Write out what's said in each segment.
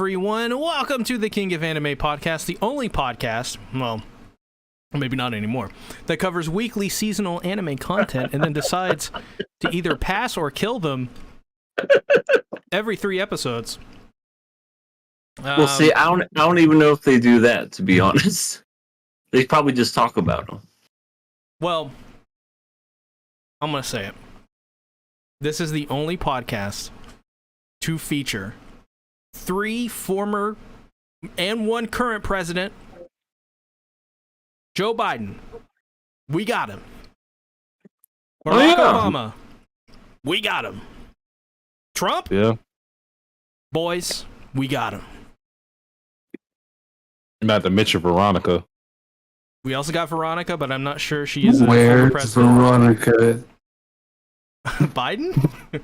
everyone? Welcome to the King of Anime podcast, the only podcast, well, maybe not anymore, that covers weekly seasonal anime content and then decides to either pass or kill them every 3 episodes. Well, see, I don't even know if they do that, to be honest. They probably just talk about them. Well, I'm going to say it. This is the only podcast to feature 3 former and 1 current president. Joe Biden, we got him. Barack Obama, we got him. Trump, yeah. Boys, we got him. Not to mention Veronica. We also got Veronica, but I'm not sure she is a former Where's president. Veronica? Biden?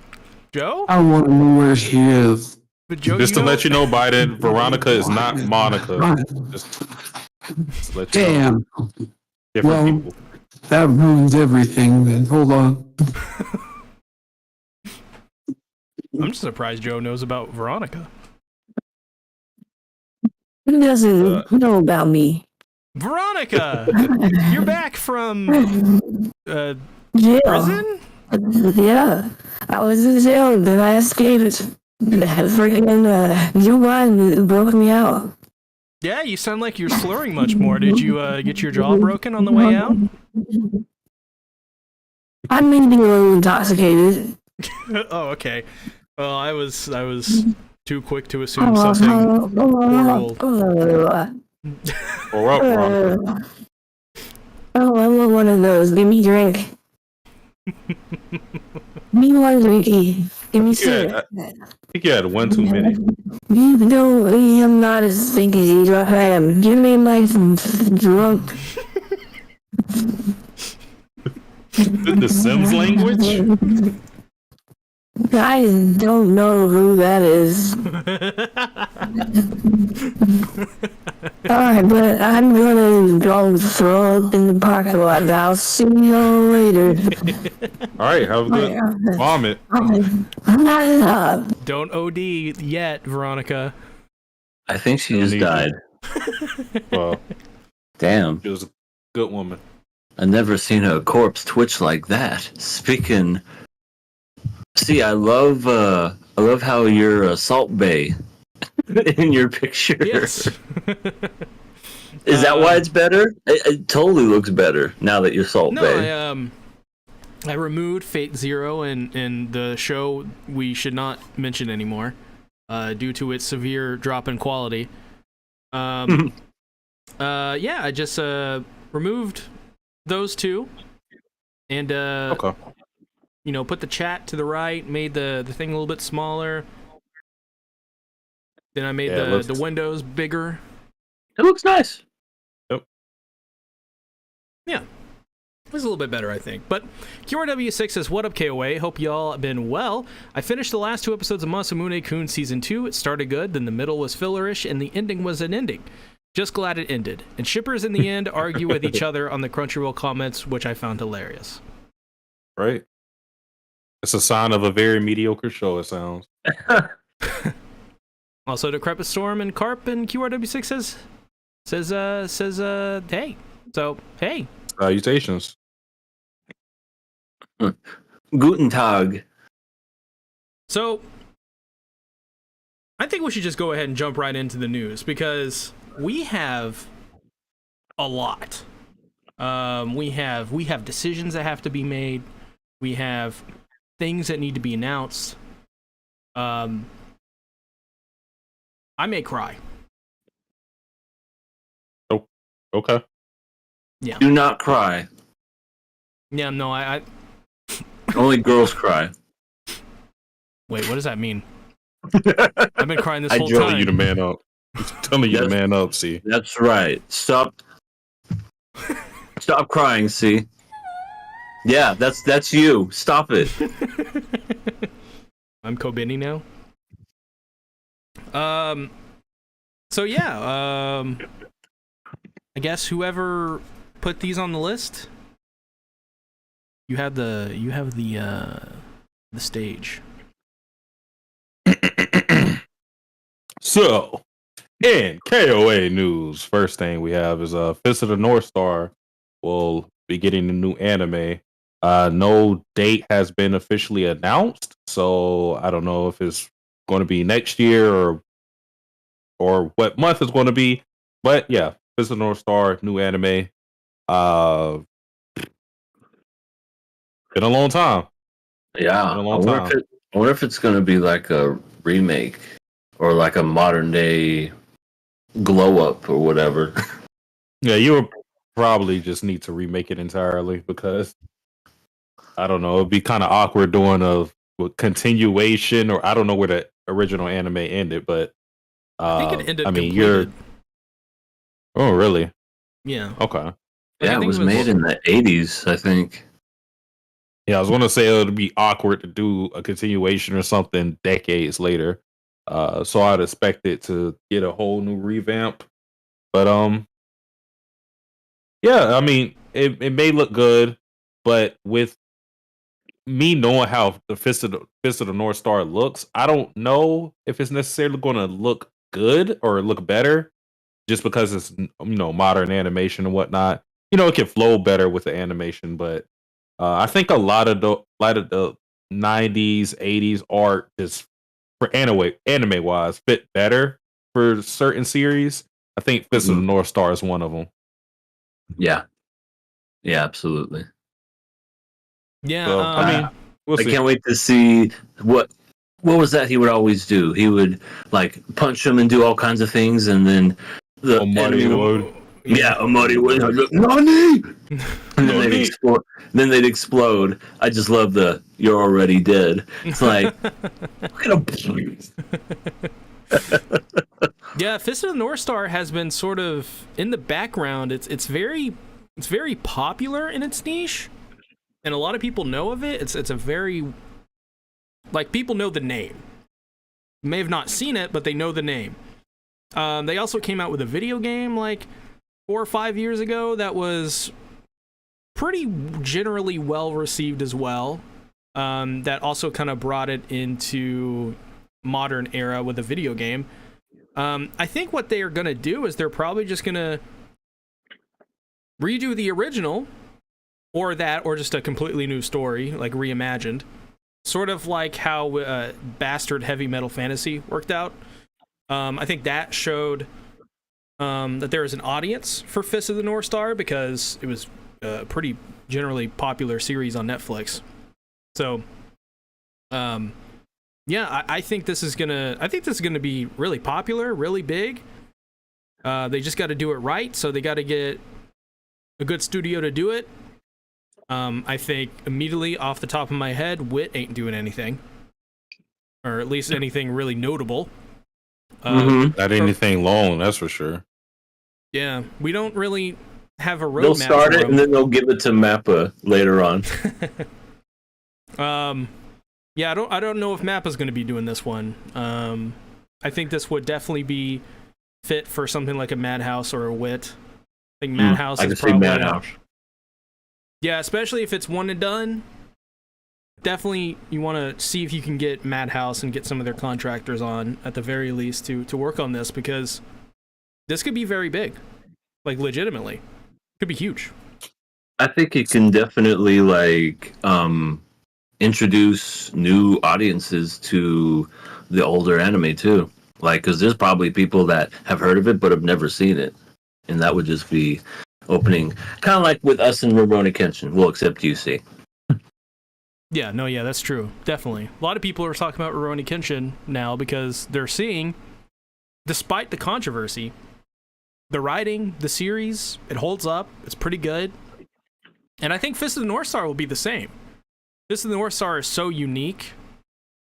Joe? I want to know where she is. But Joe, Just to let you know, Biden, Veronica is not Monica. Just let you know. Damn. Different people. That ruins everything. Then hold on. I'm just surprised Joe knows about Veronica. Who doesn't know about me? Veronica! You're back from Jail. prison? Yeah. I was in jail, then I escaped. Freaking Joe Biden broke me out. Yeah, you sound like you're slurring much more. Did you get your jaw broken on the way out? I may be a little intoxicated. Oh, okay. Well, I was too quick to assume something horrible. Or up, Veronica. Oh, I want one of those. Give me a drink. Give me one drinky. Give me some. I think you had one too many. No, I'm not as stinky as I am. Give me my drunk. The Sims language? I don't know who that is. Alright, but I'm gonna go throw up in the parking lot. I'll see you later. Alright, have a good vomit. Don't OD yet, Veronica. I think she just Need died. Well, Damn. she was a good woman. I've never seen a corpse twitch like that. Speaking... See, I love how you're Salt Bay in your picture. Yes. Is that why it's better? It totally looks better now that you're Salt Bay. I removed Fate Zero and the show we should not mention anymore due to its severe drop in quality. Yeah, I just removed those 2 and Okay. you know, put the chat to the right, made the thing a little bit smaller. Then I made the windows bigger. It looks nice. Yeah. It was a little bit better, I think. But QRW6 says, what up, KOA? Hope y'all have been well. I finished the last 2 episodes of Masamune-kun Season 2. It started good, then the middle was fillerish, and the ending was an ending. Just glad it ended. And shippers in the end argue with each other on the Crunchyroll comments, which I found hilarious. Right? It's a sign of a very mediocre show, it sounds. Also, Decrepit Storm and Carp and QRW6 says, hey. So, hey. Salutations. Guten Tag. So, I think we should just go ahead and jump right into the news because we have a lot. We have decisions that have to be made. We have things that need to be announced. I may cry. Oh, okay. Yeah. Do not cry. Yeah, no, I Only girls cry. Wait, what does that mean? I've been crying this whole time. Telling you to man up. Telling you to man up, see. That's right. Stop crying, see. Yeah, that's you. Stop it. I'm Kobeni now. So yeah, I guess whoever put these on the list, you have the stage. So, in KOA news, first thing we have is Fist of the North Star will be getting a new anime. No date has been officially announced, so I don't know if it's going to be next year or what month it's going to be. But yeah, Fist of the North Star, new anime. Uh, been a long time. Yeah, Been a long time. I wonder if it's gonna be like a remake or like a modern day glow up or whatever. Yeah, you would probably just need to remake it entirely because I don't know, it'd be kind of awkward doing a continuation, or I don't know where the original anime ended, but I think it ended. I mean, completed. oh really? Yeah. Okay. Like, Yeah, I it think was made in the 80s, I think. Yeah, I was going to say it would be awkward to do a continuation or something decades later. So I'd expect it to get a whole new revamp. But yeah, I mean, it may look good, but with me knowing how the Fist of the North Star looks, I don't know if it's necessarily going to look good or look better just because it's modern animation and whatnot. It can flow better with the animation, but I think a lot of the 90s, 80s art is for anime wise fit better for certain series. I think Fist of the North Star is one of them. Yeah. Yeah, absolutely. Yeah. So, I mean, we'll I see. can't wait to see what was that he would always do. He would like punch him and do all kinds of things, and then the Omari enemy would. Yeah, Omari would. Nani! And then Nani! they'd explode. Then they'd explode. I just love the "you're already dead." It's like, look at him. Yeah, Fist of the North Star has been sort of in the background. It's very popular in its niche, and a lot of people know of it. It's a very, like, people know the name. May have not seen it, but they know the name. They also came out with a video game like 4 or 5 years ago that was pretty generally well received as well. That also kind of brought it into modern era with a video game. I think what they are going to do is they're probably just going to redo the original, or just a completely new story, like reimagined. Sort of like how Bastard Heavy Metal Fantasy worked out. I think that showed that there is an audience for Fist of the North Star because it was a pretty generally popular series on Netflix. So, yeah, I think this is gonna be really popular, really big. They just got to do it right, so they got to get a good studio to do it. I think immediately off the top of my head, Wit ain't doing anything, or at least anything really notable. Not anything long, that's for sure. Yeah, we don't really have a roadmap. They'll start it and then they'll give it to Mappa later on. Yeah, I don't know if Mappa's going to be doing this one. I think this would definitely be fit for something like a Madhouse or a Wit. I think Madhouse is probably Madhouse. Yeah, especially if it's one and done. Definitely, you want to see if you can get Madhouse and get some of their contractors on at the very least to work on this, because this could be very big, like legitimately, could be huge. I think it can definitely introduce new audiences to the older anime too. Like, because there's probably people that have heard of it but have never seen it, and that would just be opening, kind of like with us and Rurouni Kenshin. Well, except you see. Yeah, no, yeah, that's true. Definitely. A lot of people are talking about Rurouni Kenshin now because they're seeing, despite the controversy, the writing, the series, it holds up. It's pretty good. And I think Fist of the North Star will be the same. Fist of the North Star is so unique.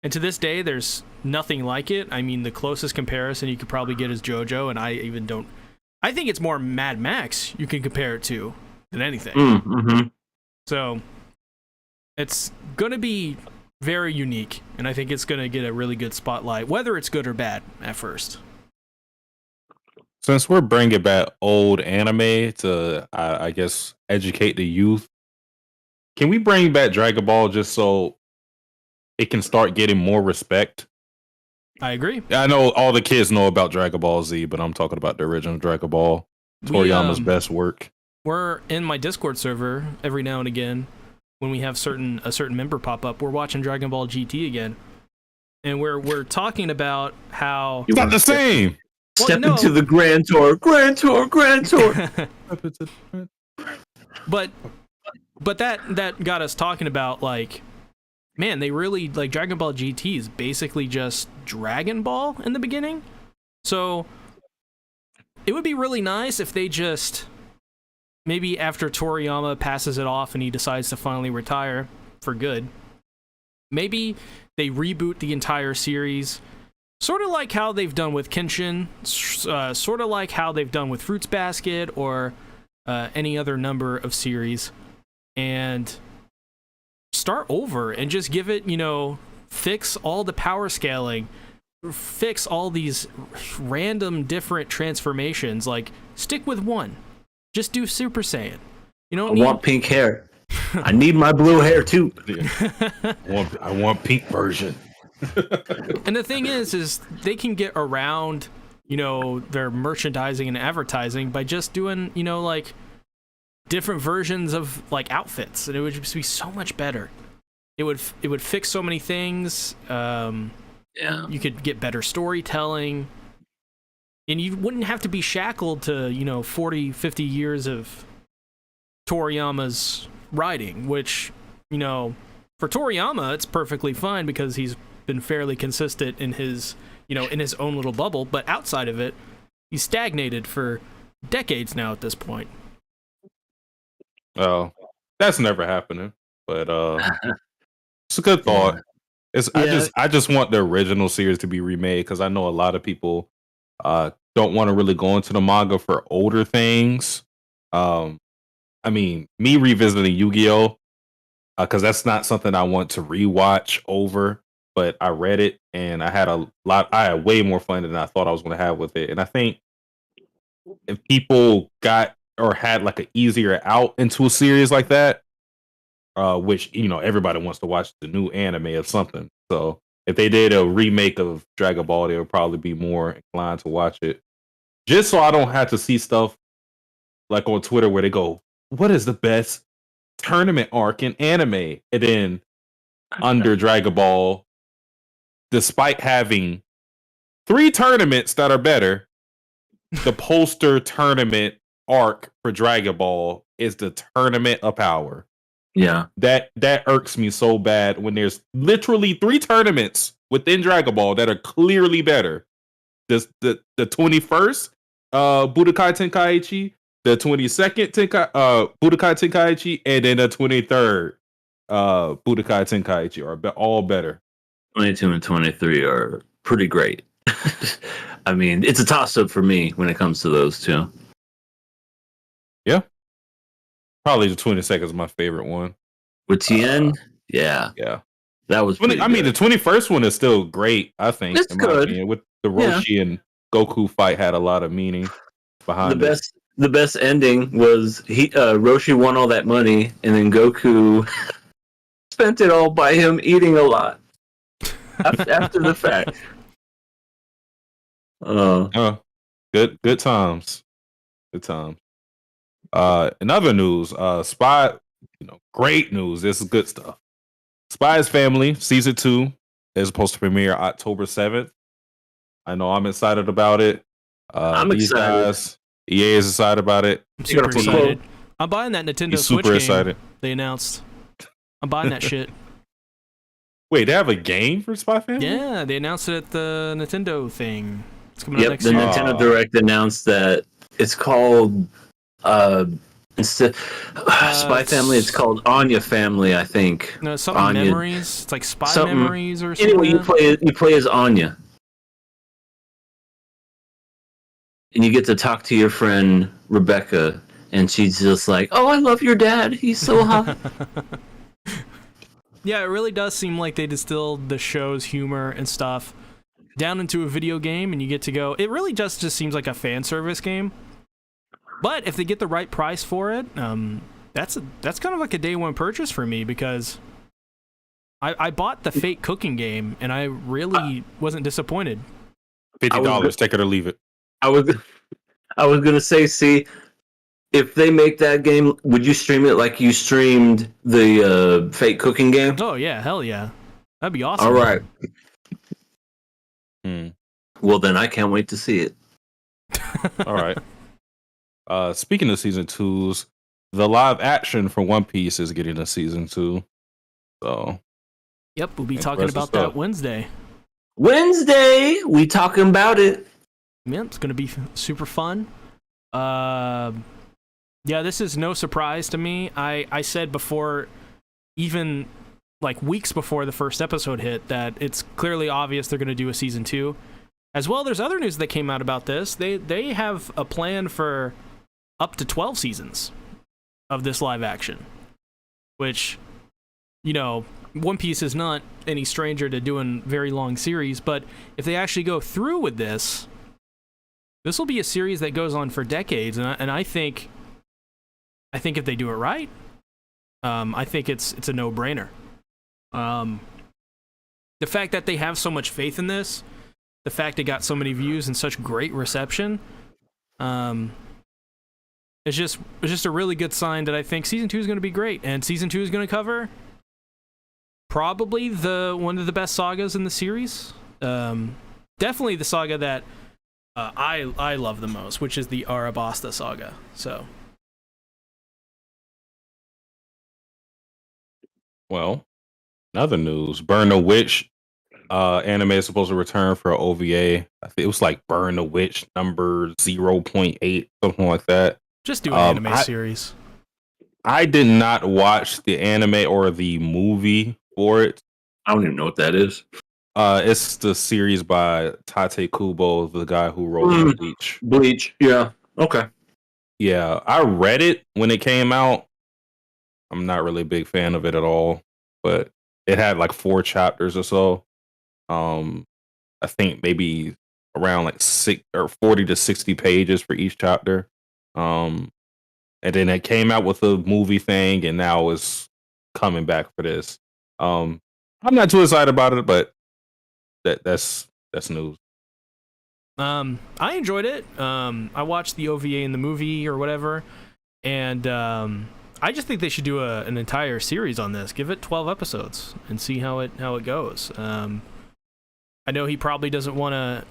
And to this day, there's nothing like it. I mean, the closest comparison you could probably get is JoJo, and I think it's more Mad Max you can compare it to than anything. Mm-hmm. So it's going to be very unique, and I think it's going to get a really good spotlight, whether it's good or bad at first. Since we're bringing back old anime to, I guess, educate the youth, can we bring back Dragon Ball just so it can start getting more respect? I agree. I know all the kids know about Dragon Ball Z, but I'm talking about the original Dragon Ball. Toriyama's best work. We're in my Discord server every now and again when we have a certain member pop up. We're watching Dragon Ball GT again, and we're talking about how It's not the same. Step into the Grand Tour. But that got us talking about, like, man, they really, like, Dragon Ball GT is basically just Dragon Ball in the beginning. So it would be really nice if they just, maybe after Toriyama passes it off and he decides to finally retire for good, maybe they reboot the entire series, sort of like how they've done with Kenshin, sort of like how they've done with Fruits Basket, or any other number of series, and start over and just give it, fix all the power scaling, fix all these random different transformations. Like, stick with one. Just do Super Saiyan. You don't I want pink hair. I need my blue hair too. I want pink version. And the thing is they can get around, their merchandising and advertising by just doing, like, different versions of, like, outfits, and it would just be so much better. It would fix so many things. Yeah. You could get better storytelling, and you wouldn't have to be shackled to 40, 50 years of Toriyama's writing, which, for Toriyama it's perfectly fine because he's been fairly consistent in his in his own little bubble, but outside of it he's stagnated for decades now at this point. Oh, that's never happening. But it's a good thought. I just want the original series to be remade, because I know a lot of people don't want to really go into the manga for older things. I mean, me revisiting Yu-Gi-Oh, because that's not something I want to rewatch over. But I read it and I had way more fun than I thought I was going to have with it. And I think if people got or had like an easier out into a series like that, which, everybody wants to watch the new anime of something. So if they did a remake of Dragon Ball, they would probably be more inclined to watch it. Just so I don't have to see stuff like on Twitter where they go, what is the best tournament arc in anime? And then under Dragon Ball, despite having 3 tournaments that are better, the poster tournament arc for Dragon Ball is the Tournament of Power. Yeah. That irks me so bad when there's literally 3 tournaments within Dragon Ball that are clearly better. The 21st Budokai Tenkaichi, the 22nd Budokai Tenkaichi, and then the 23rd Budokai Tenkaichi are all better. 22 and 23 are pretty great. I mean, it's a toss-up for me when it comes to those two. Yeah. Probably the 22nd is my favorite one. With Tien, yeah. That was pretty I mean, the 21st one is still great, I think. It's good. With the Roshi and Goku fight had a lot of meaning behind it. The best ending was Roshi won all that money, and then Goku spent it all by him eating a lot after the fact. Good times. Good times. In other news, Spy, great news. This is good stuff. Spy's Family season 2 is supposed to premiere October 7th. I know I'm excited about it. I'm excited. Guys, EA is excited about it. I'm super excited. I'm buying that Nintendo Switch super game excited. They announced. I'm buying that shit. Wait, they have a game for Spy Family? Yeah, they announced it at the Nintendo thing. It's coming out next the year. Nintendo Direct announced that it's called instead Spy Family. It's called Anya Family, I think. No, something Anya. Memories. It's like Spy Memories or something. Anyway, you play as Anya, and you get to talk to your friend Rebecca, and she's just like, "Oh, I love your dad. He's so hot." Yeah, it really does seem like they distilled the show's humor and stuff down into a video game, and you get to go. It really just seems like a fan service game. But if they get the right price for it, that's kind of like a day one purchase for me, because I bought the Fate cooking game, and I really wasn't disappointed. $50, take it or leave it. I was gonna say, see, if they make that game, would you stream it like you streamed the Fate cooking game? Oh yeah, hell yeah, that'd be awesome. All right. Hmm. Well, then I can't wait to see it. All right. Speaking of season 2s, the live action for One Piece is getting a season 2. So, Yep, we'll be talking Impressive about stuff. that Wednesday. Wednesday, we talking about it. Yeah, it's gonna be super fun. Yeah, this is no surprise to me. I said before, even like weeks before the first episode hit, that it's clearly obvious they're gonna do a season 2. As well, there's other news that came out about this. They have a plan for up to 12 seasons of this live action, which, you know, One Piece is not any stranger to doing very long series, but if they actually go through with this will be a series that goes on for decades, and I think if they do it right, I think it's a no-brainer. The fact that they have so much faith in this, the fact it got so many views and such great reception, it's just a really good sign that I think season 2 is going to be great, and season 2 is going to cover probably one of the best sagas in the series. Definitely the saga that I love the most, which is the Arabasta saga. So, well, another news: Burn the Witch anime is supposed to return for OVA. I think it was like Burn the Witch number 0.8, something like that. just do an anime series. I did not watch the anime or the movie for it. I don't even know what that is. It's the series by Tate Kubo, the guy who wrote Bleach. Bleach, yeah. Okay. Yeah, I read it when it came out. I'm not really a big fan of it at all, but it had like 4 chapters or so. I think maybe around like 40 to 60 pages for each chapter. And then it came out with a movie thing, and now it's coming back for this. I'm not too excited about it, but that's news. I enjoyed it. I watched the OVA and the movie or whatever, and I just think they should do an entire series on this. Give it 12 episodes and see how it goes. I know he probably doesn't want to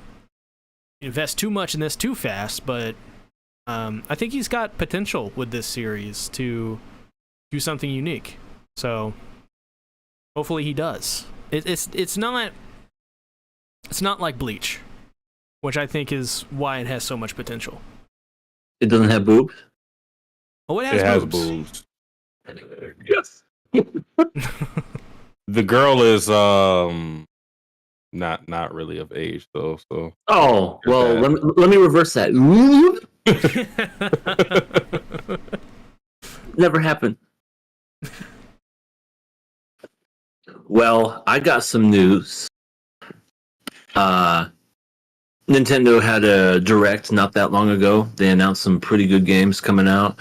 invest too much in this too fast, but I think he's got potential with this series to do something unique. So hopefully he does. It's not like Bleach, which I think is why it has so much potential. It doesn't have boobs? Oh, it has boobs. Yes. The girl is not really of age though. So Oh, well, There's let me reverse that. Never happened. Well, I got some news. Nintendo had a direct not that long ago. They announced some pretty good games coming out,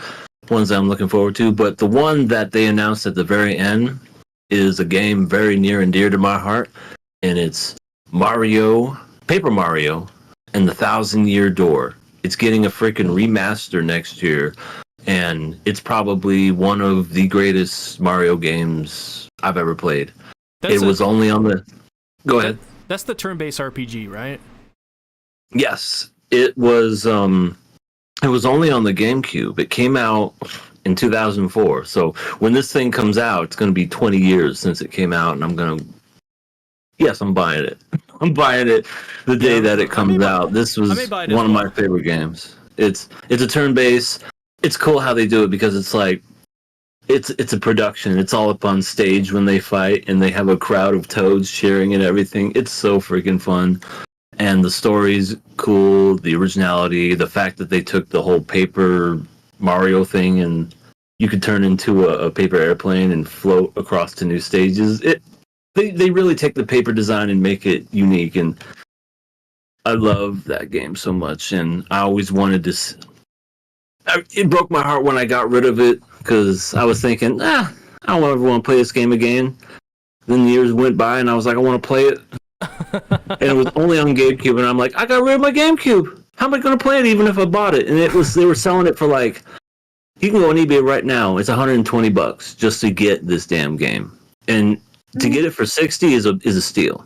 ones that I'm looking forward to. But the one that they announced at the very end is a game very near and dear to my heart, and it's Paper Mario and the Thousand-Year Door. It's getting a freaking remaster next year, and it's probably one of the greatest Mario games I've ever played. Was only on the... Go ahead. That's the turn-based RPG, right? Yes, it was. It was only on the GameCube. It came out in 2004. So when this thing comes out, it's going to be 20 years since it came out, and I'm buying it. I'm buying it the day that it comes out. This was one of my favorite games. It's a turn-based. It's cool how they do it because it's like it's a production. It's all up on stage when they fight, and they have a crowd of toads cheering and everything. It's so freaking fun. And the story's cool, the originality, the fact that they took the whole Paper Mario thing and you could turn into a paper airplane and float across to new stages. They really take the paper design and make it unique, and I love that game so much. And I always wanted to. It broke my heart when I got rid of it because I was thinking, I don't ever want to play this game again. Then the years went by, and I was like, I want to play it. And it was only on GameCube, and I'm like, I got rid of my GameCube. How am I going to play it even if I bought it? And they were selling it for like, you can go on eBay right now. It's $120 just to get this damn game. And to get it for $60 is a steal.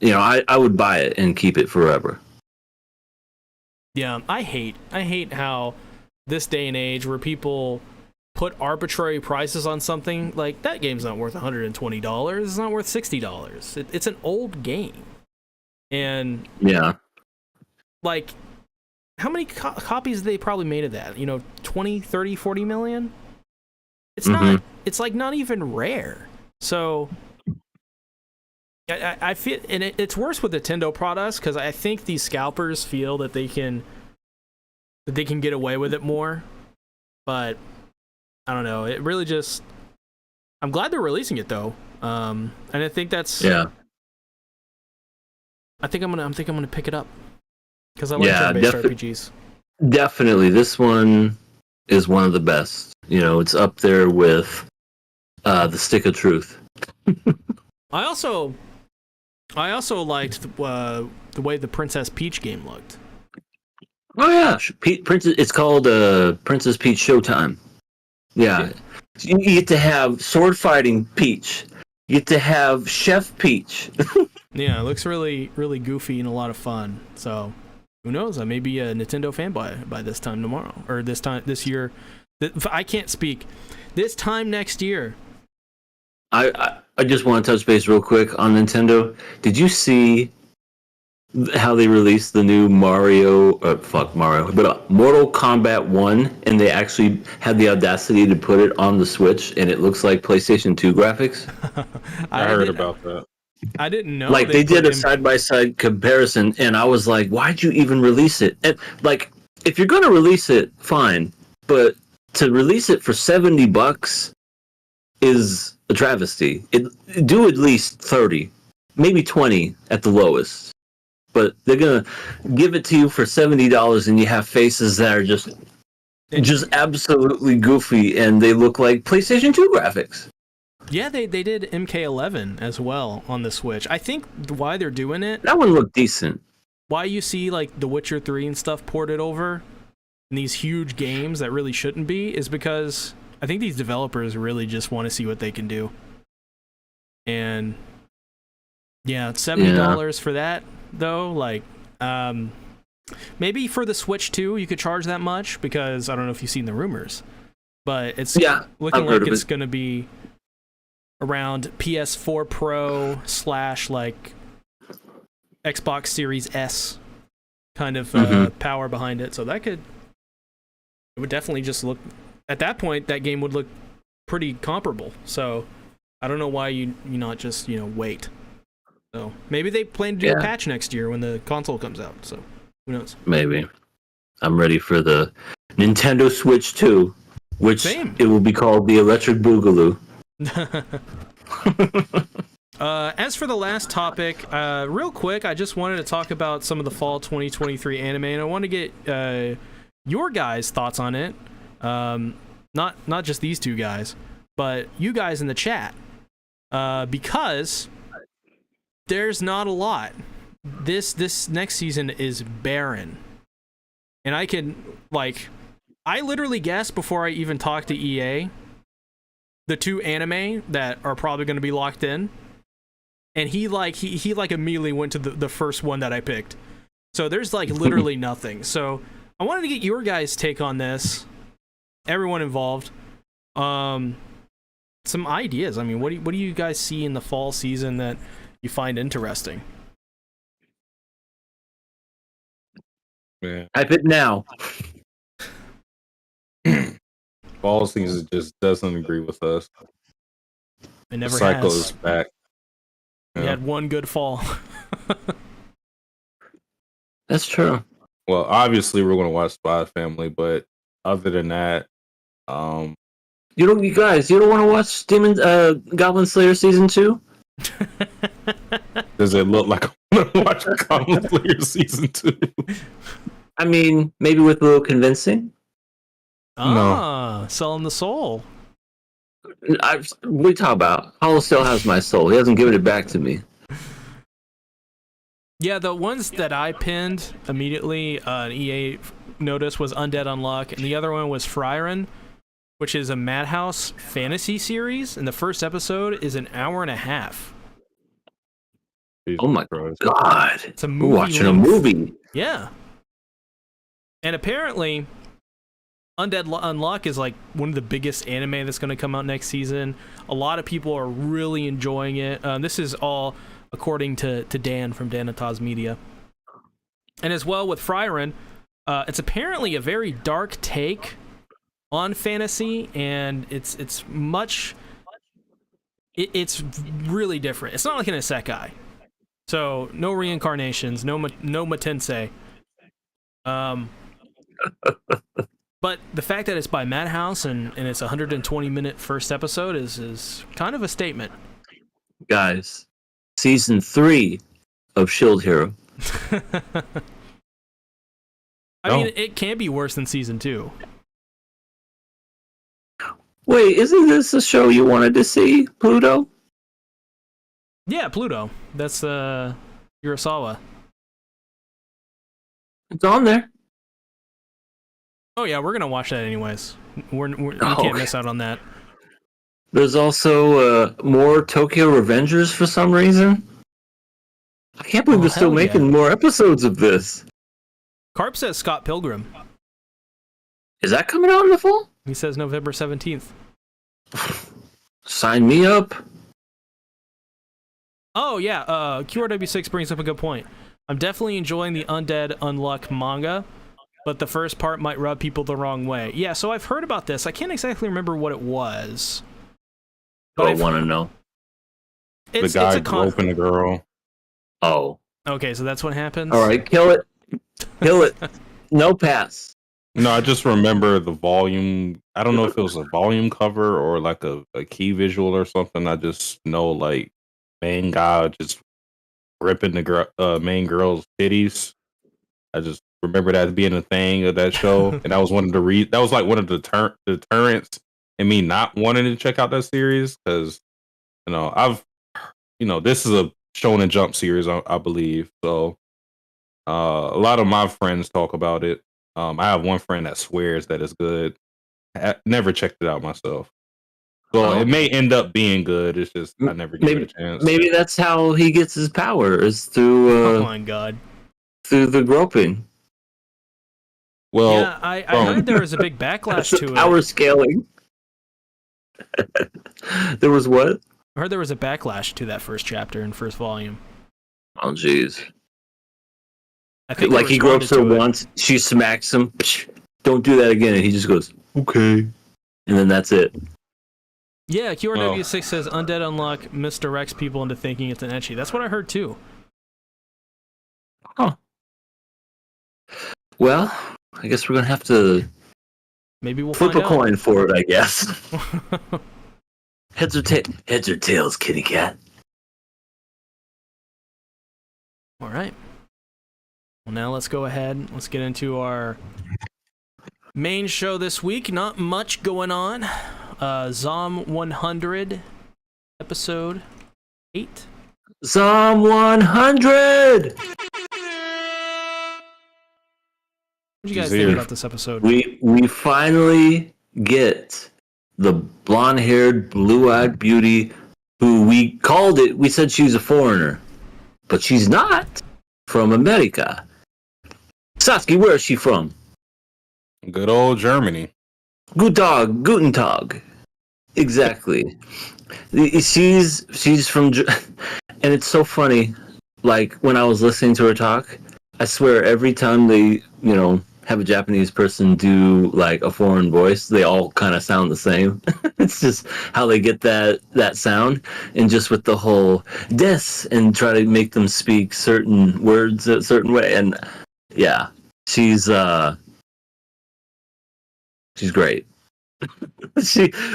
You know, I would buy it and keep it forever. Yeah, I hate how this day and age where people put arbitrary prices on something, like that game's not worth $120. It's not worth $60. It's an old game. And yeah, like, how many copies they probably made of that? You know, 20, 30, 40 million? It's not, it's like not even rare. So I feel, and it's worse with Nintendo products because I think these scalpers feel that they can get away with it more. But I don't know. It really just, I'm glad they're releasing it though. And I think that's, I think I'm gonna pick it up because I like turn-based RPGs. Definitely, this one is one of the best. You know, it's up there with the Stick of Truth. I also liked the way the Princess Peach game looked. Oh yeah, Princess. It's called Princess Peach Showtime. Yeah, you get to have sword fighting Peach. You get to have Chef Peach. Yeah, it looks really, really goofy and a lot of fun. So, who knows? I may be a Nintendo fanboy by this time tomorrow, or this year. I can't speak. This time next year. I just want to touch base real quick on Nintendo. Did you see how they released the new Mortal Kombat 1, and they actually had the audacity to put it on the Switch, and it looks like PlayStation 2 graphics? I heard about that. I didn't know. Like, they did a side-by-side comparison, and I was like, why'd you even release it? And, like, if you're going to release it, fine. But to release it for $70 is a travesty. Do at least 30, maybe 20 at the lowest. But they're going to give it to you for $70, and you have faces that are just absolutely goofy, and they look like PlayStation 2 graphics. Yeah, they did MK11 as well on the Switch. I think why they're doing it, that one looked decent. Why you see like The Witcher 3 and stuff ported over in these huge games that really shouldn't be is because I think these developers really just want to see what they can do. And yeah, $70 for that though, like maybe for the Switch 2 you could charge that much because I don't know if you've seen the rumors, but it's looking like it's going to be around PS4 Pro / like Xbox Series S kind of power behind it. So it would definitely just look, at that point that game would look pretty comparable. So I don't know why you not just wait. So maybe they plan to do a patch next year when the console comes out. So who knows? Maybe. I'm ready for the Nintendo Switch 2, which it will be called the Electric Boogaloo. As for the last topic, real quick, I just wanted to talk about some of the fall 2023 anime, and I want to get your guys' thoughts on it. Not just these two guys, but you guys in the chat, because there's not a lot. This next season is barren, and I literally guessed before I even talked to EA the two anime that are probably going to be locked in, and he immediately went to the first one that I picked. So there's like literally nothing. So I wanted to get your guys' take on this, everyone involved, some ideas. I mean, what do you guys see in the fall season that you find interesting? Man, type it now. Fall season just doesn't agree with us. It never the cycle has. is back. We had one good fall. That's true. Well, obviously we're going to watch Spy Family, but other than that, you don't want to watch Goblin Slayer season 2? Does it look like I'm going to watch Goblin Slayer season 2? I mean, maybe with a little convincing. No. Selling the soul. We talk about Hollow still has my soul. He hasn't given it back to me. Yeah, the ones that I pinned immediately an EA notice was Undead Unluck, and the other one was Frieren, which is a Madhouse fantasy series, and the first episode is an hour and a half. Oh my god! It's a We're movie. watching a length. movie. Yeah. And apparently, Undead Unluck is like one of the biggest anime that's going to come out next season. A lot of people are really enjoying it. This is all according to Dan from Danitas Media. And as well with Frieren, it's apparently a very dark take on fantasy, and it's really different. It's not like an isekai. So no reincarnations, no Matensei. But the fact that it's by Madhouse and it's a 120-minute first episode is kind of a statement. Guys, season 3 of Shield Hero. I mean, it can be worse than season 2. Wait, isn't this a show you wanted to see, Pluto? Yeah, Pluto. That's Urasawa. It's on there. Oh yeah, we're gonna watch that anyways. We can't miss out on that. There's also more Tokyo Revengers for some reason. I can't believe they're still making more episodes of this. Carp says Scott Pilgrim. Is that coming out in the fall? He says November 17th. Sign me up. Oh yeah, QRW6 brings up a good point. I'm definitely enjoying the Undead Unluck manga, but the first part might rub people the wrong way. Yeah, so I've heard about this. I can't exactly remember what it was. I want to know. The guy groping a girl. Oh. Okay, so that's what happens? All right, kill it. Kill it. No pass. No, I just remember the volume. I don't know if it was a volume cover or like a key visual or something. I just know like main guy just ripping the main girl's titties. I just remember that being a thing of that show, and that was one of the that was like one of the deterrents in me not wanting to check out that series because this is a Shonen Jump series, I believe. So a lot of my friends talk about it. I have one friend that swears that it's good. I never checked it out myself. So it may end up being good. It's just I never gave it a chance. Maybe that's how he gets his power is through. Oh my god! Through the groping. Well, yeah, I heard there was a big backlash to it. Power scaling. There was what? I heard there was a backlash to that first chapter and first volume. Oh jeez. I think like he gropes her once, she smacks him. Don't do that again, and he just goes, "Okay," and then that's it. Yeah, QRW6 says Undead Unluck misdirects people into thinking it's an ecchi. That's what I heard too. Huh. Well, I guess we're gonna have to maybe we'll flip find a out. coin for it. I guess. Heads or tails, kitty cat. All right. Well, now let's go ahead. Let's get into our main show this week. Not much going on. Zom 100, episode 8. Zom 100! What do you guys think about this episode? We finally get the blonde-haired, blue-eyed beauty who we said she's a foreigner, but she's not from America. Sasuke, where is she from? Good old Germany. Guten Tag. Exactly. She's from, and it's so funny. Like when I was listening to her talk, I swear every time they, have a Japanese person do like a foreign voice, they all kind of sound the same. It's just how they get that sound, and just with the whole des and try to make them speak certain words a certain way. And yeah, she's great.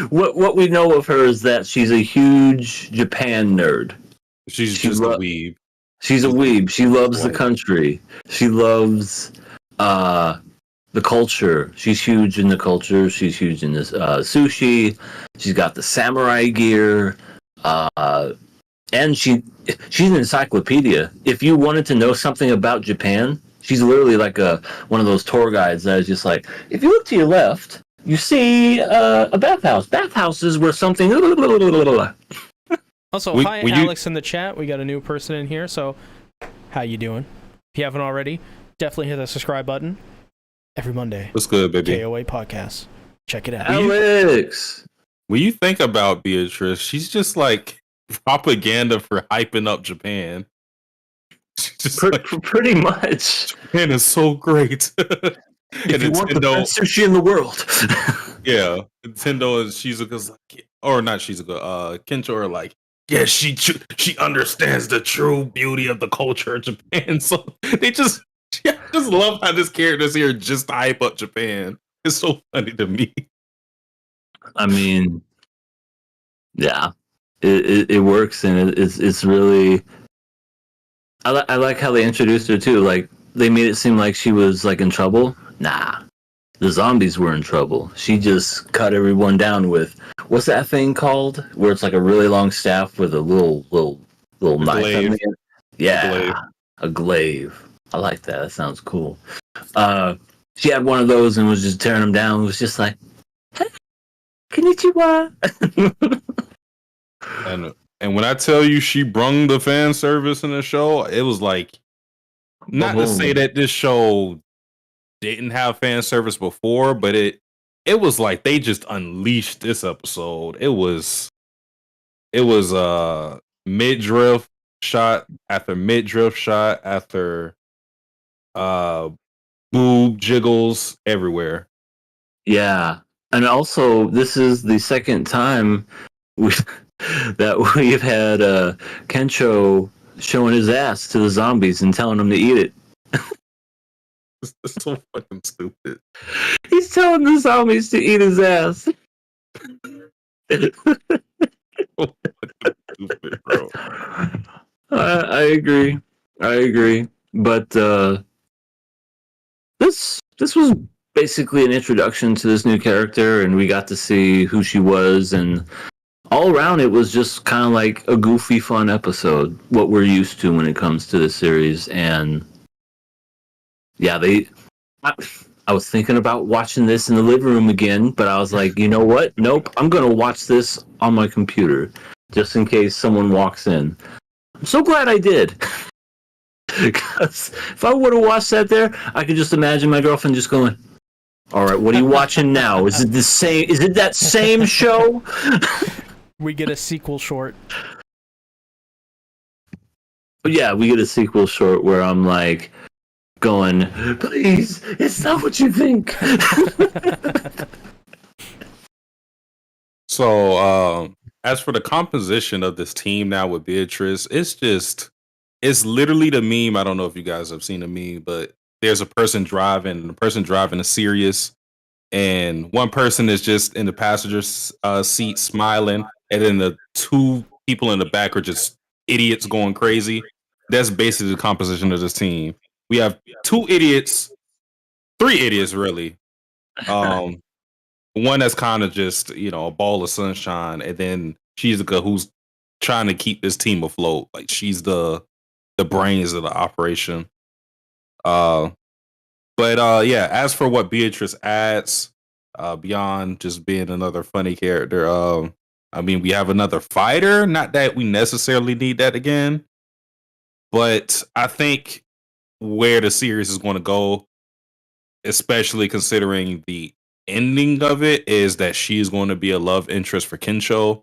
What we know of her is that she's a huge Japan nerd. She's just a weeb. She's a weeb. She loves the country. She loves the culture. She's huge in the culture. She's huge in this sushi. She's got the samurai gear, and she's an encyclopedia. If you wanted to know something about Japan, she's literally like one of those tour guides that is just like, if you look to your left, you see a bathhouse. Bathhouses were something. Also, hi Alex in the chat. We got a new person in here. So, how you doing? If you haven't already, definitely hit the subscribe button. Every Monday. What's good, baby? KOA podcast. Check it out. Alex. When you think about Beatrice, she's just like propaganda for hyping up Japan. Pretty much. Japan is so great. If you want the best sushi in the world. Yeah, Nintendo and Shizuka's like, or not Shizuka, Kensho are like, yeah, she understands the true beauty of the culture of Japan. So I just love how this character's here just to hype up Japan. It's so funny to me. I mean, yeah, it works, and it's really. I like how they introduced her too. Like they made it seem like she was like in trouble. Nah, the zombies were in trouble. She just cut everyone down with what's that thing called? Where it's like a really long staff with a little knife. Glaive. Yeah, a glaive. I like that. That sounds cool. She had one of those and was just tearing them down. It was just like, hey, konnichiwa. And when I tell you she brung the fan service in the show, it was like, not to say that this show didn't have fan service before, but it was like they just unleashed this episode. It was midriff shot after midriff shot after boob jiggles everywhere. Yeah. And also this is the second time that we've had Kensho showing his ass to the zombies and telling them to eat it. It's so fucking stupid. He's telling the zombies to eat his ass. Stupid, bro. I agree. But this was basically an introduction to this new character, and we got to see who she was, and all around it was just kind of like a goofy, fun episode, what we're used to when it comes to this series. And yeah, I was thinking about watching this in the living room again, but I was like, you know what? Nope, I'm going to watch this on my computer, just in case someone walks in. I'm so glad I did. Because if I would have watched that there, I could just imagine my girlfriend just going, all right, what are you watching now? Is it the same? Is it that same show? We get a sequel short. But yeah, we get a sequel short where I'm like going, please, it's not what you think. So, as for the composition of this team now with Beatrice, it's literally the meme. I don't know if you guys have seen the meme, but there's a person driving, and the person driving is serious, and one person is just in the passenger seat smiling, and then the two people in the back are just idiots going crazy. That's basically the composition of this team. We have three idiots really. One that's kind of just, a ball of sunshine, and then Shizuka, who's trying to keep this team afloat. Like she's the brains of the operation. But yeah, as for what Beatrice adds, beyond just being another funny character, I mean, we have another fighter. Not that we necessarily need that again, but I think where the series is going to go, especially considering the ending of it, is that she's going to be a love interest for Kensho.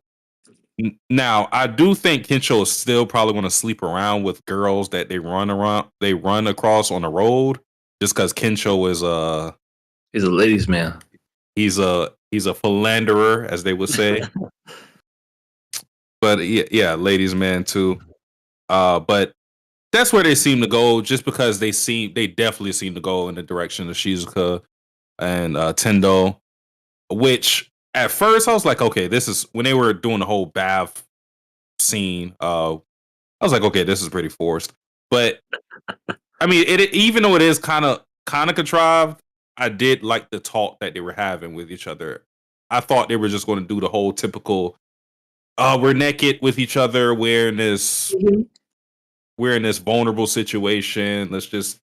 Now, I do think Kensho is still probably going to sleep around with girls that they run across on the road, just because Kensho is he's a ladies' man. He's a philanderer, as they would say. But yeah, ladies' man too. But that's where they seem to go, just because they definitely seem to go in the direction of Shizuka and Tendo, which at first I was like, okay, this is when they were doing the whole bath scene. I was like, okay, this is pretty forced. But I mean, even though it is kind of contrived, I did like the talk that they were having with each other. I thought they were just going to do the whole typical, we're naked with each other, we're in this vulnerable situation. Let's just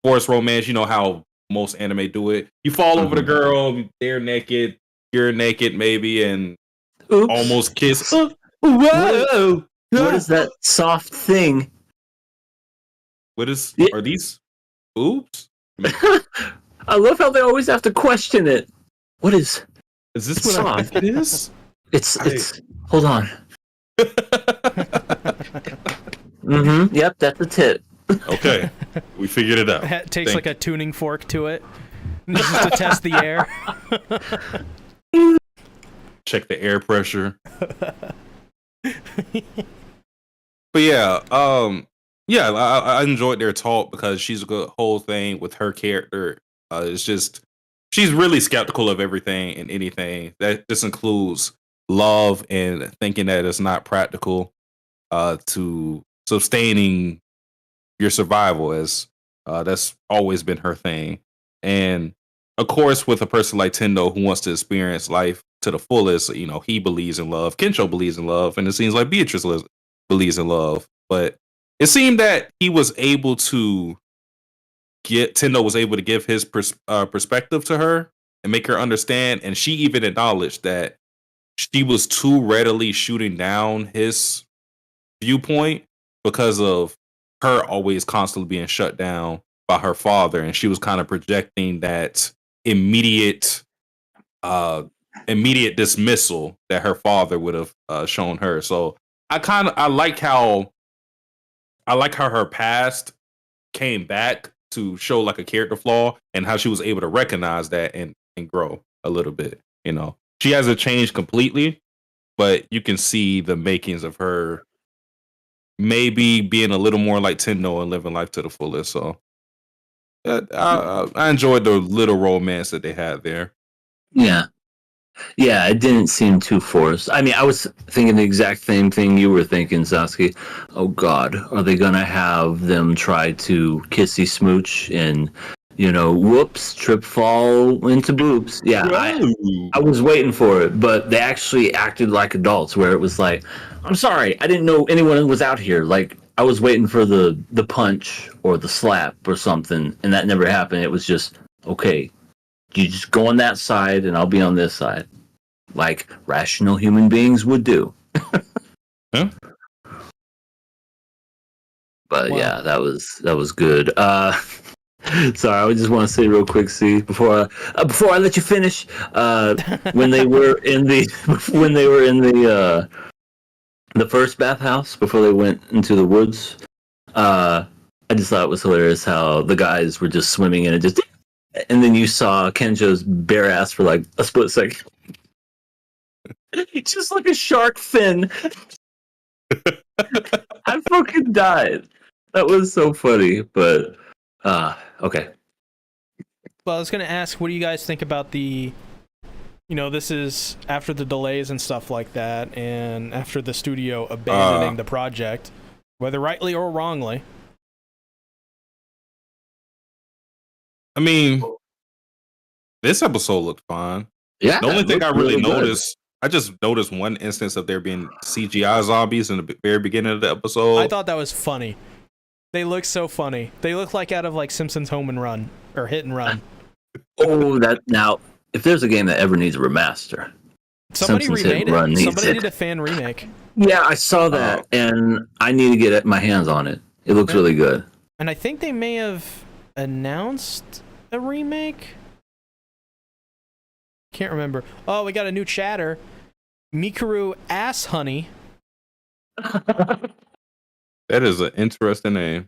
force romance. You know how most anime do it. You fall over the girl, they're naked, you're naked maybe, and Oops. almost kiss. Whoa! What is that soft thing? Are these boobs? I love how they always have to question it. What is? Is this It's what I soft. think it is? It's. Hold on. Yep, that's a tit. Okay, we figured it out. It takes like a tuning fork to it just to test the air. Check the air pressure. But yeah, I enjoyed their talk because she's a good whole thing with her character. It's just she's really skeptical of everything and anything. That this includes love and thinking that it's not practical to sustaining your survival, as that's always been her thing. And of course, with a person like Tendo who wants to experience life to the fullest, you know, he believes in love. Kensho believes in love, and it seems like Beatrice believes in love. But it seemed that he was able to Tendo was able to give his perspective to her and make her understand. And she even acknowledged that she was too readily shooting down his viewpoint because of her always constantly being shut down by her father, and she was kind of projecting that immediate dismissal that her father would have shown her. So I like how her past came back to show like a character flaw, and how she was able to recognize that and grow a little bit. You know, she hasn't changed completely, but you can see the makings of her maybe being a little more like Tendo and living life to the fullest. So I enjoyed the little romance that they had there. Yeah, it didn't seem too forced. I mean, I was thinking the exact same thing you were thinking, Sasuke. Oh God, are they gonna have them try to kissy smooch and, you know, whoops, trip, fall into boobs? Yeah, I was waiting for it, but they actually acted like adults, where it was like, I'm sorry, I didn't know anyone was out here. Like, I was waiting for the punch or the slap or something, and that never happened. It was just, okay, you just go on that side and I'll be on this side, like rational human beings would do. Yeah. But wow. Yeah, that was good. Sorry, I just want to say real quick, see, before I let you finish, when they were in the first bathhouse before they went into the woods, I just thought it was hilarious how the guys were just swimming in it, and then you saw Kenjo's bare ass for like a split second. Just like a shark fin. I fucking died. That was so funny, but okay. Well, I was going to ask, what do you guys think about the, you know, this is after the delays and stuff like that, and after the studio abandoning the project, whether rightly or wrongly. I mean, this episode looked fine. Yeah. The only thing I really noticed, good. I just noticed one instance of there being CGI zombies in the very beginning of the episode. I thought that was funny. They look so funny. They look like out of like Simpsons Home and Run or Hit and Run. Oh, that now. If there's a game that ever needs a remaster, somebody Simpsons remade Hit and Run it. Somebody did a fan remake. Yeah, I saw that, and I need to get my hands on it. It looks really good. And I think they may have announced a remake. Can't remember. Oh, we got a new chatter. Mikuru Ass Honey. That is an interesting name.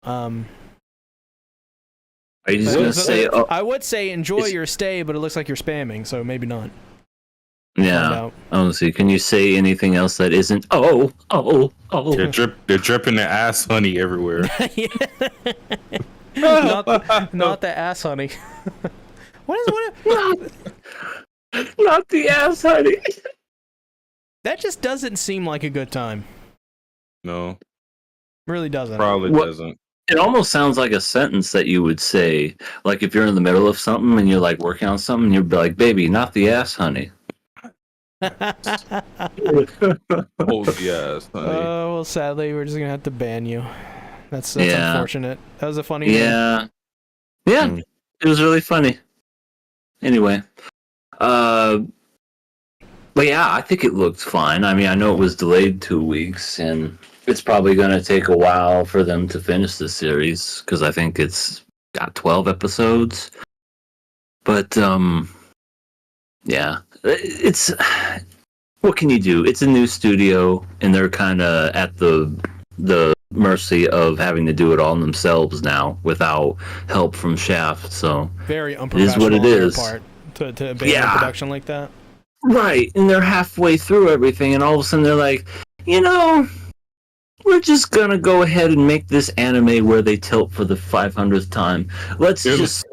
Are you just gonna say? Oh, I would say enjoy your stay, but it looks like you're spamming, so maybe not. Yeah. Honestly, can you say anything else that isn't? Oh. They're dripping their ass honey everywhere. not the ass honey. Not the ass honey. That just doesn't seem like a good time. No, Really doesn't. probably doesn't. It almost sounds like a sentence that you would say, like if you're in the middle of something and you're like working on something, you'd be like, "Baby, not the ass, honey." Oh yes, honey. Well, sadly, we're just gonna have to ban you. That's Yeah. unfortunate. That was a funny name. Yeah, yeah, Mm. it was really funny. Anyway, but yeah, I think it looked fine. I mean, I know it was delayed 2 weeks, and it's probably going to take a while for them to finish the series because I think it's got 12 episodes. But yeah, it's what can you do? It's a new studio, and they're kind of at the mercy of having to do it all themselves now without help from Shaft. So Very is unprofessional what it on their is. part to ban Yeah. a production like that. Right, and they're halfway through everything, and all of a sudden they're like, we're just gonna go ahead and make this anime where they tilt for the 500th time. Let's Yeah. just.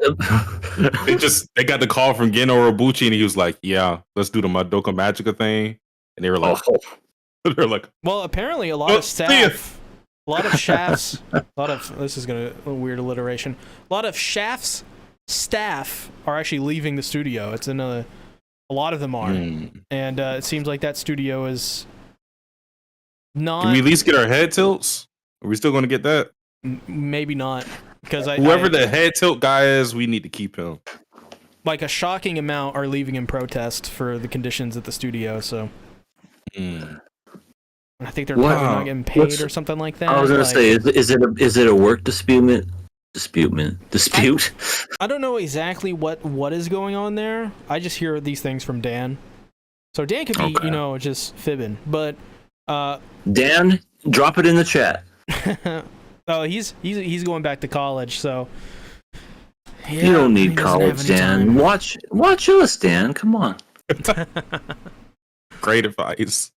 They got the call from Geno Robuchi, and he was like, "Yeah, let's do the Madoka Magica thing," and they were like, Oh, "They're like, Well, apparently a lot Well, of see ya. staff, a lot of Shaft's, this is gonna a weird alliteration. A lot of Shaft's staff are actually leaving the studio. It's a lot of them are, and it seems like that studio is not. Can we at least get our head tilts? Are we still going to get that? Maybe not, because Whoever the head tilt guy is, we need to keep him. like a shocking amount are leaving in protest for the conditions at the studio. So I think they're probably Wow. not getting paid or something like that. I was gonna like- say, is it a work dispute? Dispute? I don't know exactly what is going on there. I just hear these things from Dan. So Dan could be, Okay. just fibbing. But Dan, drop it in the chat. oh, he's going back to college, so yeah, You don't he need doesn't have college, any Dan. time. Watch us, Dan. Come on. Great advice.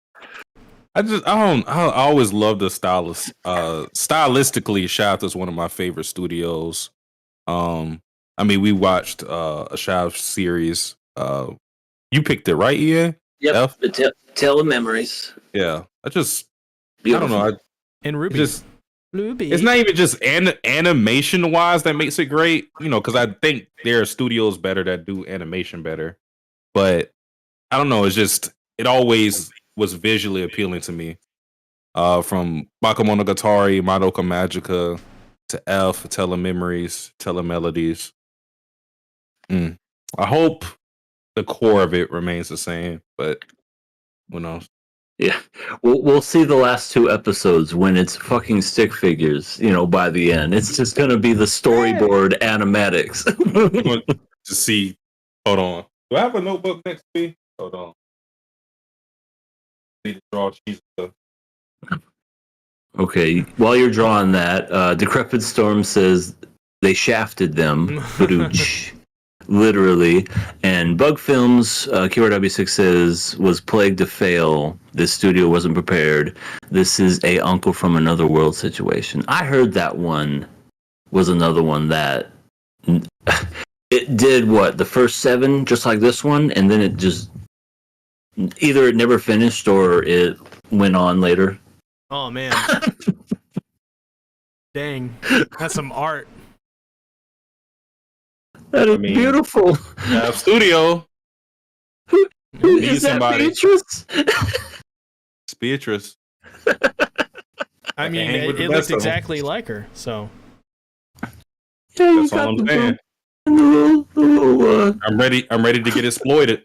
I always love the stylist. Stylistically, Shaft is one of my favorite studios. I mean, we watched a Shaft series. You picked it, right, Ian? Yep. F? The Tale of Memories. Yeah. I don't Beautiful. know. And Ruby. Ruby. It's not even just animation wise that makes it great, because I think there are studios better that do animation better. But I don't know. It's just, it always was visually appealing to me. From Bakemonogatari, Madoka Magica, to F, Telememories, Telemelodies. I hope the core of it remains the same, but who knows? Yeah, we'll see the last 2 episodes when it's fucking stick figures. By the end, it's just gonna be the storyboard animatics. I'm going to see. Hold on. Do I have a notebook next to me? Hold on. Need to draw cheese. Okay, while you're drawing that, Decrepit Storm says they shafted them, literally. And Bug Films, KRW6 says, was plagued to fail. This studio wasn't prepared. This is a uncle from another world situation. I heard that one was another one that it did the first 7, just like this one, and then it just either it never finished or it went on later. Oh man. Dang. That's some art. That is mean, beautiful. Studio. Who need is that, somebody. Beatrice? It's Beatrice. I mean, hang with it the looks best of 'em. exactly like her. So Yeah, you That's all got I'm the saying. little, I'm ready to get exploited.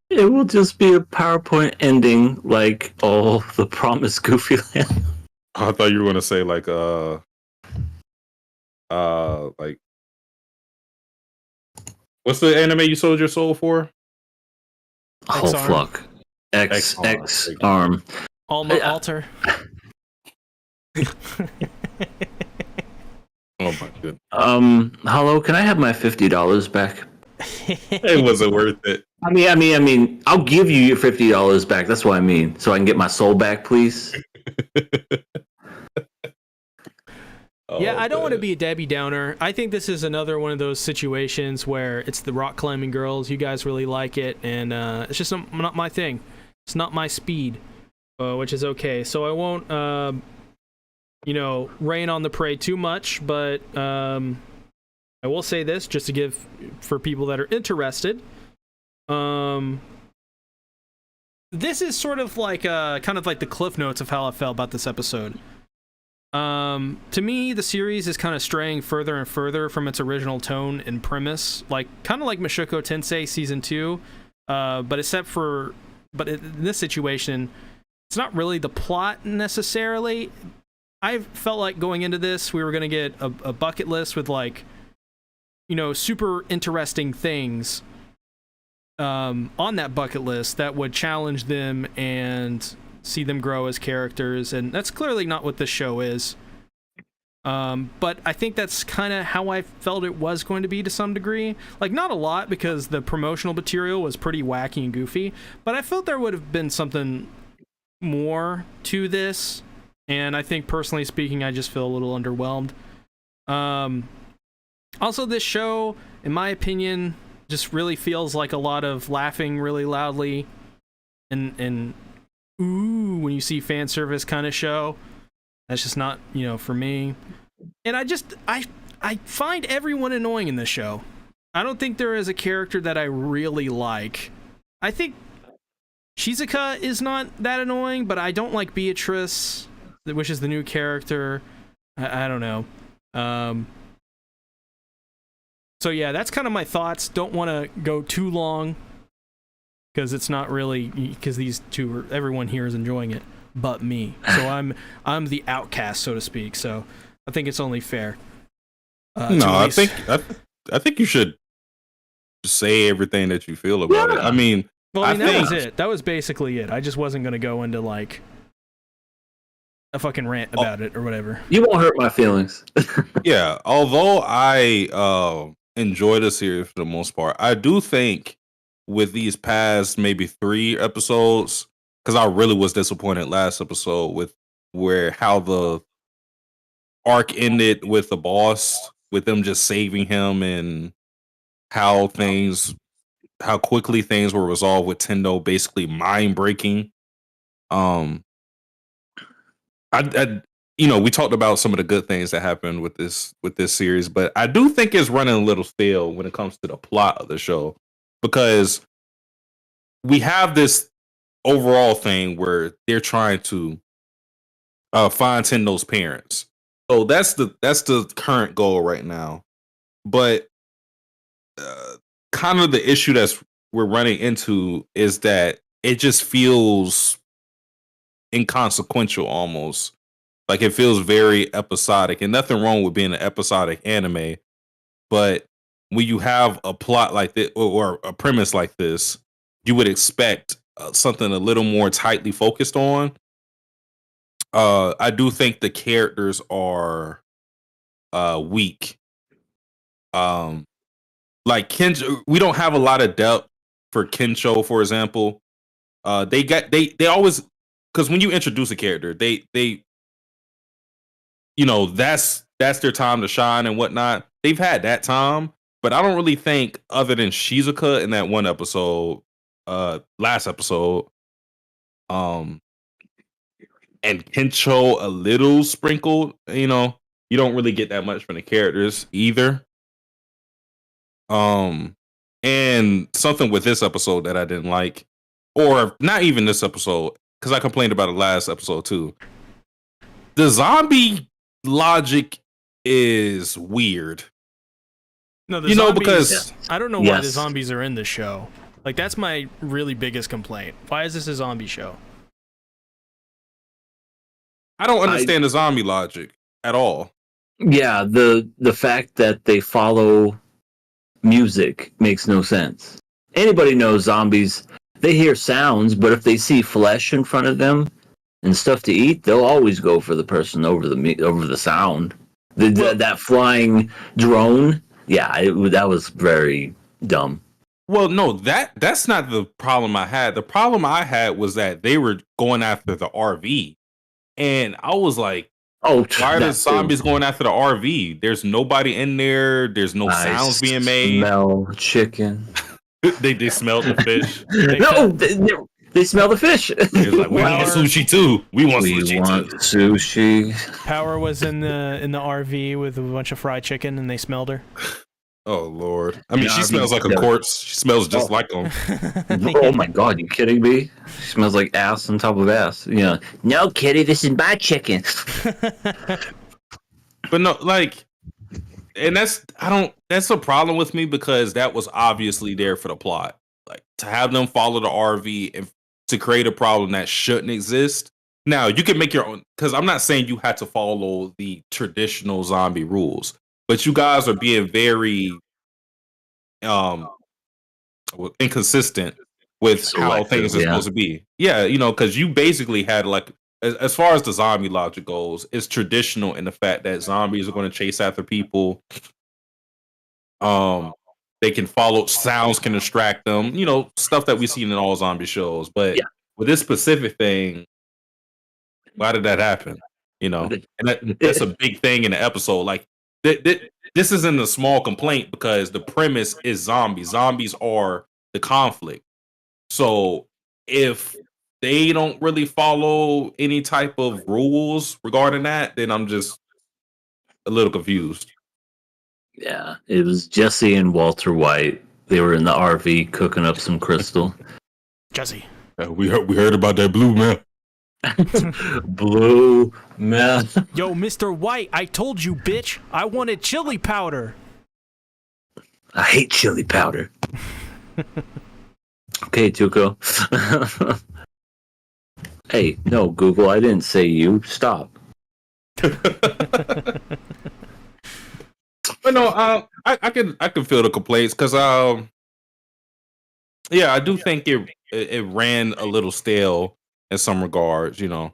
it will just be a PowerPoint ending like all the Promised Goofy Land. I thought you were gonna say like what's the anime you sold your soul for? Oh X-Arm. fuck. X-Arm. X arm. Alma Yeah. Alter. Oh my goodness. Hello, can I have my $50 back? It wasn't worth it. I mean, I'll give you your $50 back. That's what I mean. So I can get my soul back, please. Yeah, I don't want to man. be a Debbie Downer. I think this is another one of those situations where it's the rock climbing girls. You guys really like it, and it's just not my thing. It's not my speed, which is okay. So I won't rain on the parade too much, but I will say this just to give for people that are interested. This is sort of like kind of like the cliff notes of how I felt about this episode. To me, the series is kind of straying further and further from its original tone and premise, kind of like Mushoku Tensei season 2. But in this situation, it's not really the plot necessarily. I felt like going into this, we were going to get a bucket list with super interesting things on that bucket list that would challenge them and see them grow as characters, and that's clearly not what this show is. But I think that's kind of how I felt it was going to be to some degree. Not a lot, because the promotional material was pretty wacky and goofy, but I felt there would have been something more to this, and I think personally speaking, I just feel a little underwhelmed. Also, this show, in my opinion, just really feels like a lot of laughing really loudly and ooh when you see fan service kind of show. That's just not, for me. And I find everyone annoying in this show. I don't think there is a character that I really like. I think Shizuka is not that annoying, but I don't like Beatrice, which is the new character. I don't know. So yeah, that's kind of my thoughts. Don't want to go too long, because it's not really, because everyone here is enjoying it but me. So I'm the outcast, so to speak. So I think it's only fair. I think you should say everything that you feel about it. I mean, that was it. That was basically it. I just wasn't going to go into a fucking rant about it or whatever. You won't hurt my feelings. Yeah, although I enjoy the series for the most part, I do think with these past maybe 3 episodes, because I really was disappointed last episode with how the arc ended with the boss, with them just saving him, and how quickly things were resolved with Tendo basically mind breaking. We talked about some of the good things that happened with this series, but I do think it's running a little stale when it comes to the plot of the show, because we have this overall thing where they're trying to find Tendo's parents. So that's the current goal right now. But kind of the issue we're running into is that it just feels inconsequential almost. Like, it feels very episodic, and nothing wrong with being an episodic anime, but when you have a plot like this or a premise like this, you would expect something a little more tightly focused on. I do think the characters are weak. Like Kensho, we don't have a lot of depth for Kensho, for example. They always, because when you introduce a character, they that's their time to shine and whatnot. They've had that time, but I don't really think, other than Shizuka in that one episode, last episode, and Kensho a little sprinkled, you don't really get that much from the characters either. And something with this episode that I didn't like, or not even this episode, because I complained about it last episode too. The zombie logic is weird. No, the zombies, because I don't know why the zombies are in this show. Like, that's my really biggest complaint. Why is this a zombie show? I don't understand the zombie logic at all. Yeah, the fact that they follow music makes no sense. Anybody knows zombies, they hear sounds, but if they see flesh in front of them and stuff to eat, they'll always go for the person over the sound. That flying drone, that was very dumb. Well, no, that's not the problem I had. The problem I had was that they were going after the RV, and I was like, "Oh, why are the zombies going after the RV? There's nobody in there. There's no sounds being made. Smell chicken. they smelled the fish. They smell the fish. He was like, we want sushi too. We want We sushi want too. sushi. Power was in the RV with a bunch of fried chicken, and they smelled her. Oh Lord! I mean, Yeah, she I smells mean, like a corpse. She smells just like them. Oh my god, you kidding me? She smells like ass on top of ass. Yeah. No, kitty, this is my chicken. But no, like, and that's a problem with me because that was obviously there for the plot. Like to have them follow the RV and to create a problem that shouldn't exist. Now you can make your own because I'm not saying you had to follow the traditional zombie rules, but you guys are being very um inconsistent with how things are supposed to be. Yeah, because you basically had like as far as the zombie logic goes, it's traditional in the fact that zombies are going to chase after people. They can follow sounds, can distract them. Stuff that we've seen in all zombie shows. But with this specific thing, why did that happen? And that's a big thing in the episode. Like this isn't a small complaint because the premise is zombies. Zombies are the conflict. So if they don't really follow any type of rules regarding that, then I'm just a little confused. Yeah, it was Jesse and Walter White. They were in the RV cooking up some crystal. Jesse. We heard about that blue man. Blue meth. Yo, Mr. White, I told you, bitch. I wanted chili powder. I hate chili powder. Okay, Tuco. Hey, no, Google, I didn't say you. Stop. But no, I can feel the complaints because I do think it ran a little stale in some regards, because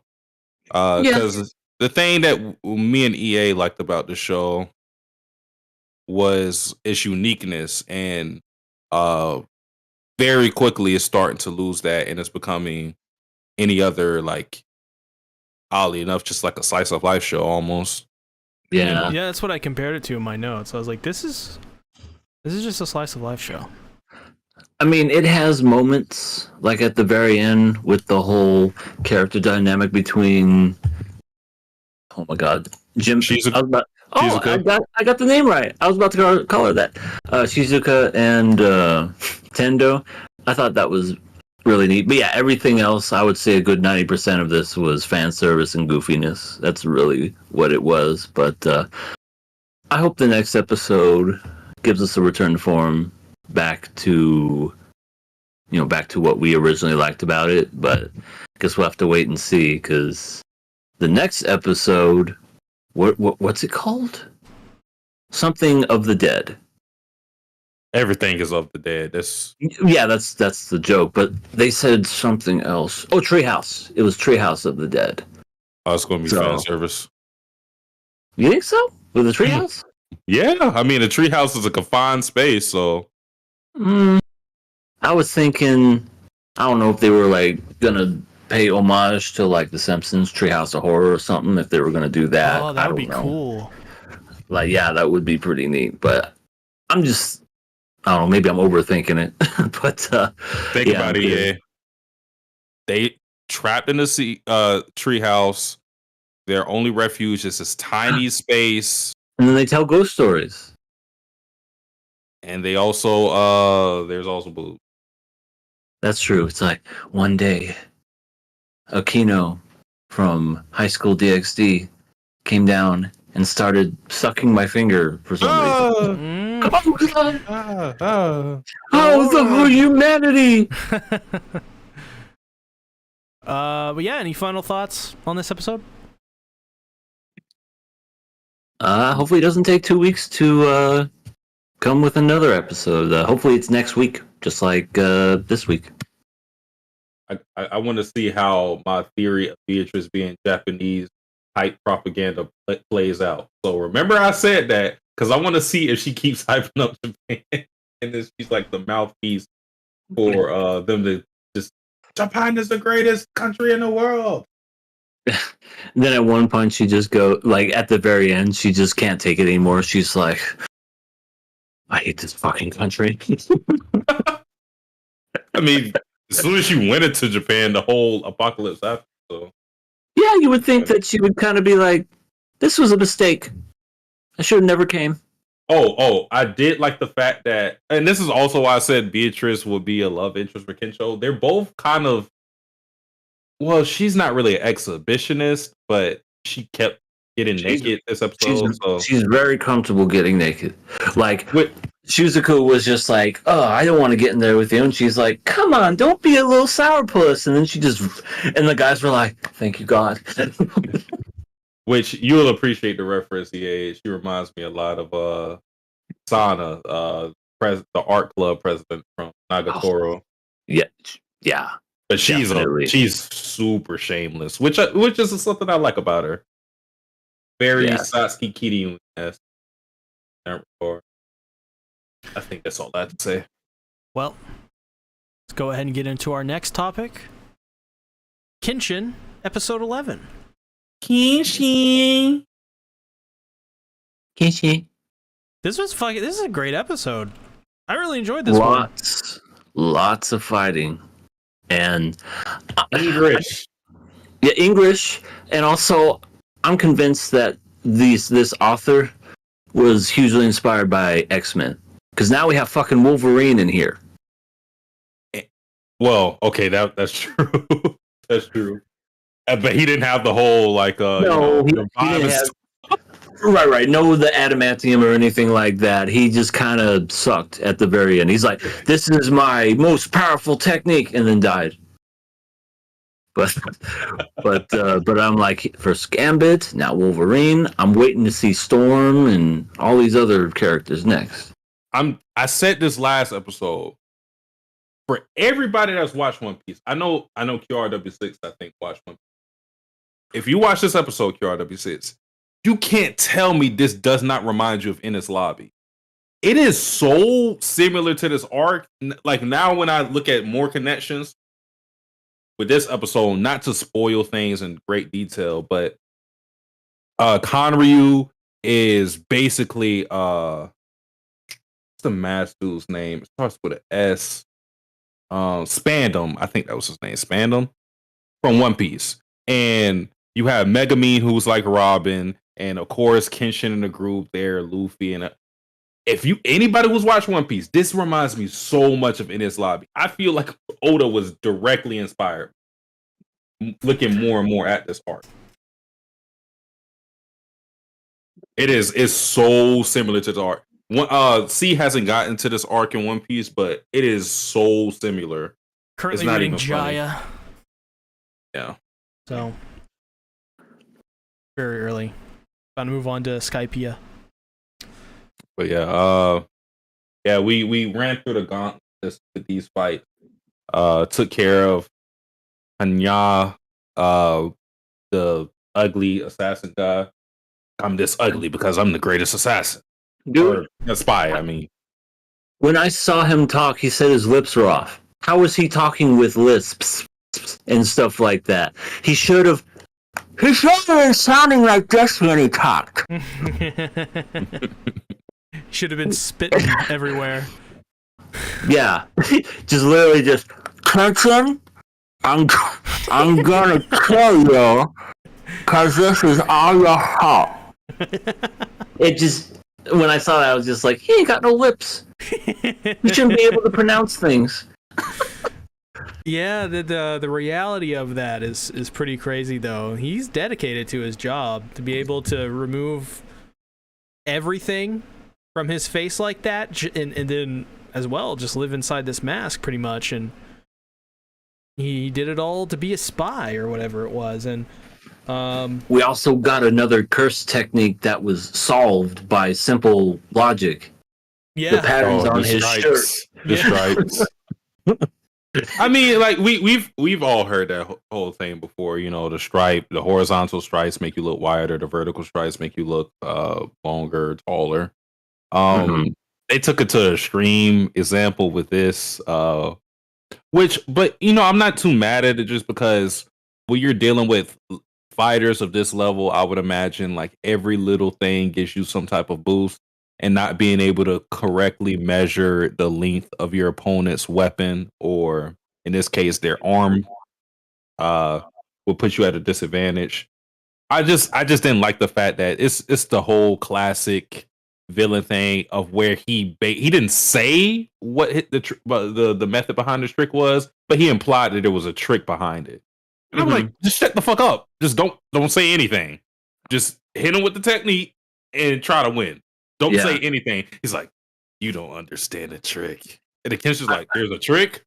the thing that me and EA liked about the show was its uniqueness, and very quickly it's starting to lose that, and it's becoming any other, like, oddly enough, just like a slice of life show almost. Yeah. Yeah, that's what I compared it to in my notes. I was like, this is just a slice of life show. I mean, it has moments, like at the very end, with the whole character dynamic between. Oh my God, Jim. Shizuka. I got the name right. I was about to call her that. Shizuka and Tendo. I thought that was really neat. But yeah, everything else, I would say a good 90% of this was fan service and goofiness. That's really what it was. But I hope the next episode gives us a return to form, back to what we originally liked about it. But I guess we'll have to wait and see, because the next episode, what's it called? Something of the Dead. Everything is of the dead. That's the joke. But they said something else. Oh, Treehouse. It was Treehouse of the Dead. Oh, it's going to be fan service. You think so? With the Treehouse? Yeah, I mean, a treehouse is a confined space, so. I was thinking, I don't know if they were like gonna pay homage to like The Simpsons Treehouse of Horror or something. If they were gonna do that, Oh, that would be cool. Like, yeah, that would be pretty neat. But I don't know. Maybe I'm overthinking it. But think about it. Yeah, they trapped in the treehouse. Their only refuge is this tiny space. And then they tell ghost stories. And they also, there's also boob. That's true. It's like, one day, Aquino from High School DxD came down and started sucking my finger for some reason. Oh, God! Oh, the whole humanity! But yeah, any final thoughts on this episode? Hopefully it doesn't take 2 weeks to come with another episode. Hopefully it's next week, just like this week. I want to see how my theory of Beatrice being Japanese hype propaganda plays out. So remember I said that because I want to see if she keeps hyping up Japan and then she's like the mouthpiece for them to just, Japan is the greatest country in the world. Then at one point she just like at the very end, she just can't take it anymore. She's like, I hate this fucking country. I mean, As soon as she went into Japan, the whole apocalypse happened. So Yeah, you would think that she would kind of be like, "This was a mistake. I should have never came." I did like the fact that, and this is also why I said Beatrice would be a love interest for Kensho. They're both kind of, well, she's not really an exhibitionist, but she kept getting naked this episode. She's very comfortable getting naked. Like, With, Shusaku was just like, "Oh, I don't want to get in there with you," and she's like, "Come on, don't be a little sourpuss." And then and the guys were like, "Thank you, God." which you'll appreciate the reference. She reminds me a lot of Sana, the art club president from Nagatoro. Yeah. But Definitely. she's super shameless, which is something I like about her. Very Satsuki Kiryu-esque. I think that's all I have to say. Well, let's go ahead and get into our next topic. Kenshin, episode 11. Kenshin. This is a great episode. I really enjoyed this one. Lots of fighting. And English. Yeah, English. And also, I'm convinced that this author was hugely inspired by X-Men. Because now we have fucking Wolverine in here. Well, okay, that's true. That's true. But he didn't have the whole No, he didn't have. Right. No, the adamantium or anything like that. He just kind of sucked at the very end. He's like, "This is my most powerful technique," and then died. But I'm like, first Gambit, now Wolverine. I'm waiting to see Storm and all these other characters next. I said this last episode. For everybody that's watched One Piece, I know QRW6, I think, watched One Piece. If you watch this episode, QRW6, you can't tell me this does not remind you of Enies Lobby. It is so similar to this arc. Like, now when I look at more connections with this episode, not to spoil things in great detail, but Conryu is basically what's the masked dude's name? It starts with an S. Spandam, I think that was his name, Spandam, from One Piece. And you have Megumin, who's like Robin, and of course Kenshin in the group there, Luffy, and if anybody who's watched One Piece, this reminds me so much of Enies Lobby. I feel like Oda was directly inspired, looking more and more at this arc. It's so similar to the arc. C hasn't gotten to this arc in One Piece, but it is so similar. Currently it's not reading even funny. Jaya. Yeah. So, very early. About to move on to Skypiea. But we ran through the gauntlet with these fights. Took care of Hanya, the ugly assassin guy. I'm this ugly because I'm the greatest assassin. Dude, or a spy, I mean. when I saw him talk, he said his lips were off. How was he talking with lisps and stuff like that? He should have been sounding like this when he talked. Should have been spitting everywhere. Yeah, just literally just, "Kenshin, I'm gonna kill you, cause this is all your fault." It just, when I saw that, I was just like, he ain't got no lips. He shouldn't be able to pronounce things. Yeah, the reality of that is pretty crazy, though. He's dedicated to his job to be able to remove everything from his face like that, and then as well just live inside this mask pretty much. And he did it all to be a spy or whatever it was. And we also got another curse technique that was solved by simple logic. Yeah, the patterns on his shirt. The stripes. I mean, like we've all heard that whole thing before. You know, the horizontal stripes make you look wider. The vertical stripes make you look longer, taller. They took it to an extreme example with this, but I'm not too mad at it just because when you're dealing with fighters of this level, I would imagine like every little thing gives you some type of boost, and not being able to correctly measure the length of your opponent's weapon or In this case, their arm will put you at a disadvantage. I just didn't like the fact that it's the whole classic villain thing of where he didn't say what hit the method behind the trick was, but he implied that there was a trick behind it. And I'm like, just shut the fuck up. Just don't say anything. Just hit him with the technique and try to win. Don't say anything. He's like, you don't understand the trick. And the Kenshin's like, there's a trick?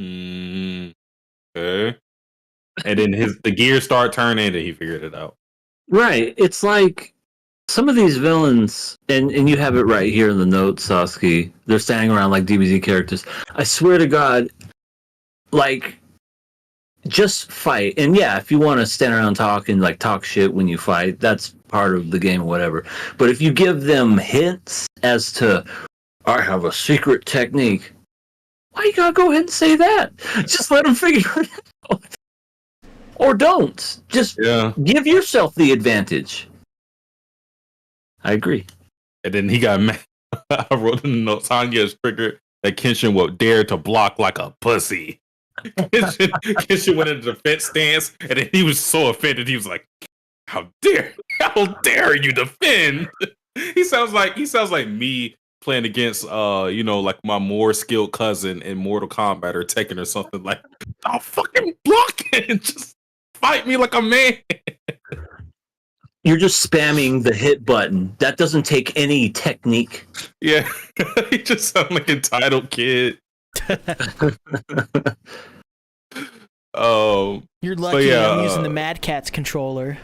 Okay. And then the gears start turning and he figured it out. Right. It's like some of these villains, and you have it right here in the notes, Sasuke, they're standing around like DBZ characters. I swear to God, like, just fight. And yeah, if you want to stand around and talk shit when you fight, that's part of the game or whatever. But if you give them hints as to, I have a secret technique, why you gotta go ahead and say that? Just let them figure it out. Or don't. Just give yourself the advantage. I agree. And then he got mad. I wrote in the notes, Hanya's triggered that Kenshin will dare to block like a pussy. Kenshin went into the defense stance, and then he was so offended. He was like, how dare you defend? He sounds like me playing against like my more skilled cousin in Mortal Kombat or Tekken or something. Like, I'll fucking block it and just fight me like a man. You're just spamming the hit button. That doesn't take any technique. Yeah. He just sounds like an entitled kid. You're lucky I'm using the Mad Catz controller.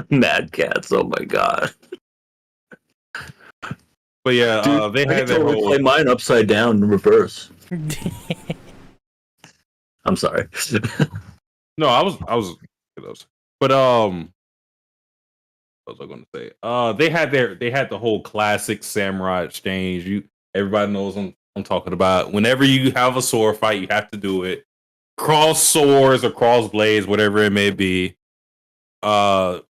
Mad Cats, oh my god. But yeah, dude, they had their whole... play mine upside down in reverse. I'm sorry. No, I was but what was I going to say? They had the whole classic samurai exchange. Everybody knows I'm talking about. Whenever you have a sword fight, you have to do it. Cross swords or cross blades, whatever it may be. The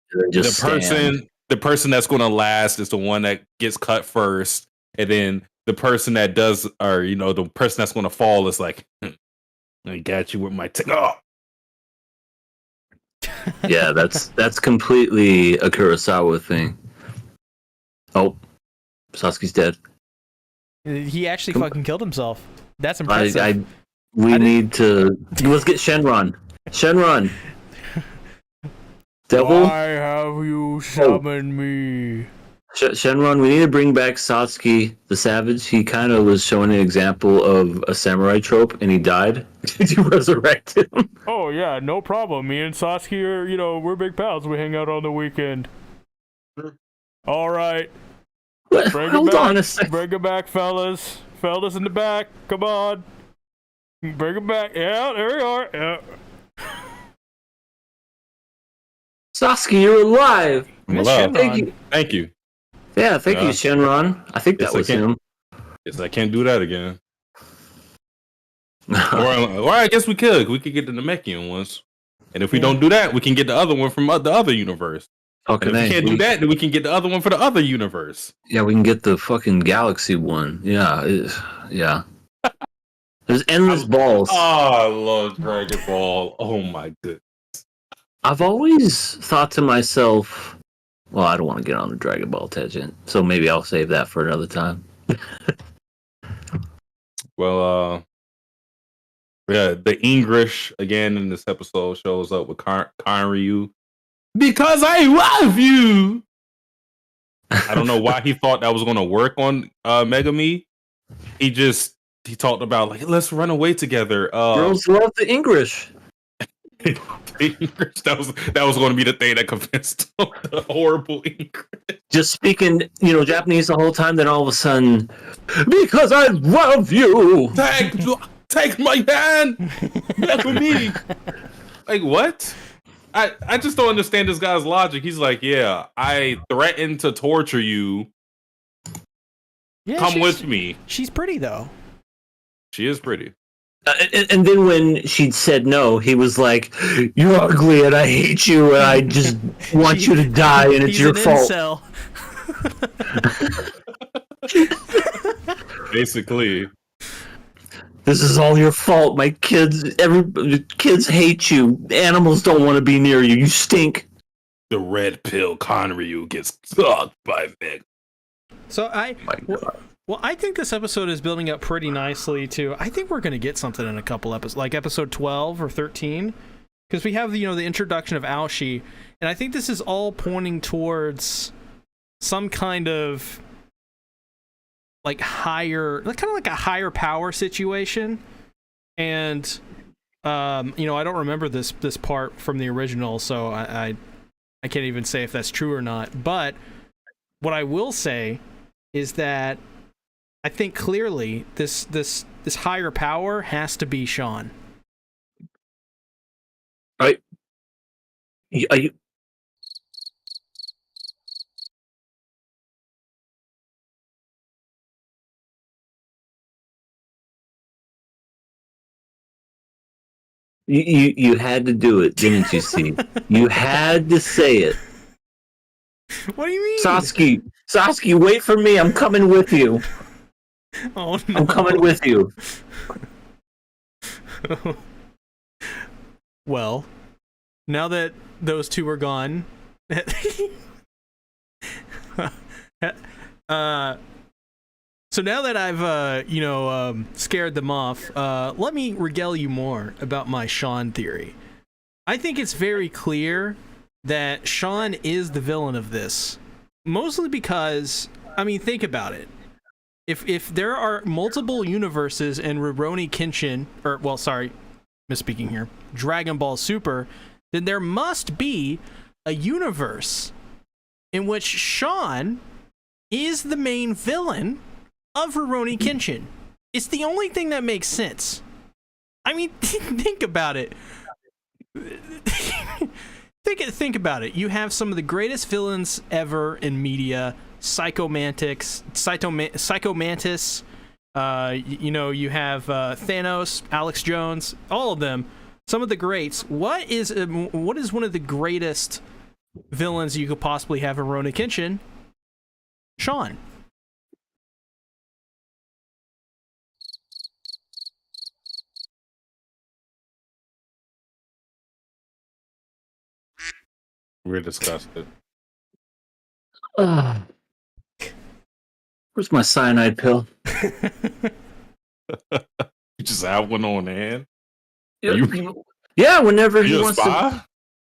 person that's going to last is the one that gets cut first, and then the person that does, or the person that's going to fall is like, I got you with my Yeah, that's completely a Kurosawa thing. Oh, Sasuke's dead. He actually fucking killed himself. That's impressive. Need to let's get Shenron. Shenron. Devil. Why have you summoned me? Shenron, we need to bring back Satsuki the Savage. He kind of was showing an example of a samurai trope, and he died. Did you resurrect him? Oh yeah, no problem. Me and Satsuki are, we're big pals. We hang out on the weekend. All right. Hold on a second. Bring it back, fellas. Fellas in the back. Come on. Bring it back. Yeah, there we are. Yeah. Sasuke, you're alive. Hello. Thank you. Yeah, thank you, Shenron. I think that was him. Yes, I can't do that again. or I guess we could. We could get the Namekian ones. And if we don't do that, we can get the other one from the other universe. Okay, and if we can't do that, then we can get the other one for the other universe. Yeah, we can get the fucking galaxy one. Yeah, yeah. There's endless balls. Oh, I love Dragon Ball. Oh my goodness. I've always thought to myself, well, I don't want to get on the Dragon Ball tangent, so maybe I'll save that for another time. Well, yeah, the English again in this episode shows up with Ryu. Because I love you. I don't know why he thought that was going to work on Megami. He talked about like, let's run away together. Girls love the English. That was going to be the thing that convinced him, the horrible English. Just speaking, Japanese the whole time. Then all of a sudden, because I love you. Take my hand. Back with me. Like what? I just don't understand this guy's logic. He's like, yeah, I threatened to torture you. Yeah, come with me. She's pretty though. She is pretty. And then when she said no, he was like, "You're ugly, and I hate you, and I just want you to die, and it's your fault." Basically. This is all your fault. My kids hate you. Animals don't want to be near you. You stink. The red pill Conryu gets sucked by Meg. So I think this episode is building up pretty nicely too. I think we're going to get something in a couple episodes, like episode 12 or 13, because we have the introduction of Aoshi, and I think this is all pointing towards some kind of like higher, kind of like a higher power situation. And I don't remember this part from the original, so I can't even say if that's true or not. But what I will say is that I think clearly this higher power has to be Sean. Are you? You had to do it, didn't you? See, you had to say it. What do you mean? Sasuke, wait for me. I'm coming with you. Oh no! I'm coming with you. Well, now that those two are gone, so now that I've scared them off, let me regale you more about my Sean theory. I think it's very clear that Sean is the villain of this, mostly because, I mean, think about it. If there are multiple universes in Rurouni Kenshin, misspeaking here, Dragon Ball Super, then there must be a universe in which Sean is the main villain of Rurouni Kenshin. It's the only thing that makes sense. I mean, think about it. Think about it. You have some of the greatest villains ever in media. Psycho Mantis. You have Thanos, Alex Jones, all of them. Some of the greats. What is one of the greatest villains you could possibly have in Rurouni Kenshin? Sean. We're disgusted. Where's my cyanide pill? You just have one on hand? Yeah, whenever he You a wants spy?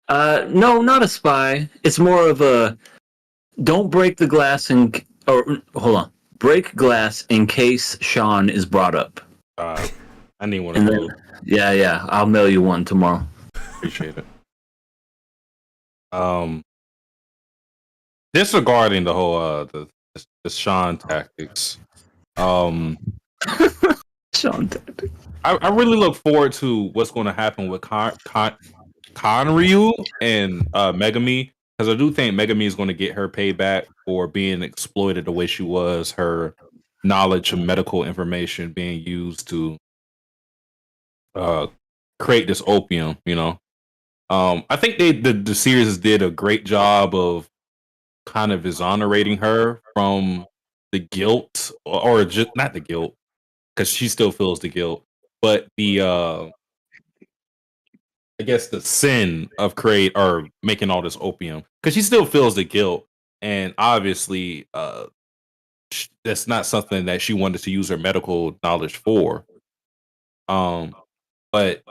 to. No, not a spy. It's more of a don't break the glass hold on. Break glass in case Sean is brought up. I need one And of then, those. yeah, I'll mail you one tomorrow. Appreciate it. Disregarding the whole the Sean tactics. Sean tactic. I really look forward to what's going to happen with Conryu and Megami, because I do think Megami is going to get her payback for being exploited the way she was, her knowledge of medical information being used to create this opium, I think the series did a great job of kind of exonerating her from the guilt, or just not the guilt, because she still feels the guilt, but the I guess the sin of making all this opium, because she still feels the guilt, and obviously that's not something that she wanted to use her medical knowledge for. But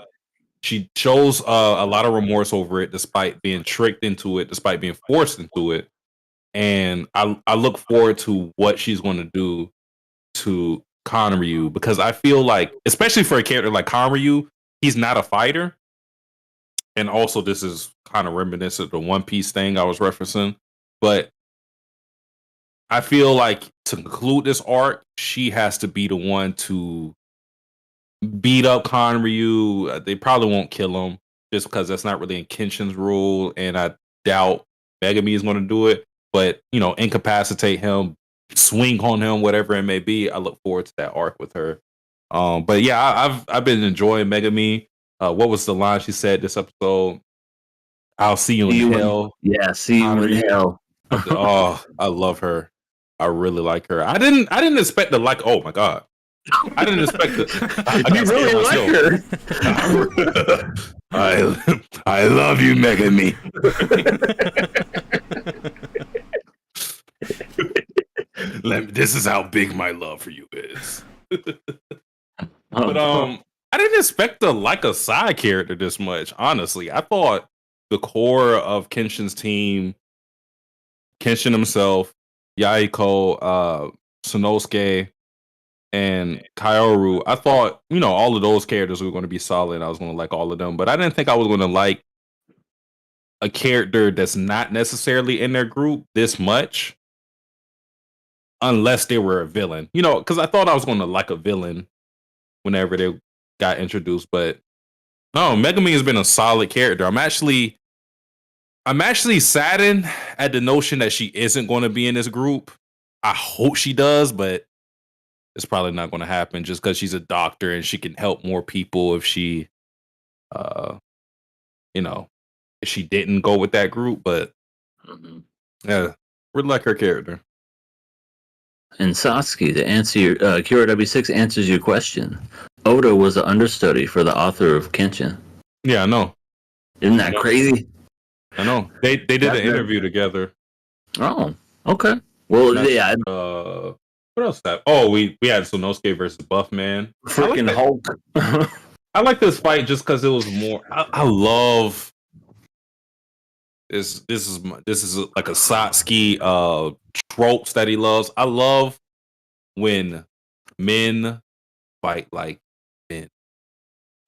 she shows a lot of remorse over it, despite being tricked into it, despite being forced into it. And I look forward to what she's going to do to Conryu, because I feel like, especially for a character like Conryu, he's not a fighter. And also, this is kind of reminiscent of the One Piece thing I was referencing. But I feel like to conclude this arc, she has to be the one to beat up Conryu. They probably won't kill him, just because that's not really in Kenshin's rule, and I doubt Megami is going to do it. But incapacitate him, swing on him, whatever it may be. I look forward to that arc with her. But yeah, I've been enjoying Megami. What was the line she said this episode? I'll see you in hell. See you in hell. Oh, I love her. I really like her. I didn't expect to like. Oh my god, I didn't expect it. I You gotta really scare like myself. her. I love you, Megami. This is how big my love for you is. But I didn't expect to like a side character this much. Honestly, I thought the core of Kenshin's team, Kenshin himself, Yaiko, Sanosuke, and Kaoru. I thought all of those characters were going to be solid. I was going to like all of them, but I didn't think I was going to like a character that's not necessarily in their group this much, unless they were a villain. Because I thought I was going to like a villain whenever they got introduced, but no, Megami has been a solid character. I'm actually saddened at the notion that she isn't going to be in this group. I hope she does, but it's probably not going to happen just because she's a doctor and she can help more people if she, if she didn't go with that group. But yeah, we'd like her character. And Satsuki, to answer your Kira W6 answers your question. Oda was an understudy for the author of Kenshin. Yeah, I know. Isn't that crazy? I know. They did an interview together. Oh, okay. Well, yeah. What else happened? Oh, we had Sonosuke versus Buffman. Freaking Hulk. I like this fight just because it was more. I love this. This is like a Satsuki tropes that he loves. I love when men fight like men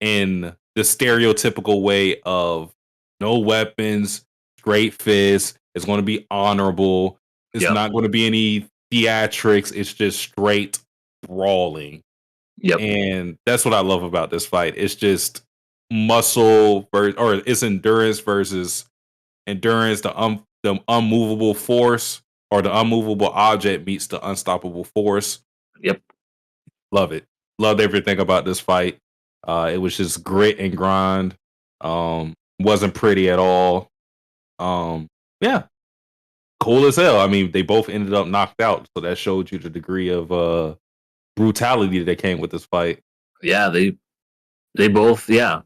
in the stereotypical way of no weapons, straight fist. It's going to be honorable. It's not going to be any theatrics. It's just straight brawling. Yep. And that's what I love about this fight. It's just muscle or it's endurance versus endurance. The unmovable force or the unmovable object meets the unstoppable force. Yep. Love it. Loved everything about this fight. It was just grit and grind. Wasn't pretty at all. Yeah. Cool as hell. I mean, they both ended up knocked out, so that showed you the degree of brutality that came with this fight. Yeah, they both. Yeah,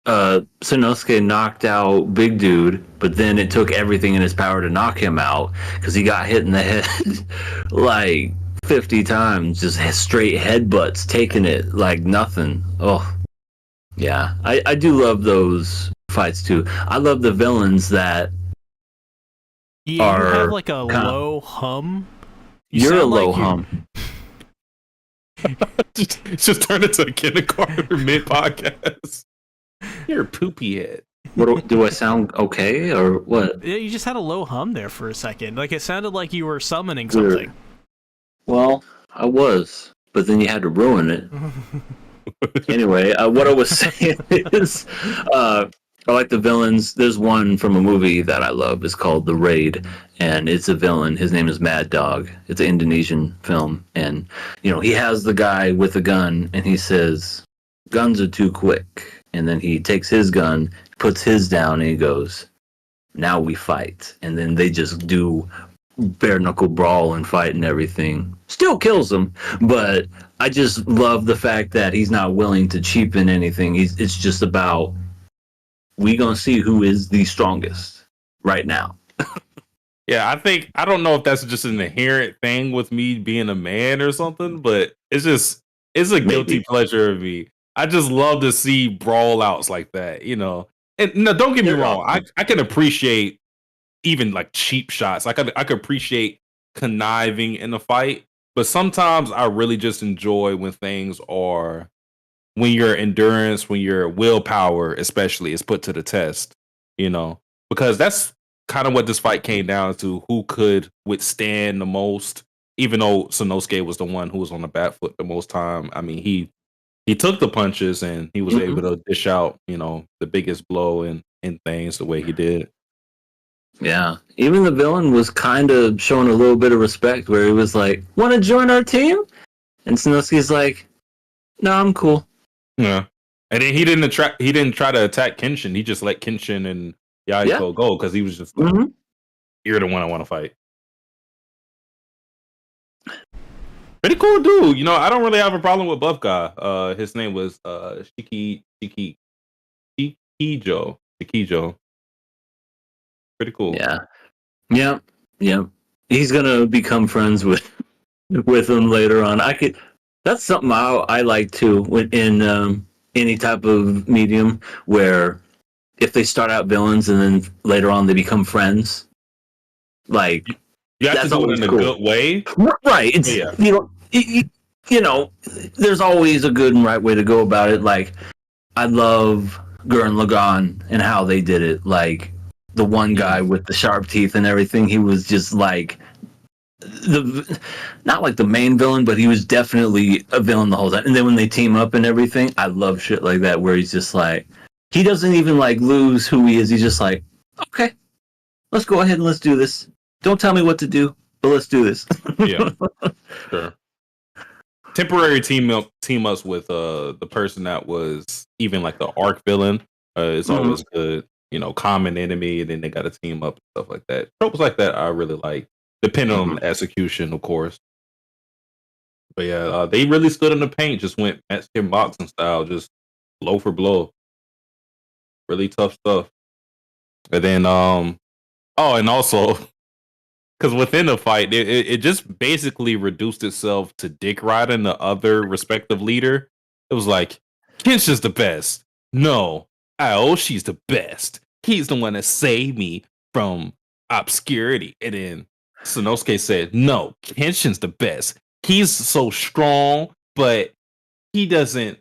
Sanosuke knocked out Big Dude, but then it took everything in his power to knock him out because he got hit in the head like 50 times, just straight headbutts, taking it like nothing. Oh, yeah, I do love those fights too. I love the villains that. You have like a low hum. You're a low hum. just turn into a kindergarten mid podcast. You're a poopy head. What do I sound okay or what? Yeah, you just had a low hum there for a second. Like it sounded like you were summoning something. Well, I was, but then you had to ruin it. Anyway, what I was saying is, I like the villains. There's one from a movie that I love. It's called The Raid, and it's a villain. His name is Mad Dog. It's an Indonesian film, and he has the guy with a gun, and he says, "Guns are too quick." And then he takes his gun, puts his down, and he goes, "Now we fight." And then they just do bare knuckle brawl and fight and everything. Still kills him, but I just love the fact that he's not willing to cheapen anything. It's just about. We gonna see who is the strongest right now. Yeah, I don't know if that's just an inherent thing with me being a man or something, but it's a guilty pleasure of me. I just love to see brawl outs like that, And no, don't get me wrong, I can appreciate even like cheap shots. I could appreciate conniving in a fight, but sometimes I really just enjoy when your endurance, when your willpower, especially, is put to the test, because that's kind of what this fight came down to: who could withstand the most. Even though Sanosuke was the one who was on the back foot the most time, I mean, he took the punches and he was able to dish out, the biggest blow and things the way he did. Yeah, even the villain was kind of showing a little bit of respect, where he was like, "Want to join our team?" And Sanosuke's like, "No, I'm cool." Yeah, and then he didn't try to attack Kenshin. He just let Kenshin and Yaiko go because he was just like, "You're the one I want to fight." But Pretty cool dude. You know, I don't really have a problem with buff guy. His name was Shikijo. Shikijo. Pretty cool. Yeah. Yeah. Yeah. He's gonna become friends with him later on. That's something I like too in any type of medium where if they start out villains and then later on they become friends. Like You have to do it in a good way. Right. It's, Yeah. you know, there's always a good and right way to go about it. Like, I love Gurren Lagann and how they did it. Like, the one guy with the sharp teeth and everything, he was just like not like the main villain, but he was definitely a villain the whole time. And then when they team up and everything, I love shit like that where he's just like, he doesn't even like lose who he is. He's just like, okay, let's go ahead and let's do this. Don't tell me what to do, but let's do this. Yeah, sure. Temporary team ups with the person that was even like the arc villain. It's always good. You know, common enemy, and then they got to team up and stuff like that. Tropes like that I really like, depending on the execution, of course. But yeah, they really stood in the paint, just went Mexican boxing style, just blow for blow. Really tough stuff. And then, and also, because within the fight, it just basically reduced itself to dick riding the other respective leader. It was like, Kenshin's the best. No, Aoshi's the best. He's the one that saved me from obscurity. And then Sanosuke said, no, Kenshin's the best. He's so strong, but he doesn't,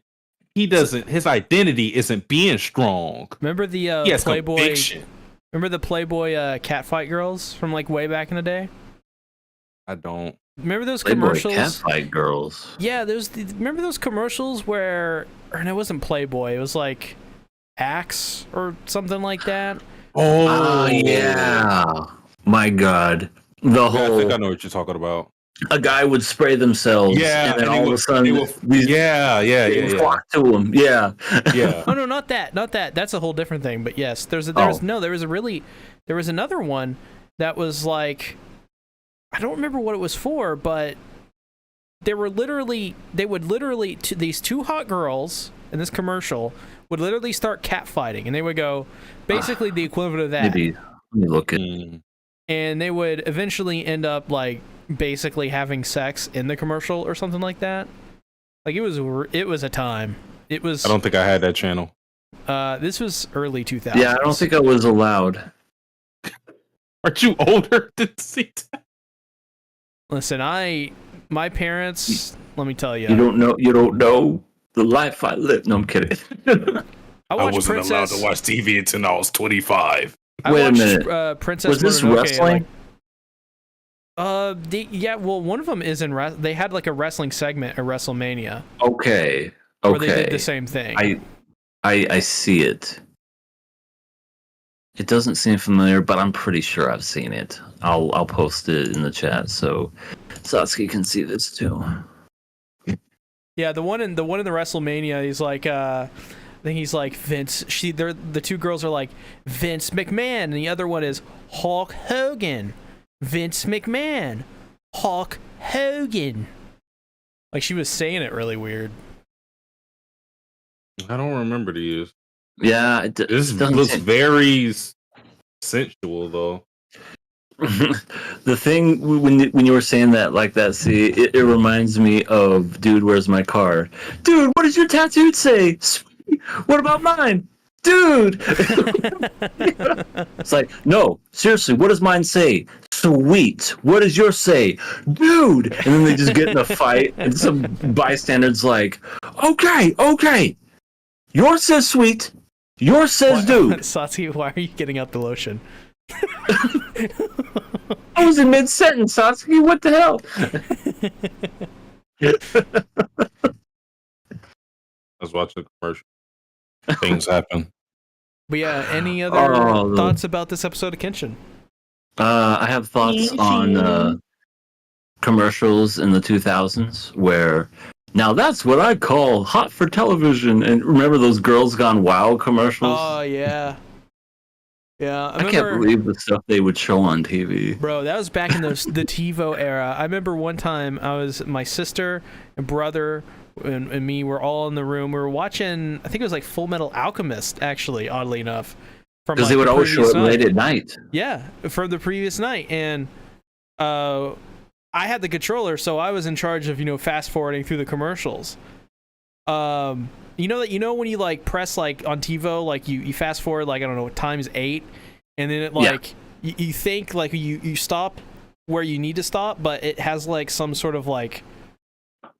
his identity isn't being strong. Remember the Playboy? Conviction. Remember the Playboy catfight girls from like way back in the day? I don't. Remember those Playboy commercials? Catfight girls. Yeah, remember those commercials where, or no, it wasn't Playboy. It was like Axe or something like that. Oh yeah, my God, the whole. I think I know what you're talking about. A guy would spray themselves, Yeah, and then and all of a sudden, yeah. flock to him. Yeah, Yeah. Oh no, not that. That's a whole different thing. But yes, there was another one that was like, I don't remember what it was for, but they would literally these two hot girls in this commercial would literally start catfighting, and they would go basically the equivalent of that. maybe let me look at. And they would eventually end up like basically having sex in the commercial or something like that. Like it was a time. It was. I don't think I had that channel. This was early 2000s. Yeah, I don't think I was allowed. Aren't you older to see that? Listen, my parents. Let me tell you. You don't know the life I lived. No, I'm kidding. I watched Princess. allowed to watch TV until I was 25. Wait a watched, minute. Princess Was this Mononoke, wrestling? Well, one of them is in. They had like a wrestling segment at WrestleMania. Okay. Where they did the same thing. I see it. It doesn't seem familiar, but I'm pretty sure I've seen it. I'll post it in the chat so Satsuki can see this too. Yeah, the one in the WrestleMania, he's like, I think he's like Vince. The two girls are like Vince McMahon, and the other one is Hulk Hogan. Vince McMahon, Hulk Hogan. Like she was saying it really weird. I don't remember these. Yeah, This looks very sensual, though. The thing when you were saying that like that, see, it reminds me of Dude, Where's My Car? Dude, what does your tattoo say? What about mine? Dude! It's like, no, seriously, what does mine say? Sweet. What does yours say? Dude! And then they just get in a fight, and some bystander's like, okay. Yours says sweet. Yours says dude. Satsuki, why are you getting out the lotion? I was in mid-sentence, Satsuki. What the hell? I was watching a commercial. Things happen. But yeah, any other thoughts about this episode of Kenshin? I have thoughts on commercials in the 2000s where now that's what I call hot for television. And remember those Girls Gone Wild commercials? Oh yeah. Yeah, I can't believe the stuff they would show on TV. Bro, that was back in the TiVo era. I remember one time my sister and brother and me were all in the room. We were watching, I think it was like Full Metal Alchemist, actually, oddly enough. Because they would always show it late at night. Yeah, from the previous night. And I had the controller, so I was in charge of, fast forwarding through the commercials. You know when you like press like on TiVo, like you fast forward like, I don't know, times 8, and then it like you think like you stop where you need to stop, but it has like some sort of like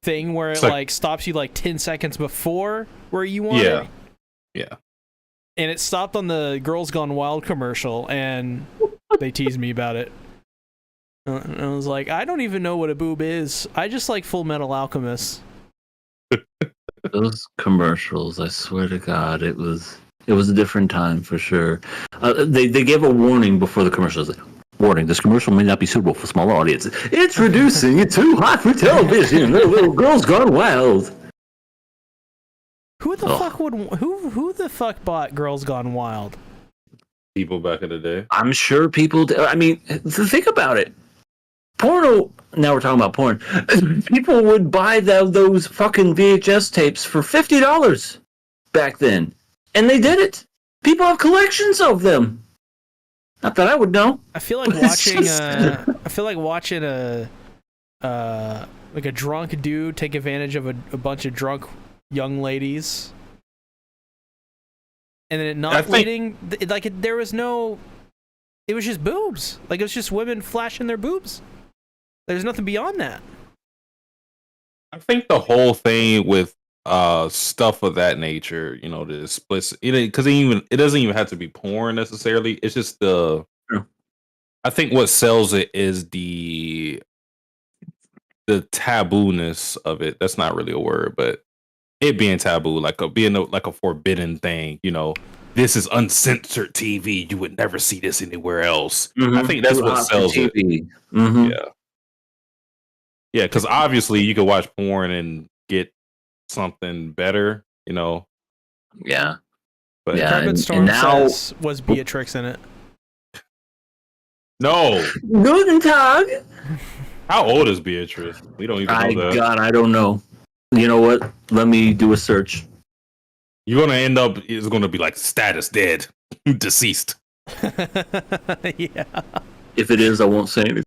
thing where it like stops you like 10 seconds before where you want it. Yeah. And it stopped on the Girls Gone Wild commercial, and they teased me about it. And I was like, I don't even know what a boob is. I just like Full Metal Alchemist. Those commercials, I swear to God, it was a different time for sure. They gave a warning before the commercials. Warning: this commercial may not be suitable for smaller audiences. It's reducing it too hot for television. The little girls gone wild. Who the fuck bought Girls Gone Wild? People back in the day. I'm sure people. I mean, think about it. Porno. Now we're talking about porn. People would buy those fucking VHS tapes for $50 back then, and they did it. People have collections of them. Not that I would know. I feel like watching. I feel like watching a drunk dude take advantage of a bunch of drunk young ladies, and then it not leading. There was no. It was just boobs. Like, it was just women flashing their boobs. There's nothing beyond that. I think the whole thing with stuff of that nature, the explicit, because it doesn't even have to be porn necessarily. It's just I think what sells it is the taboo-ness of it. That's not really a word, but it being taboo, being a forbidden thing. This is uncensored TV. You would never see this anywhere else. Mm-hmm. I think that's what sells it. Mm-hmm. Yeah. Yeah, because obviously you could watch porn and get something better, Yeah. But Carpet Storm says, was Beatrix in it? No. Guten Tag. How old is Beatrice? We don't even know that. God, I don't know. You know what? Let me do a search. You're gonna end up. It's gonna be like status dead, deceased. Yeah. If it is, I won't say anything.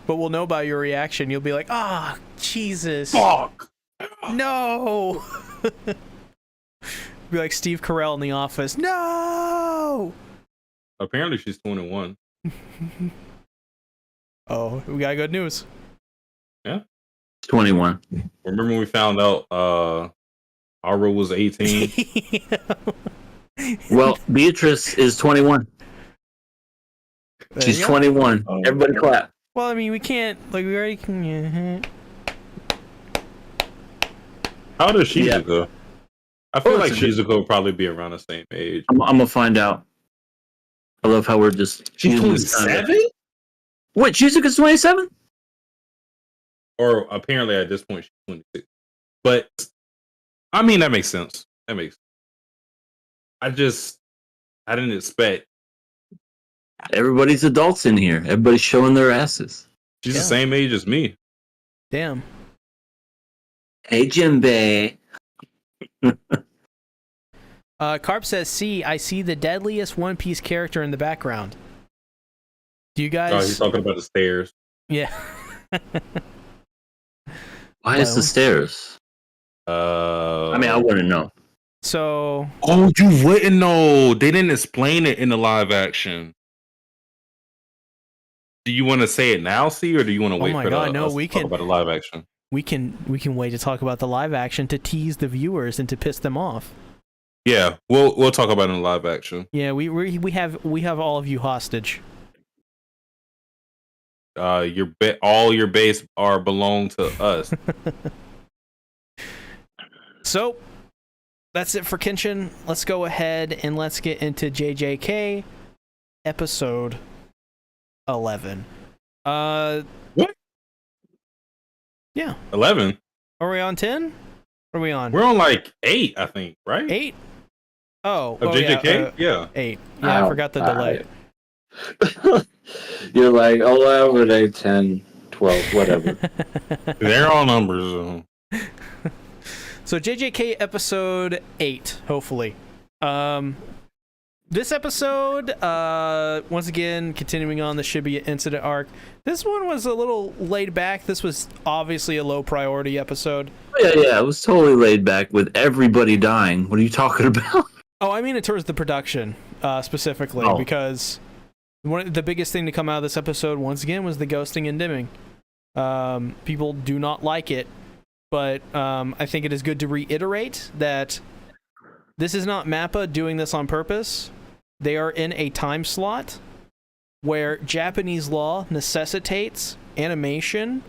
But we'll know by your reaction. You'll be like, "Ah, Jesus! Fuck! No!" Be like Steve Carell in The Office. No! Apparently, she's 21. Oh, we got good news. Yeah, 21. Remember when we found out Aura was 18? Well, Beatrice is 21. She's 21. Everybody clap. Well, I mean, we can't. Like, we already can. How old is Shizuka? Yeah. I feel like Shizuka will probably be around the same age. I'm gonna find out. I love how we're just. She's 27? What? Shizuka's 27? Or apparently at this point she's 26. But I mean, that makes sense. I didn't expect. Everybody's adults in here. Everybody's showing their asses. She's the same age as me. Damn. Hey, Jinbei. Carp says, "See, I see the deadliest One Piece character in the background." Do you guys? Oh, he's talking about the stairs. Yeah. Why is the stairs? I mean, I wouldn't know. So. Oh, you wouldn't know. They didn't explain it in the live action. Do you want to say it now, C, or do you want to wait for talk about the live action? We can wait to talk about the live action to tease the viewers and to piss them off. Yeah, we'll talk about it in live action. Yeah, we have all of you hostage. All your base belong to us. So that's it for Kenshin. Let's go ahead and let's get into JJK episode 11. What? Yeah. 11. Are we on 10? What are we on? We're on like 8, I think, right? 8? Oh, Of JJK? Yeah. 8. Yeah, I Oh, forgot the all delay. right. You're like 11, 8, 10, 12, whatever. They're all numbers. So JJK episode 8, hopefully. This episode, once again, continuing on the Shibuya incident arc. This one was a little laid back. This was obviously a low priority episode. Yeah, it was totally laid back with everybody dying. What are you talking about? Oh, I mean in terms of the production, specifically, because the biggest thing to come out of this episode, once again, was the ghosting and dimming. People do not like it, but I think it is good to reiterate that this is not MAPPA doing this on purpose. They are in a time slot where Japanese law necessitates animation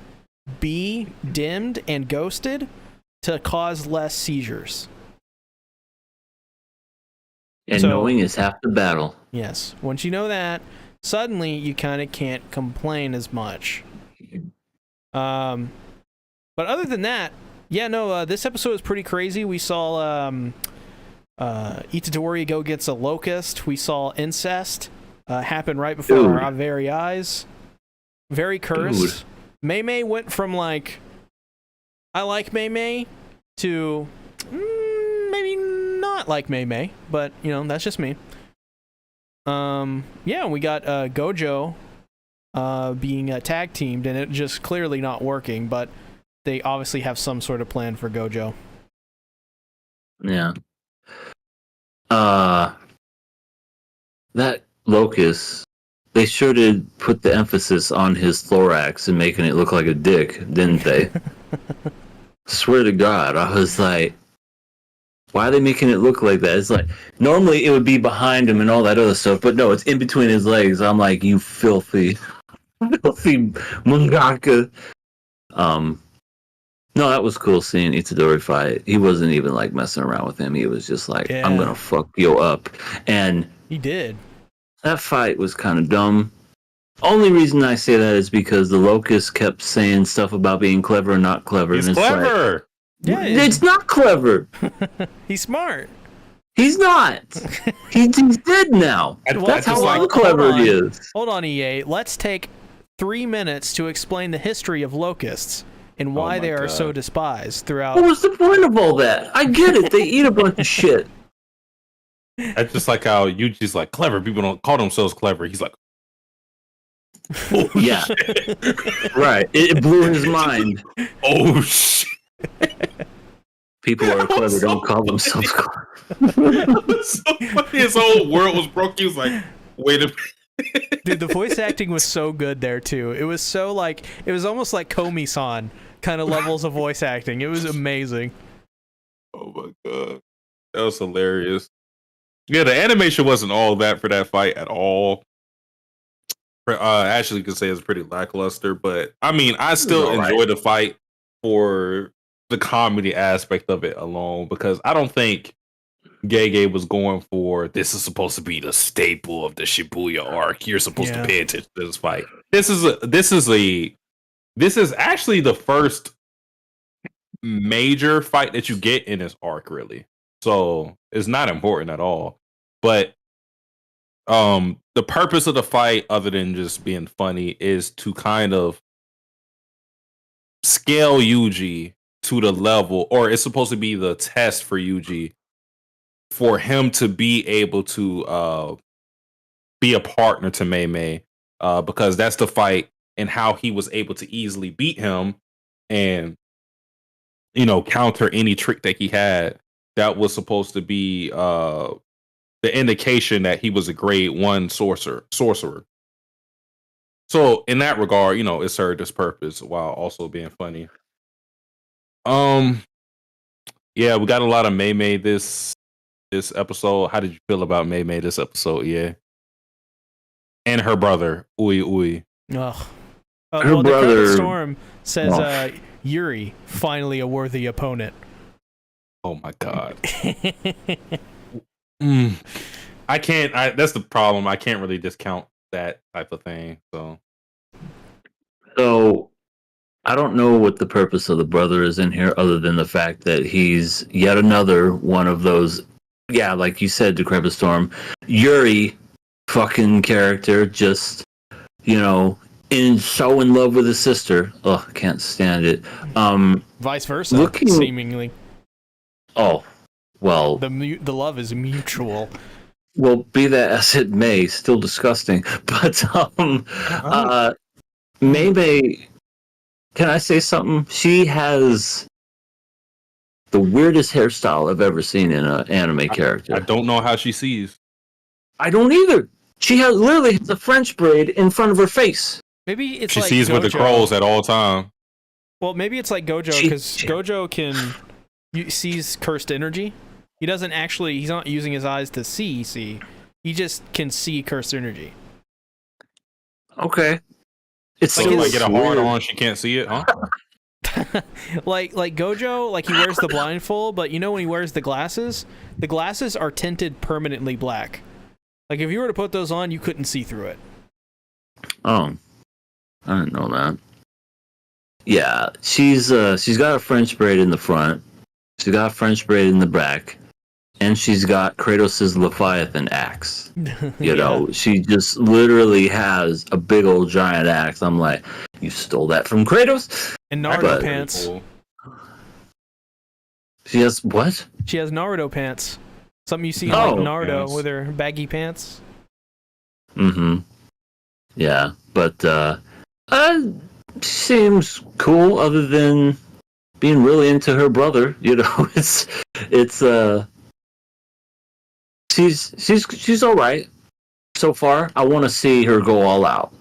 be dimmed and ghosted to cause less seizures. And So- knowing is half the battle. Yes. Once you know that, suddenly you kind of can't complain as much. But other than that, yeah, no, this episode is pretty crazy. We saw Itadori go gets a locust. We saw incest happen right before Dude. our very eyes. Very cursed. Mei Mei went from like, I like Mei Mei to maybe not like Mei Mei, but you know, that's just me. Yeah, we got Gojo being tag teamed, and it just clearly not working, but they obviously have some sort of plan for Gojo. Yeah. That locust, they sure did put the emphasis on his thorax and making it look like a dick, didn't they? Swear to God, I was like, why are they making it look like that? It's like, normally it would be behind him and all that other stuff, but no, it's in between his legs. I'm like, you filthy mangaka. No, that was cool seeing Itadori fight. He wasn't even like messing around with him. He was just like, Yeah. I'm gonna fuck you up. And He did. that fight was kind of dumb. Only reason I say that is because the Locust kept saying stuff about being clever and not clever. He's and it's clever. Yeah, Like, it's not clever. he's smart. He's not. He's dead now. That's how like- unclever hold he on. is. Hold on, EA. Let's take 3 minutes to explain the history of locusts and why my they are God. so despised What throughout. was the point of all that? I get it. They eat a bunch of shit. That's just like how Yuji's like clever. People don't call themselves clever. He's like, oh, Yeah. shit. Right. It blew his mind. Oh shit. People are That was clever. so Don't call funny. themselves clever. So funny. His whole world was broke. He was like, wait a minute. Dude, the voice acting was so good there too. It was so like, it was almost like Komi-san kind of levels of voice acting. It was amazing. Oh my god, that was hilarious. Yeah, the animation wasn't all that for that fight at all. Actually, you could say it's pretty lackluster, but I mean, I still alright. enjoy the fight for the comedy aspect of it alone, because I don't think Gege was going for this is supposed to be the staple of the Shibuya arc. You're supposed Yeah. to pay attention to this fight. This is actually the first major fight that you get in this arc, really. So it's not important at all. But the purpose of the fight, other than just being funny, is to kind of scale Yuji to the level, or it's supposed to be the test for Yuji for him to be able to be a partner to Mei Mei, because that's the fight and how he was able to easily beat him and, you know, counter any trick that he had. That was supposed to be the indication that he was a grade 1 sorcerer. So in that regard, you know, it served its purpose while also being funny. Yeah, we got a lot of Mei Mei this episode. How did you feel about Mei Mei this episode? Yeah, and her brother Ui Ui. Ugh. Her Well, the Crown of brother- Storm says Oh. Yuri, finally a worthy opponent. Oh my god. I can't. That's the problem. I can't really discount that type of thing. So, I don't know what the purpose of the brother is in here, other than the fact that he's yet another one of those yeah, like you said, Decrepit Storm, Yuri, fucking character, just so in love with his sister. Ugh, can't stand it. Vice versa, Looking, seemingly. oh, well, The love is mutual. well, be that as it may, still disgusting. But Mei, can I say something? She has the weirdest hairstyle I've ever seen in an anime character. I don't know how she sees. I don't either. She has literally the French braid in front of her face. Maybe it's She like sees Gojo. with the crows at all time. Well, maybe it's like Gojo, because Gojo sees cursed energy. He's not using his eyes to see. He just can see cursed energy. Okay. It's Like still if I get a hard weird. on, she can't see it, huh? like Gojo, like he wears the blindfold, but when he wears the glasses are tinted permanently black. Like if you were to put those on, you couldn't see through it. Oh, I didn't know that. Yeah, she's got a French braid in the front. She's got a French braid in the back, and she's got Kratos' Leviathan axe. She just literally has a big old giant axe. I'm like, you stole that from Kratos? And Naruto pants. Cool. She has what? She has Naruto pants. Something you see in Naruto pants. with her baggy pants. Mm-hmm. Yeah, but seems cool. Other than being really into her brother, she's all right so far. I want to see her go all out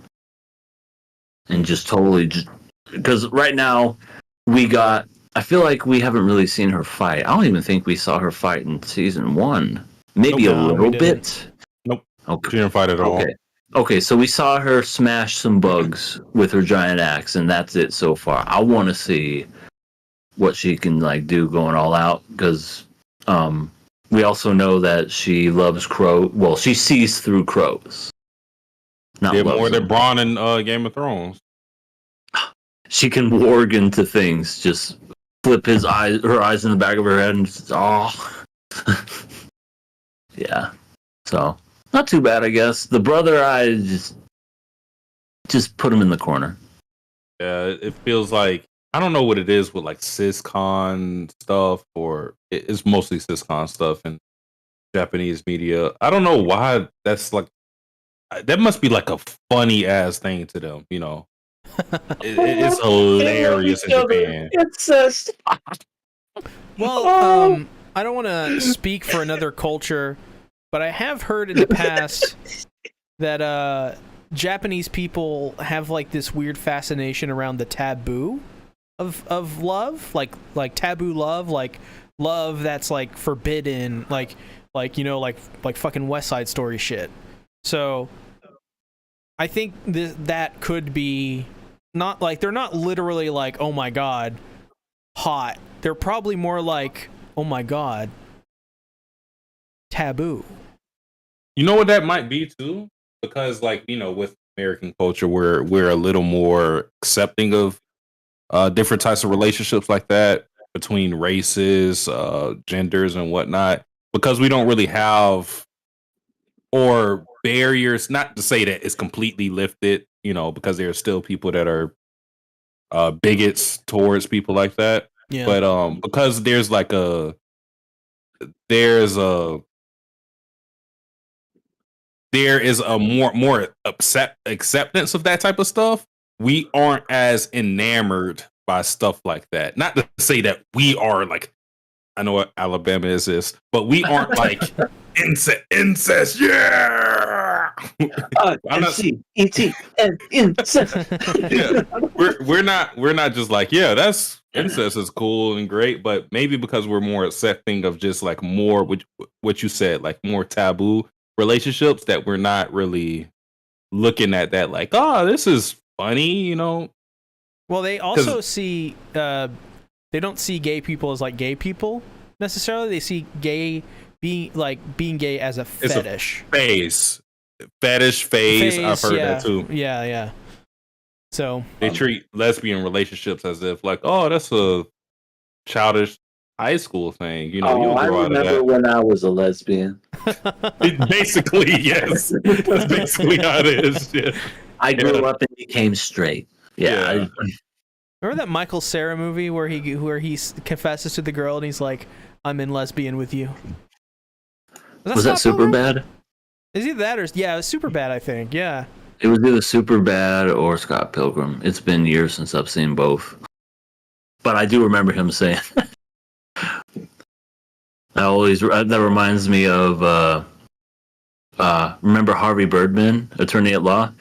and just because right now I feel like we haven't really seen her fight. I don't even think we saw her fight in season 1. Maybe a little bit. Nope. Okay. She didn't fight at all. Okay, so we saw her smash some bugs with her giant axe, and that's it so far. I want to see what she can do going all out, because we also know that she loves crow. Well, she sees through crows. Not Did more them. than Braun in Game of Thrones. She can warg into things. Just flip her eyes in the back of her head, and just, yeah. So not too bad, I guess. The brother, I just put him in the corner. Yeah, it feels like, I don't know what it is with syscon stuff, or it's mostly syscon stuff in Japanese media. I don't know why that's that must be a funny ass thing to them, it's hilarious in Japan. It's Well, I don't want to speak for another culture, but I have heard in the past that Japanese people have this weird fascination around the taboo of love, like taboo love, like love that's forbidden, like fucking West Side Story shit. So I think that could be not they're not literally oh my god, hot. They're probably more oh my god, taboo. You know what that might be too? Because with American culture, we're a little more accepting of different types of relationships like that between races, genders, and whatnot. Because we don't really have or barriers. Not to say that it's completely lifted, because there are still people that are bigots towards people like that. Yeah. But because there's there is a more acceptance of that type of stuff. We aren't as enamored by stuff like that. Not to say that we are I know what Alabama is this, but we aren't incest. Yeah. incest. Yeah. We're not just that's incest is cool and great, but maybe because we're more accepting of just more what you said, more taboo relationships, that we're not really looking at that this is funny, Well, they also see they don't see gay people as gay people necessarily. They see gay being gay as a fetish. Fetish phase. I've heard yeah. that too. Yeah. So they treat lesbian relationships as if that's a childish high school thing. You know, you'll I grow out of remember that. when I was a lesbian. Basically, yes. That's basically how it is. Yeah. I grew up and became straight. Yeah. Yeah. Remember that Michael Cera movie where he confesses to the girl and he's like, "I'm in lesbian with you." Was that Scott super Pilgrim? bad? Is either that or yeah, it was super bad. I think yeah. It was either super bad or Scott Pilgrim. It's been years since I've seen both. But I do remember him saying that reminds me of remember Harvey Birdman, Attorney at Law?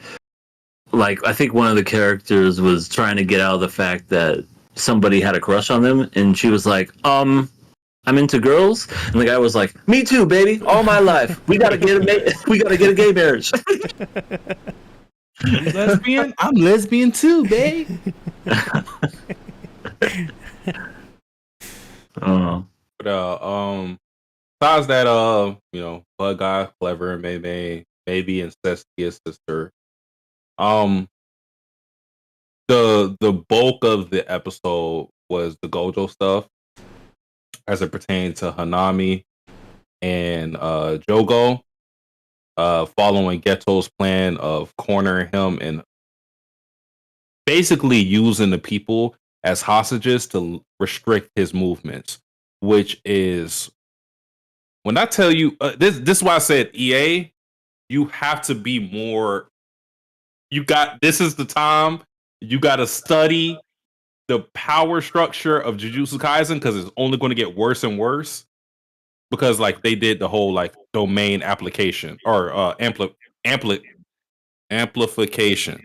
Like, I think one of the characters was trying to get out of the fact that somebody had a crush on them, and she was like, I'm into girls, and the guy was like, "Me too, baby, all my life. We gotta get a gay marriage." You lesbian? I'm lesbian too, babe. Oh, But besides that, you know, Bud guy, clever, maybe incestuous sister. The bulk of the episode was the Gojo stuff as it pertained to Hanami and Jogo, following Geto's plan of cornering him and basically using the people as hostages to restrict his movements, which is when I tell you this is why I said EA, you have to be more. This is the time you got to study the power structure of Jujutsu Kaisen because it's only going to get worse and worse because like they did the whole like domain application or amplification.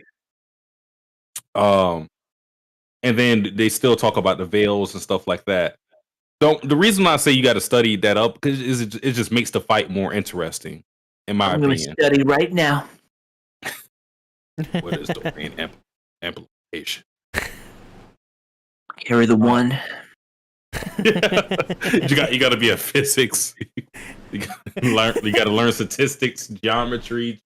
And then they still talk about the veils and stuff like that. The reason I say you got to study that up because it just makes the fight more interesting, in my I'm gonna opinion. study right now. What is domain amplification? Carry the one. You got to be a physics. You got to learn statistics, geometry,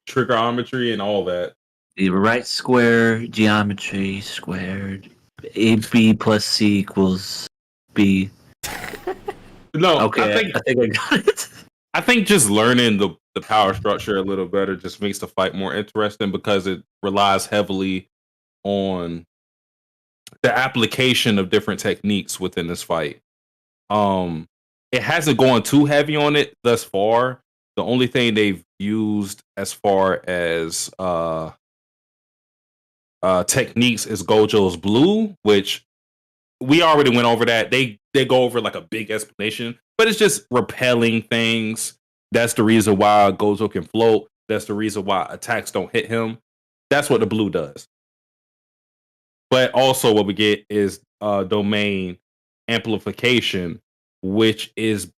trigonometry, and all that. The right square, geometry squared. AB plus C equals B. No, Okay, I think I got it. I think just learning the power structure a little better just makes the fight more interesting because it relies heavily on the application of different techniques within this fight. It hasn't gone too heavy on it thus far. The only thing they've used as far as techniques is Gojo's blue, which we already went over that. They go over like a big explanation, but it's just repelling things. That's the reason why Gojo can float. That's the reason why attacks don't hit him. That's what the blue does. But also what we get is domain amplification, which is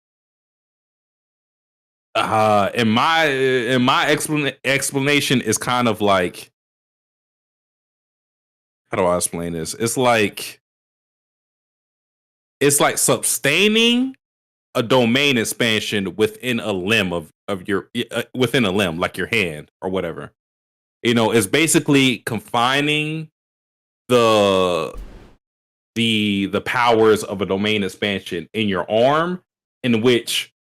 in my explanation is kind of like, how do I explain this? It's like sustaining a domain expansion within a limb of your within a limb, like your hand or whatever. You know, it's basically confining the powers of a domain expansion in your arm, in which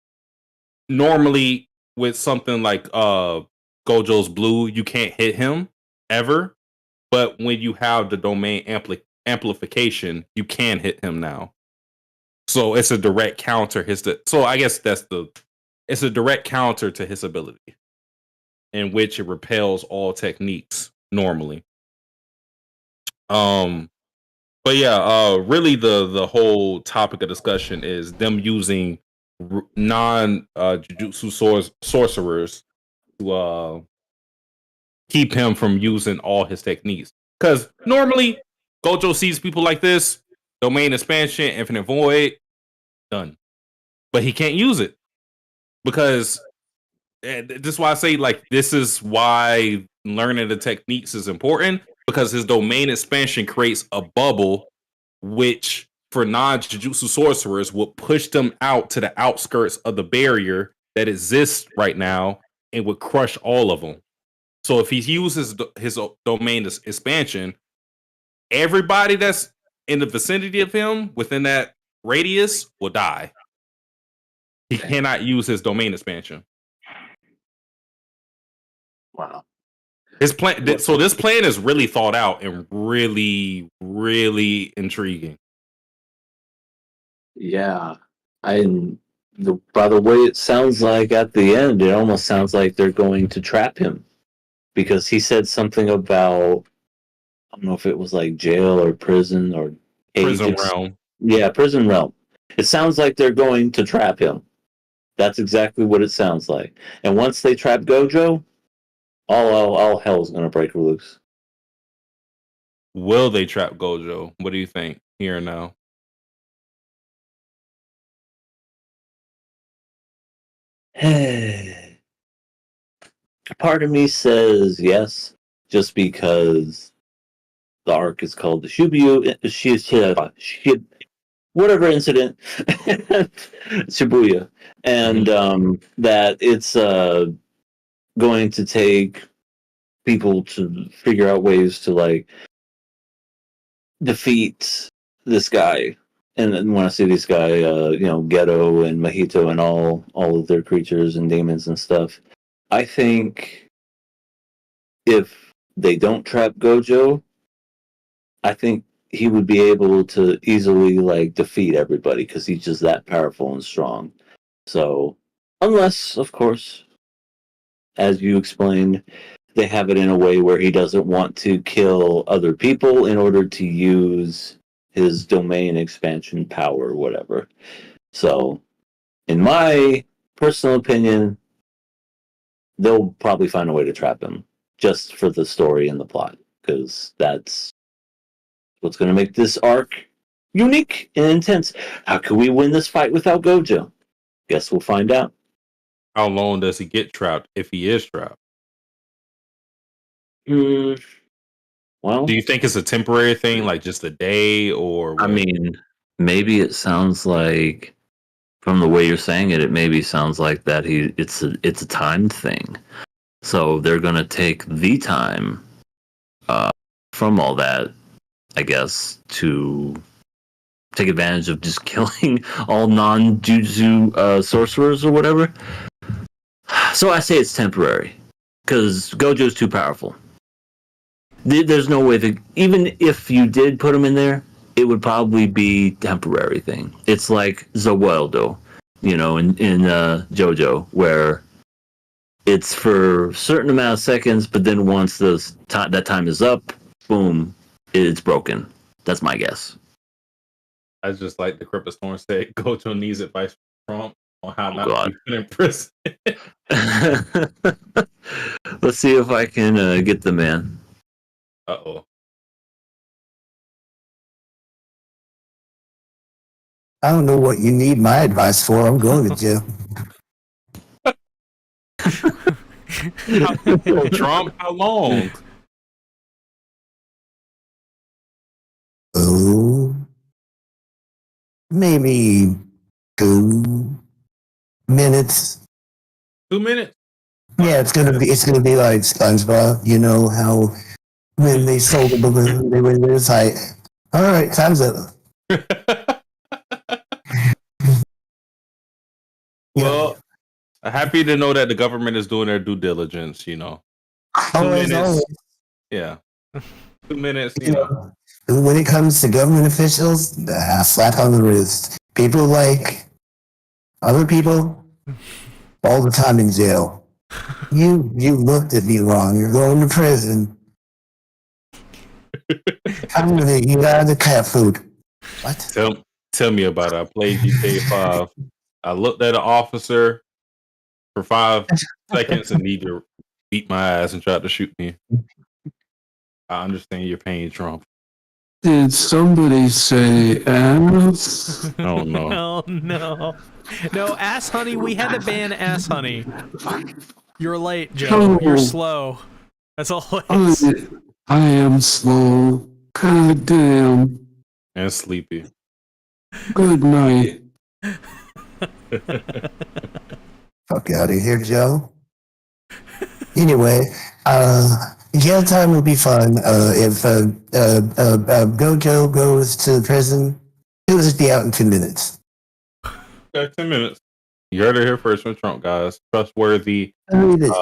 normally with something like Gojo's blue, you can't hit him ever. But when you have the domain amplification, you can hit him now. So it's a direct counter. So I guess it's a direct counter to his ability, in which it repels all techniques normally. But yeah, really the whole topic of discussion is them using non Jujutsu sorcerers to keep him from using all his techniques. Because normally Gojo sees people like this, domain expansion, infinite void, done. But he can't use it because this is why I say like this is why learning the techniques is important, because his domain expansion creates a bubble which for non-Jujutsu sorcerers would push them out to the outskirts of the barrier that exists right now and would crush all of them. So if he uses his domain expansion, everybody that's in the vicinity of him within that radius will die. He cannot use his domain expansion. Wow. His plan. So this plan is really thought out and really, really intriguing. Yeah. By the way it sounds like at the end, it almost sounds like they're going to trap him. Because he said something about, I don't know if it was like jail or prison or Prison realm. Yeah, prison realm. It sounds like they're going to trap him. That's exactly what it sounds like. And once they trap Gojo, all hell's gonna break loose. Will they trap Gojo? What do you think here and now? Part of me says yes, just because the arc is called the Shibuya, whatever incident, Shibuya, and that it's going to take people to figure out ways to like defeat this guy. And then when I see this guy, Ghetto and Mahito and all of their creatures and demons and stuff, I think if they don't trap Gojo, I think he would be able to easily like defeat everybody because he's just that powerful and strong. So, unless, of course, as you explained, they have it in a way where he doesn't want to kill other people in order to use his domain expansion power or whatever. So, in my personal opinion, they'll probably find a way to trap him just for the story and the plot, because that's what's going to make this arc unique and intense. How can we win this fight without Gojo? Guess we'll find out. How long does he get trapped if he is trapped? Well, Do you think it's a temporary thing, like just a day, or what? I mean, maybe it sounds like, from the way you're saying it, maybe sounds like that it's a timed thing. So they're gonna take the time from all that, I guess, to take advantage of just killing all non-jutsu sorcerers or whatever. So I say it's temporary because Gojo's too powerful. There's no way that, even if you did put him in there, it would probably be temporary thing. It's like Zaweldo, in JoJo, where it's for a certain amount of seconds, but then once that time is up, boom, it's broken. That's my guess. I just like the Crypto Storm said, Gojo needs advice from Trump on how not God. to be put in prison. Let's see if I can get the man. Uh-oh. I don't know what you need my advice for. I'm going to jail. Trump, how long? Oh, maybe 2 minutes. 2 minutes? Yeah, it's gonna be like SpongeBob. You know how when they sold the balloon, they were just like, "All right, time's up." Well, happy to know that the government is doing their due diligence, 2 Always, minutes. always. Yeah. 2 minutes, When it comes to government officials, slap on the wrist. People like other people all the time in jail. You looked at me wrong. You're going to prison. I'm gonna eat out of the cat food. What? Tell me about it. I played GTA 5. I looked at an officer for 5 seconds and he beat my ass and tried to shoot me. I understand your pain, Trump. Did somebody say ass? Oh no. Oh no. No, ass honey, we had to ban ass honey. You're late, Joe. You're slow. That's all it is. I am slow. God damn. And sleepy. Good night. Fuck out of here, Joe. Anyway, jail time will be fun. If Gojo goes to prison, He'll just be out in 2 minutes. Okay, 10 minutes. You heard it here first from Trump, guys. Trustworthy. I mean, it's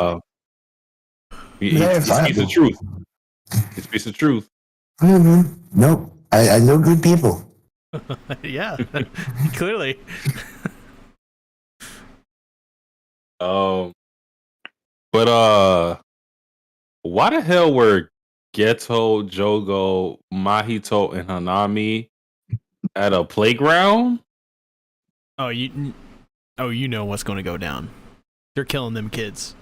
He speaks the truth. He speaks the truth. Nope. I know good people. Yeah, clearly. But why the hell were Geto, Jogo, Mahito, and Hanami at a playground? Oh, you know what's going to go down. They're killing them kids.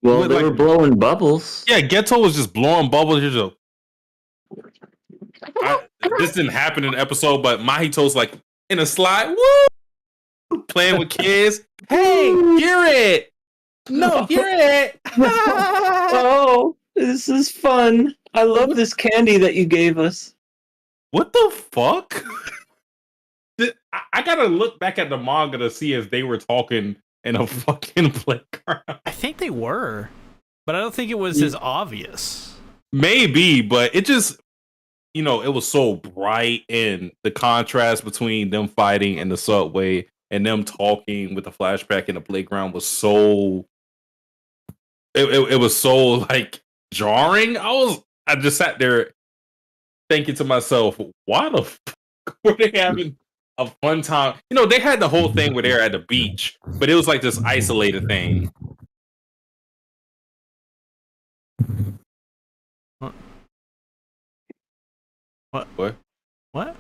Well, What, they like- were blowing bubbles. Yeah, Geto was just blowing bubbles. This didn't happen in the episode, but Mahito's like in a slide, woo, playing with kids. Hey, hear it? No, hear it. Oh, this is fun. I love this candy that you gave us. What the fuck? I gotta look back at the manga to see if they were talking in a fucking playground. I think they were, but I don't think it was as obvious. Maybe, but it just, it was so bright, and the contrast between them fighting in the subway and them talking with the flashback in the playground was so. It was so like jarring. I just sat there thinking to myself, why the fuck were they having a fun time? They had the whole thing where they're at the beach, but it was like this isolated thing. What? What? What?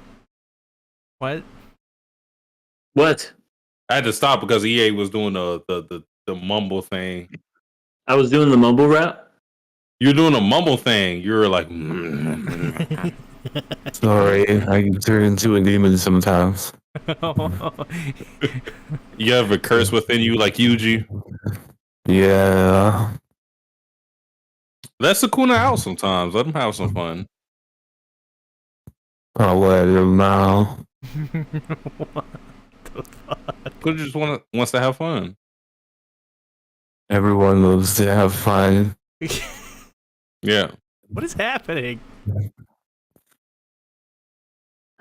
What? What? I had to stop because EA was doing the mumble thing. I was doing the mumble rap. You're doing a mumble thing. You're like, Sorry, I can turn into a demon sometimes. you have a curse within you like Yuji. Yeah. Let Sukuna out sometimes. Let him have some fun. I'll let him now. What the fuck? Could just wants to have fun. Everyone loves to have fun. Yeah. What is happening?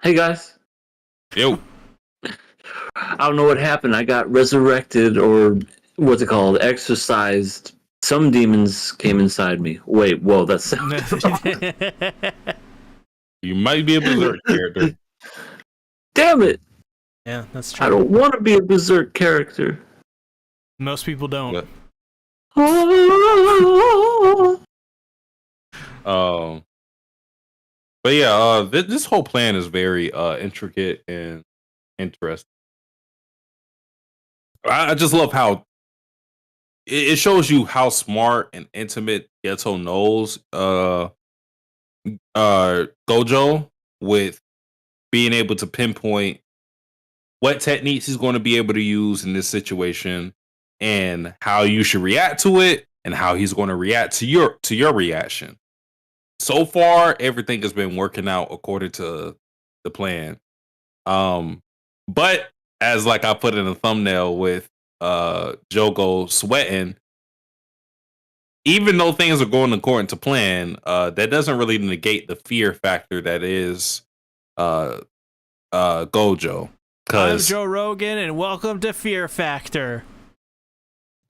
Hey guys, Yo. I don't know what happened. I got resurrected, or what's it called? Exorcised. Some demons came inside me. Wait, whoa, that's. You might be a berserk character. Damn it! Yeah, that's true. I don't want to be a berserk character. Most people don't. What? But yeah, this whole plan is very intricate and interesting. I just love how it shows you how smart and intimate Geto knows Gojo with being able to pinpoint what techniques he's going to be able to use in this situation and how you should react to it and how he's going to react to your reaction. So far, everything has been working out according to the plan. But as like I put in a thumbnail with Jogo sweating, even though things are going according to plan, that doesn't really negate the fear factor that is Gojo. I'm Joe Rogan, and welcome to Fear Factor.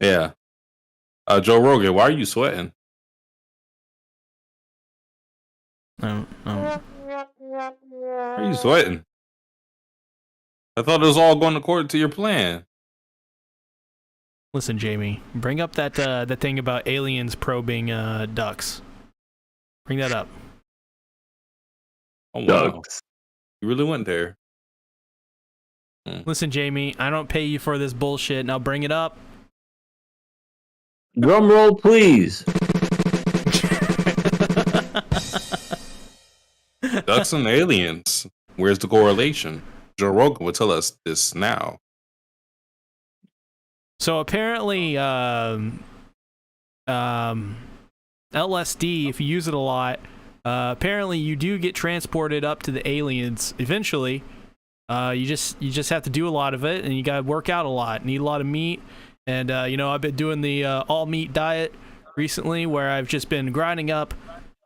Yeah. Joe Rogan, why are you sweating? No. Why are you sweating? I thought it was all going according to your plan. Listen, Jamie, bring up that thing about aliens probing ducks. Bring that up. Oh, wow. You really went there. Listen, Jamie, I don't pay you for this bullshit. Now bring it up. Drum roll, please. Ducks and aliens. Where's the correlation? Joe Rogan will tell us this now. So apparently, LSD, if you use it a lot, apparently you do get transported up to the aliens eventually. You just have to do a lot of it, and you gotta work out a lot. Need a lot of meat, and I've been doing the all meat diet recently, where I've just been grinding up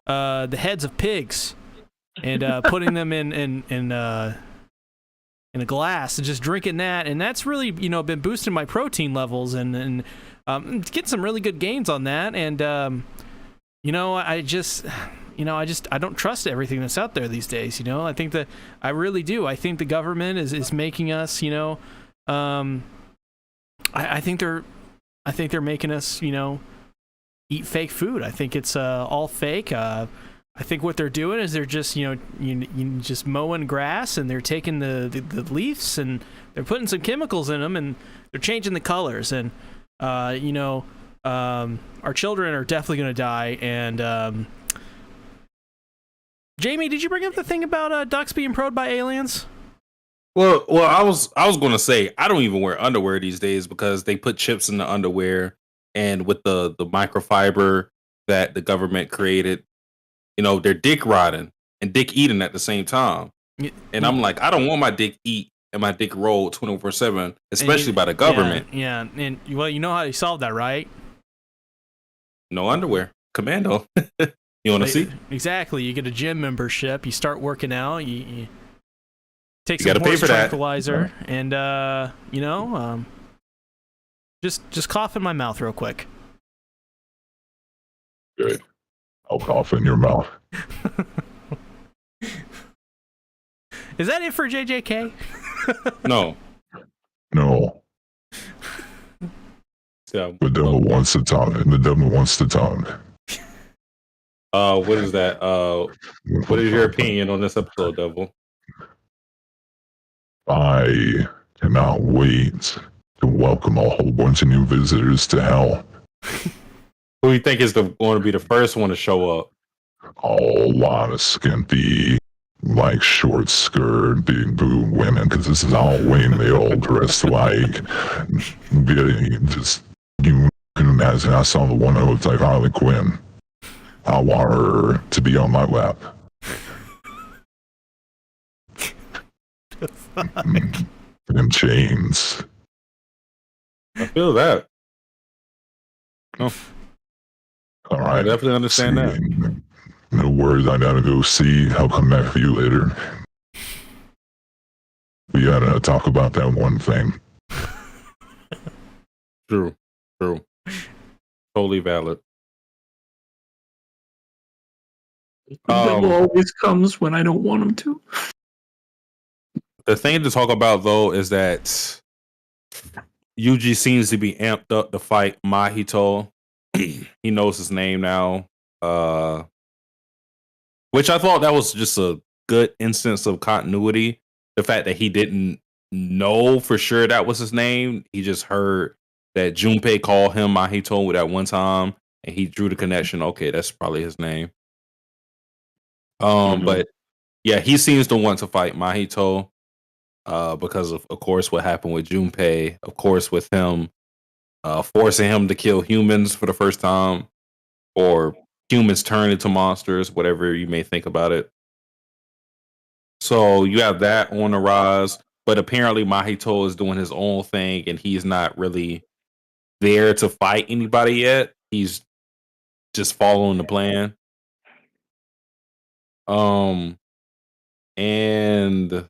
the heads of pigs and putting them in a glass and just drinking that, and that's really been boosting my protein levels and getting some really good gains on that. And I don't trust everything that's out there these days. I think that I really do. I think the government is making us. I think they're making us eat fake food. I think it's all fake. I think what they're doing is they're just you just mowing grass, and they're taking the leaves and they're putting some chemicals in them, and they're changing the colors, and our children are definitely going to die. And Jamie, did you bring up the thing about ducks being probed by aliens? Well, I was going to say I don't even wear underwear these days because they put chips in the underwear, and with the microfiber that the government created, they're dick rotting and dick eating at the same time. And I'm like, I don't want my dick eat and my dick rolled 24/7, especially by the government. Yeah, and well, you know how they solve that, right? No underwear, commando. You want to see? Exactly. You get a gym membership. You start working out. You take You some gotta pay horse for that. tranquilizer, and just cough in my mouth real quick. Good. I'll cough in your mouth. Is that it for JJK? No. No, So, the devil wants to talk. The devil wants to talk. what is that? What is your opinion on this episode, Devil? I cannot wait to welcome a whole bunch of new visitors to hell. Who do you think is going to be the first one to show up? A lot of skimpy, like short skirt, big boob women, because this is Halloween. They all dress like just you can imagine. I saw the one that looked like Harley Quinn. I want her to be on my lap. In chains. I feel that. All I right. definitely understand that. No worries. I gotta go see. I'll come back for you later. We gotta talk about that one thing. True. Totally valid. The devil always comes when I don't want him to. The thing to talk about though is that Yuji seems to be amped up to fight Mahito. He knows his name now. Which I thought that was just a good instance of continuity. The fact that he didn't know for sure that was his name. He just heard that Junpei called him Mahito at one time, and he drew the connection. Okay, that's probably his name. But yeah, he seems to want to fight Mahito because of course, what happened with Junpei. Of course, with him forcing him to kill humans for the first time, or humans turn into monsters, whatever you may think about it. So you have that on the rise, but apparently Mahito is doing his own thing, and he's not really there to fight anybody yet. He's just following the plan. And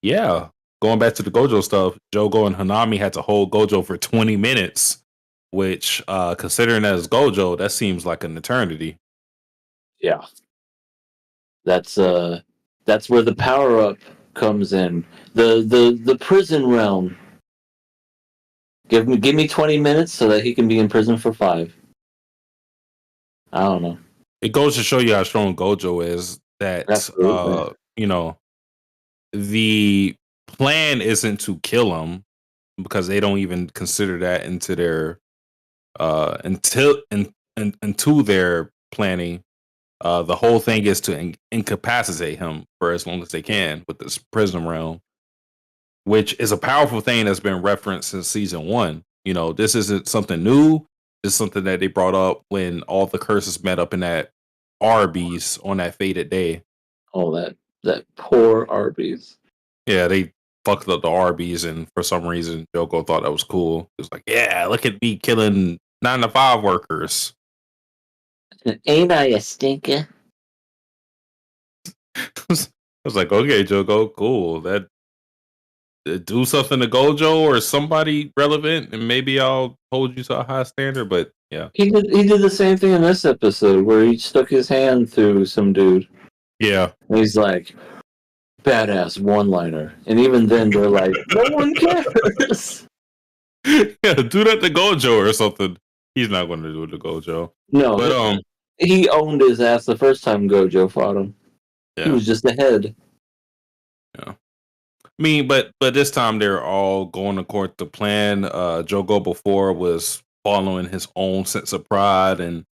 yeah, going back to the Gojo stuff, Jogo and Hanami had to hold Gojo for 20 minutes, which considering that as Gojo, that seems like an eternity. Yeah. That's where the power up comes in. The prison realm. Give me 20 minutes so that he can be in prison for 5. I don't know. It goes to show you how strong Gojo is. That Absolutely. The plan isn't to kill him, because they don't even consider that into their into their planning. The whole thing is to incapacitate him for as long as they can with this prison realm, which is a powerful thing that's been referenced since season 1. This isn't something new. This is something that they brought up when all the curses met up in that Arby's on that fated day. Oh, that poor Arby's. Yeah, they fucked up the Arby's, and for some reason, Joko thought that was cool. It was like, yeah, look at me killing 9-to-5 workers. Ain't I a stinker? was like, okay, Jogo, cool. That do something to Gojo or somebody relevant, and maybe I'll hold you to a high standard. But yeah, He did the same thing in this episode where he stuck his hand through some dude. yeah. And he's like, badass one-liner. And even then, they're like, no one cares. Yeah, do that to Gojo or something. He's not going to do it to Gojo. No, But he owned his ass the first time Gojo fought him. yeah. He was just ahead. Yeah. I mean, but this time they're all going according to plan. Jogo before was following his own sense of pride and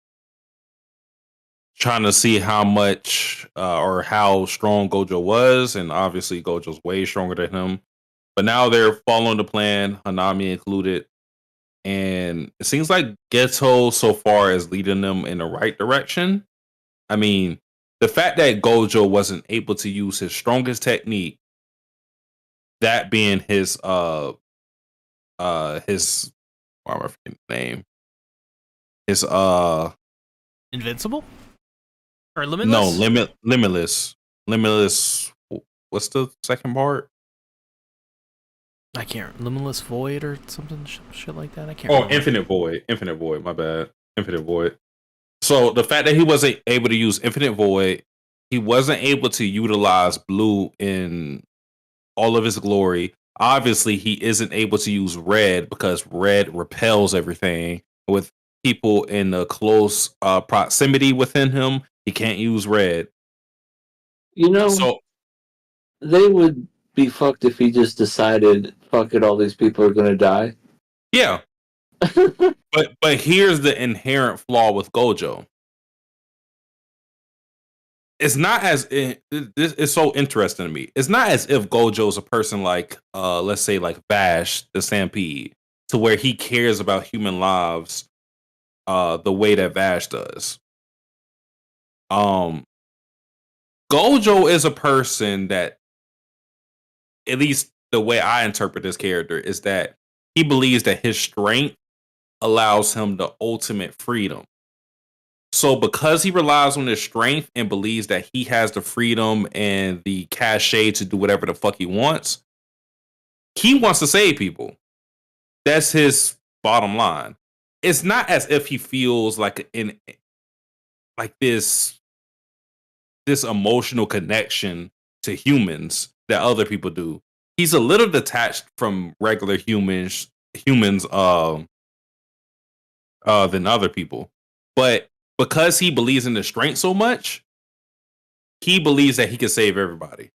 trying to see how much or how strong Gojo was, and obviously Gojo's way stronger than him. But now they're following the plan, Hanami included, and it seems like Geto so far is leading them in the right direction. I mean, the fact that Gojo wasn't able to use his strongest technique, that being his why am I forgetting the name? His Invincible? Or Limitless? no, limitless. What's the second part? I can't. Limitless Void or something, shit like that. I can't. Oh, remember. Infinite Void. My bad. Infinite Void. So the fact that he wasn't able to use Infinite Void, he wasn't able to utilize Blue in all of his glory. Obviously, he isn't able to use Red because Red repels everything. With people in the close proximity within him, he can't use Red. You know, So they would be fucked if he just decided, fuck it, all these people are gonna die. yeah, but here's the inherent flaw with Gojo. It's not as this is so interesting to me. It's not as if Gojo's a person like let's say like Vash the Stampede, to where he cares about human lives the way that Vash does. Gojo is a person that, at least the way I interpret this character, is that he believes that his strength allows him the ultimate freedom. So because he relies on his strength and believes that he has the freedom and the cachet to do whatever the fuck he wants to save people. That's his bottom line. It's not as if he feels like this emotional connection to humans that other people do. He's a little detached from regular humans than other people. But because he believes in the strength so much, he believes that he can save everybody.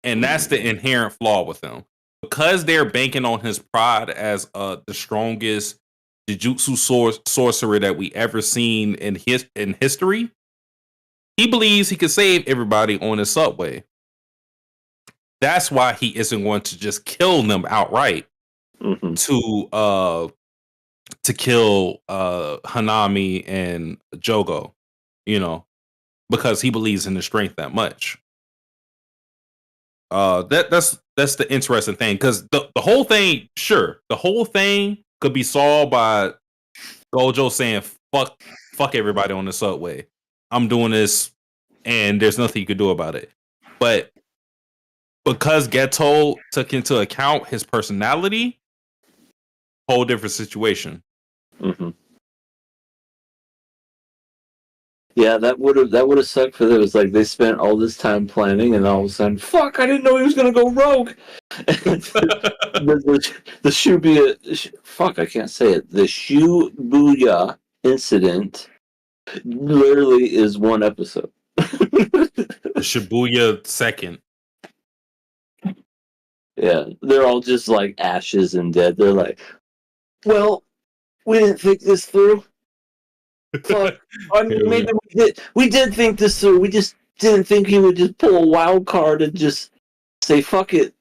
And that's the inherent flaw with him. Because they're banking on his pride as the strongest Jujutsu sorcerer that we ever seen in history, he believes he can save everybody on his subway. That's why he isn't going to just kill them outright to kill Hanami and Jogo, because he believes in the strength that much. That's the interesting thing, because the whole thing could be solved by Gojo saying fuck everybody on the subway. I'm doing this, and there's nothing you could do about it. But because Geto took into account his personality, whole different situation. Mm-hmm. Yeah, that would have sucked for them. It was like they spent all this time planning, and all of a sudden, fuck! I didn't know he was gonna go rogue. the Shibuya, fuck! I can't say it. The Shibuya incident literally is one episode. The Shibuya second. Yeah, they're all just like ashes and dead. They're like, well, we didn't think this through. Fuck. I mean, maybe we did think this through. We just didn't think he would just pull a wild card and just say fuck it.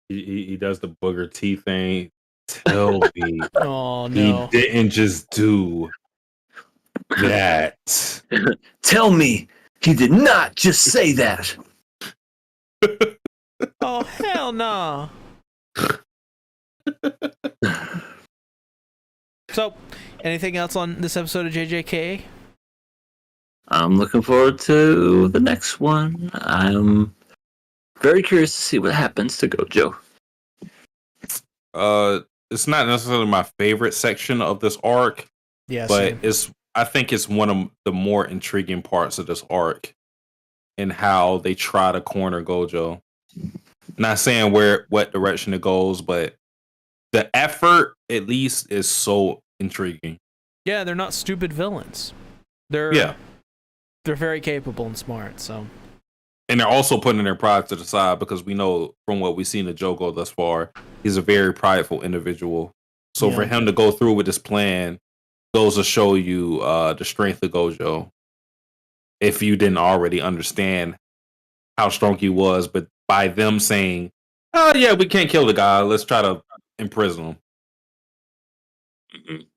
He does the booger T thing. Tell me, Oh no, he didn't just do that. Tell me he did not just say that. oh hell no. So, anything else on this episode of JJK? I'm looking forward to the next one. I'm very curious to see what happens to Gojo. It's not necessarily my favorite section of this arc, Yeah, but same. I think it's one of the more intriguing parts of this arc and how they try to corner Gojo. Not saying what direction it goes, but the effort at least is so intriguing. Yeah, they're not stupid villains. They're very capable and smart. So, and they're also putting their pride to the side because we know from what we've seen of Jogo thus far, he's a very prideful individual. So for him to go through with this plan goes to show you the strength of Gojo. If you didn't already understand how strong he was, but by them saying, "Oh yeah, we can't kill the guy. Let's try to imprison him."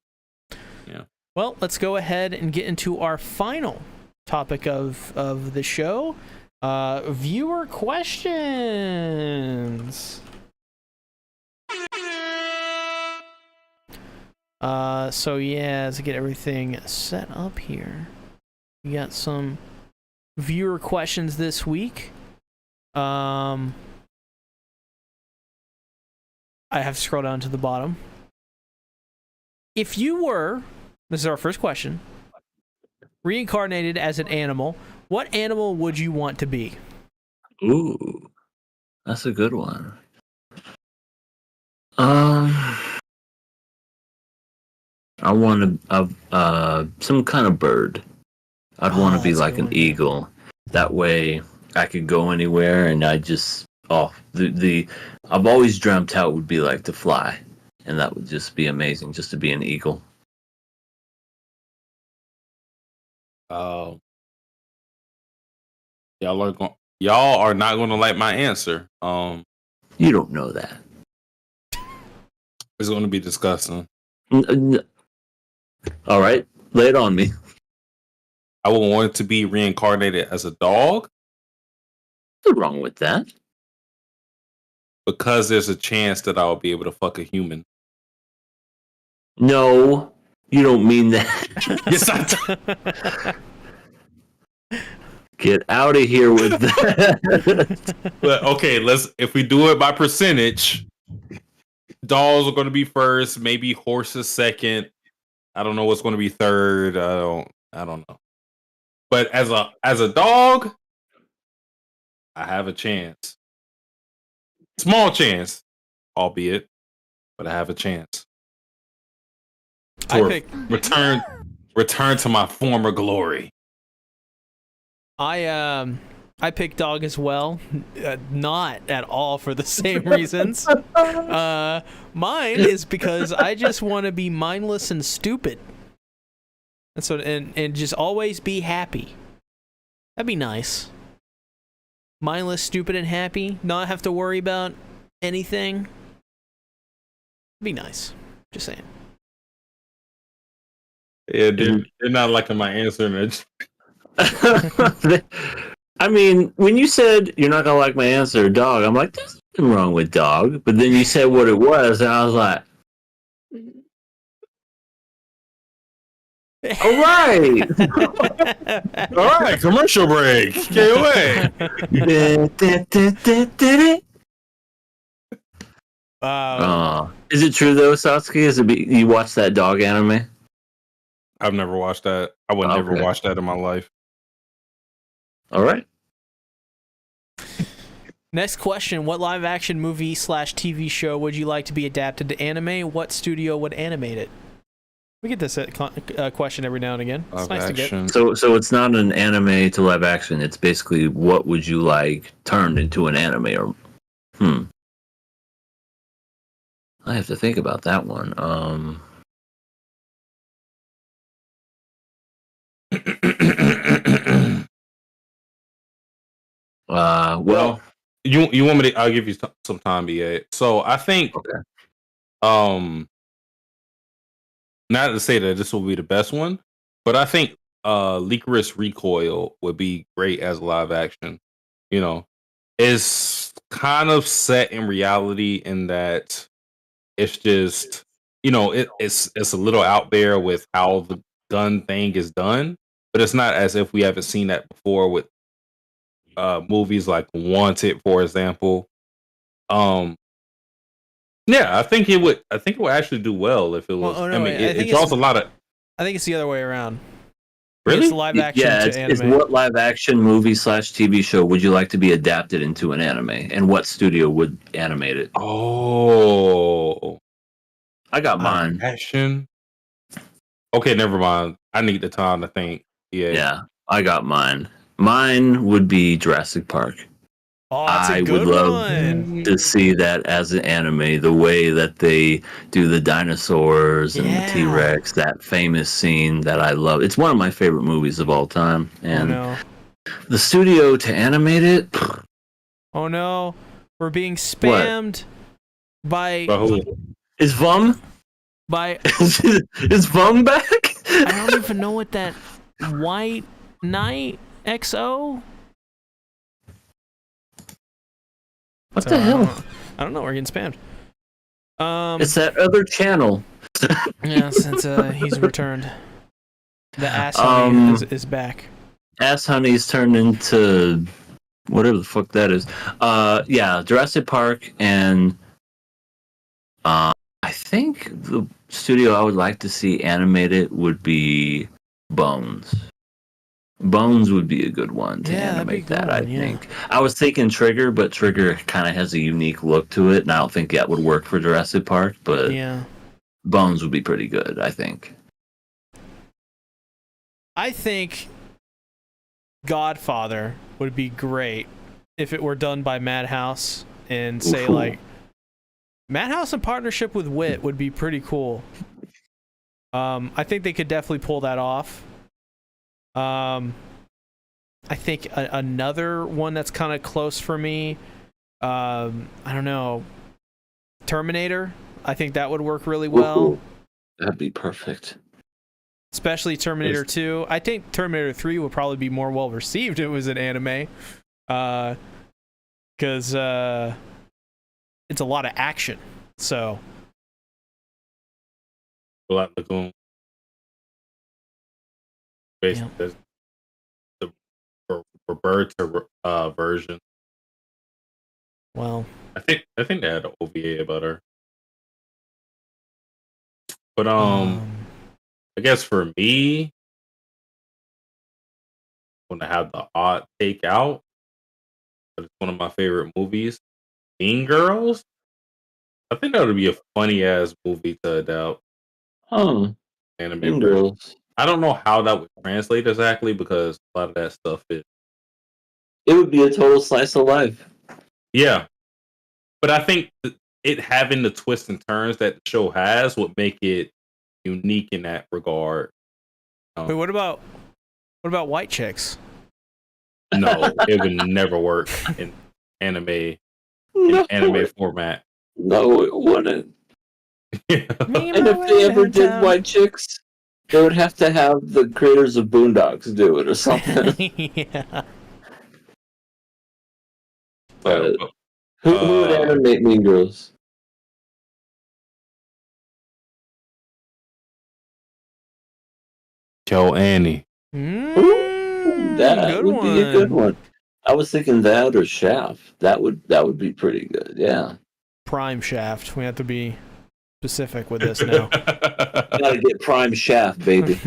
Yeah. Well, let's go ahead and get into our final topic of the show. Viewer questions. So yeah, let's get everything set up here. We got some viewer questions this week. I have to scroll down to the bottom. If you were, this is our first question, reincarnated as an animal, what animal would you want to be? Ooh, that's a good one. I want some kind of bird. I'd want to be like an eagle. That way, I could go anywhere, and I just I've always dreamt how it would be like to fly, and that would just be amazing, just to be an eagle. Y'all are not going to like my answer. You don't know that. It's going to be disgusting. All right, lay it on me. I would want to be reincarnated as a dog. What's wrong with that? Because there's a chance that I'll be able to fuck a human. No, you don't mean that. Yes, I do. Get out of here with that. But okay, if we do it by percentage, dogs are going to be first, maybe horses second. I don't know what's going to be third. I don't know. But as a dog, I have a chance. Small chance, albeit, but I have a chance. To return to my former glory. I picked dog as well, not at all for the same reasons. Mine is because I just want to be mindless and stupid. And just always be happy. That'd be nice. Mindless, stupid, and happy. Not have to worry about anything. Be nice. Just saying. Yeah, they're not liking my answer. I mean, when you said you're not gonna like my answer, dog, I'm like, there's nothing wrong with dog. But then you said what it was, and I was like, all right. All right, commercial break. KOA. Is it true though, Satsuki? You watched that dog anime? I've never watched that. I would never watch that in my life. All right. Next question. What live action movie / TV show would you like to be adapted to anime? What studio would animate it? We get this question every now and again. It's nice to get. So it's not an anime to live action. It's basically what would you like turned into an anime or I have to think about that one. Well, you want me to? I'll give you some time, BA. So I think, not to say that this will be the best one, but I think Licorice Recoil would be great as live action. You know, it's kind of set in reality in that it's just, it's a little out there with how the gun thing is done, but it's not as if we haven't seen that before with movies like Wanted, for example. Yeah, I think it would. I think it would actually do well if it was. Well, oh, no, I mean, I think it draws a lot of. I think it's the other way around. Really? It's live action Yeah, to it's anime. what live action movie / TV show would you like to be adapted into an anime, and what studio would animate it? Oh, I got mine. action. Okay, never mind. I need the time to think. Yeah, I got mine. Mine would be Jurassic Park. Oh, that's I a would good love one. to see that as an anime, the way that they do the dinosaurs and Yeah. the T-Rex, that famous scene that I love. It's one of my favorite movies of all time. Oh And no. the studio to animate it, Oh no. We're being spammed by is Vum? by Is Vum back? I don't even know what that White Knight XO. What the hell? I don't know. We're getting spammed. It's that other channel. Yeah, since he's returned, the ass honey is back. Ass Honey's turned into whatever the fuck that is. Yeah, Jurassic Park, and I think the studio I would like to see animated would be Bones. Bones would be a good one to Yeah, that'd be a animate good that, one, I yeah. think. I was thinking Trigger, but Trigger kind of has a unique look to it, and I don't think that would work for Jurassic Park, but Yeah. Bones would be pretty good, I think. I think Godfather would be great if it were done by Madhouse and say Ooh. like Madhouse in partnership with Wit would be pretty cool. I think they could definitely pull that off. I think another one that's kind of close for me, I don't know, Terminator. I think that would work really well. Ooh, that'd be perfect. Especially Terminator 2. I think Terminator 3 would probably be more well received if it was an anime. Because it's a lot of action. So. Black Lagoon. Basically, that's the Roberta version. Well. I think they had an OVA about her. But I guess for me, when I have the odd take out, but it's one of my favorite movies, Mean Girls. I think that would be a funny ass movie to adapt. Anime Mean version. Girls. I don't know how that would translate exactly because a lot of that stuff is. It would be a total slice of life. Yeah, but I think it having the twists and turns that the show has would make it unique in that regard. Wait, what about white chicks? No, it would never work in anime format. No, it wouldn't. Yeah. And if they ever did white chicks, they would have to have the creators of Boondocks do it or something. Yeah. But who would animate Mean Girls? Joe Annie. That would be a good one. I was thinking that or Shaft. That would be pretty good. Yeah. Prime Shaft. We have to be specific with this now. Gotta get Prime Shaft, baby.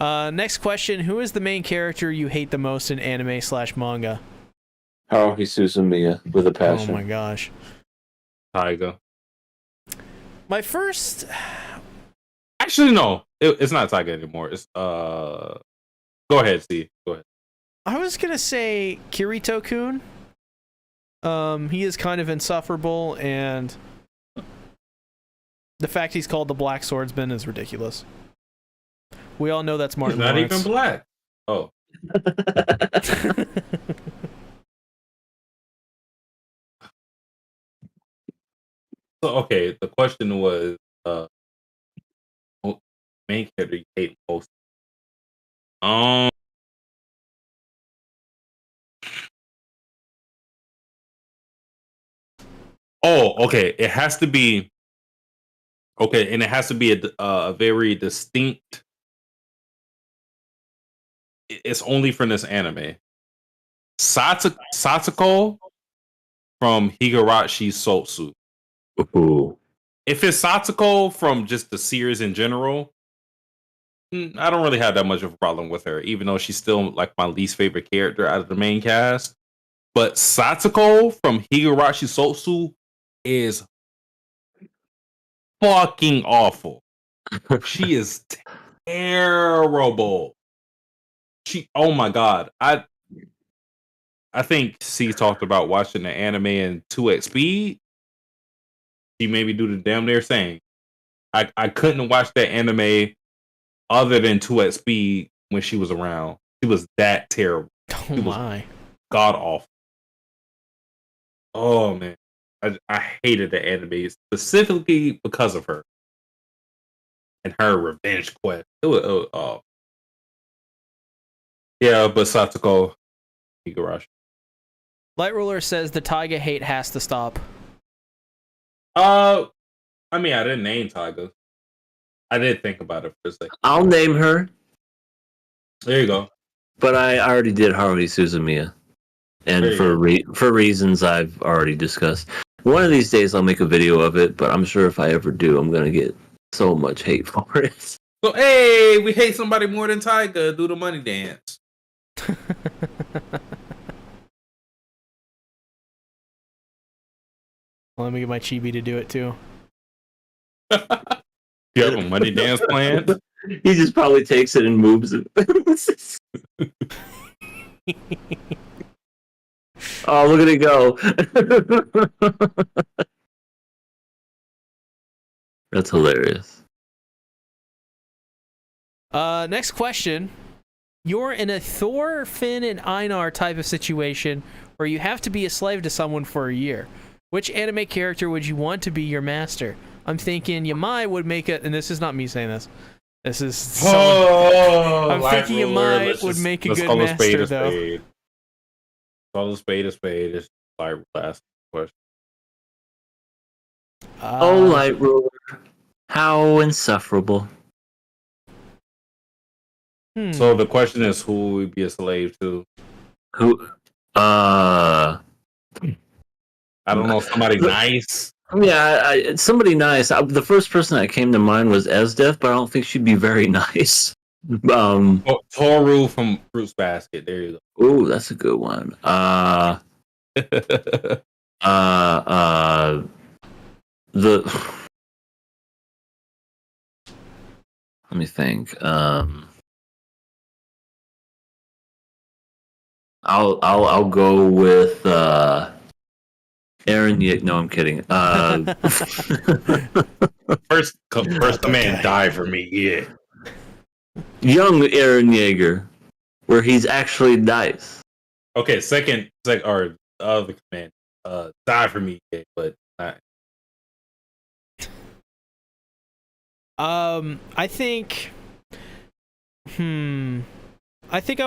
Next question: who is the main character you hate the most in anime / manga? Haruhi Suzumiya with a passion. Oh my gosh. Taiga. My first. Actually, no. It's not Taiga anymore. It's Go ahead, Steve. Go ahead. I was gonna say Kirito-kun. He is kind of insufferable, and the fact he's called the Black Swordsman is ridiculous. We all know that's Martin He's not Lawrence. even black. Oh. So okay, the question was main character you hate most. Oh, okay. It has to be okay, and it has to be a very distinct it's only from this anime. Satsuko from Higurashi Sotsu. Ooh. If it's Satsuko from just the series in general, I don't really have that much of a problem with her, even though she's still like my least favorite character out of the main cast. But Satsuko from Higurashi Sotsu is fucking awful. She is terrible. Oh my god. I think C talked about watching the anime in 2x speed. She made me do the damn near thing. I couldn't watch that anime other than 2x speed when she was around. She was that terrible. Oh my. God awful. Oh man. I hated the anime specifically because of her. And her revenge quest. Yeah, but Satsuko Higurashi. Light Ruler says the Taiga hate has to stop. I mean, I didn't name Taiga. I did think about it for a second. I'll name her. There you go. But I already did Haruhi Suzumiya. And for reasons I've already discussed. One of these days I'll make a video of it, but I'm sure if I ever do, I'm going to get so much hate for it. So, hey, we hate somebody more than Taiga. Do the money dance. Well, let me get my chibi to do it too. You have a money dance plan? He just probably takes it and moves it. Oh, look at it go. That's hilarious. Next question. You're in a Thor, Finn, and Einar type of situation where you have to be a slave to someone for a year. Which anime character would you want to be your master? I'm thinking Yamai would make it, and this is not me saying this. This is someone, I'm thinking Yamai would make a good master, though. Call a spade a spade. It's like last question. Oh, Light Ruler. How insufferable. So the question is, who would we be a slave to? Who? I don't know. Somebody nice. Yeah, somebody nice. The first person that came to mind was Esdeath, but I don't think she'd be very nice. Toru from Fruits Basket. There you go. Ooh, that's a good one. Let me think. I'll go with Aaron. No, I'm kidding. First man die for me. Yeah. Young Eren Yeager, where he's actually nice. Okay, second or other command, die for me, but not. I think I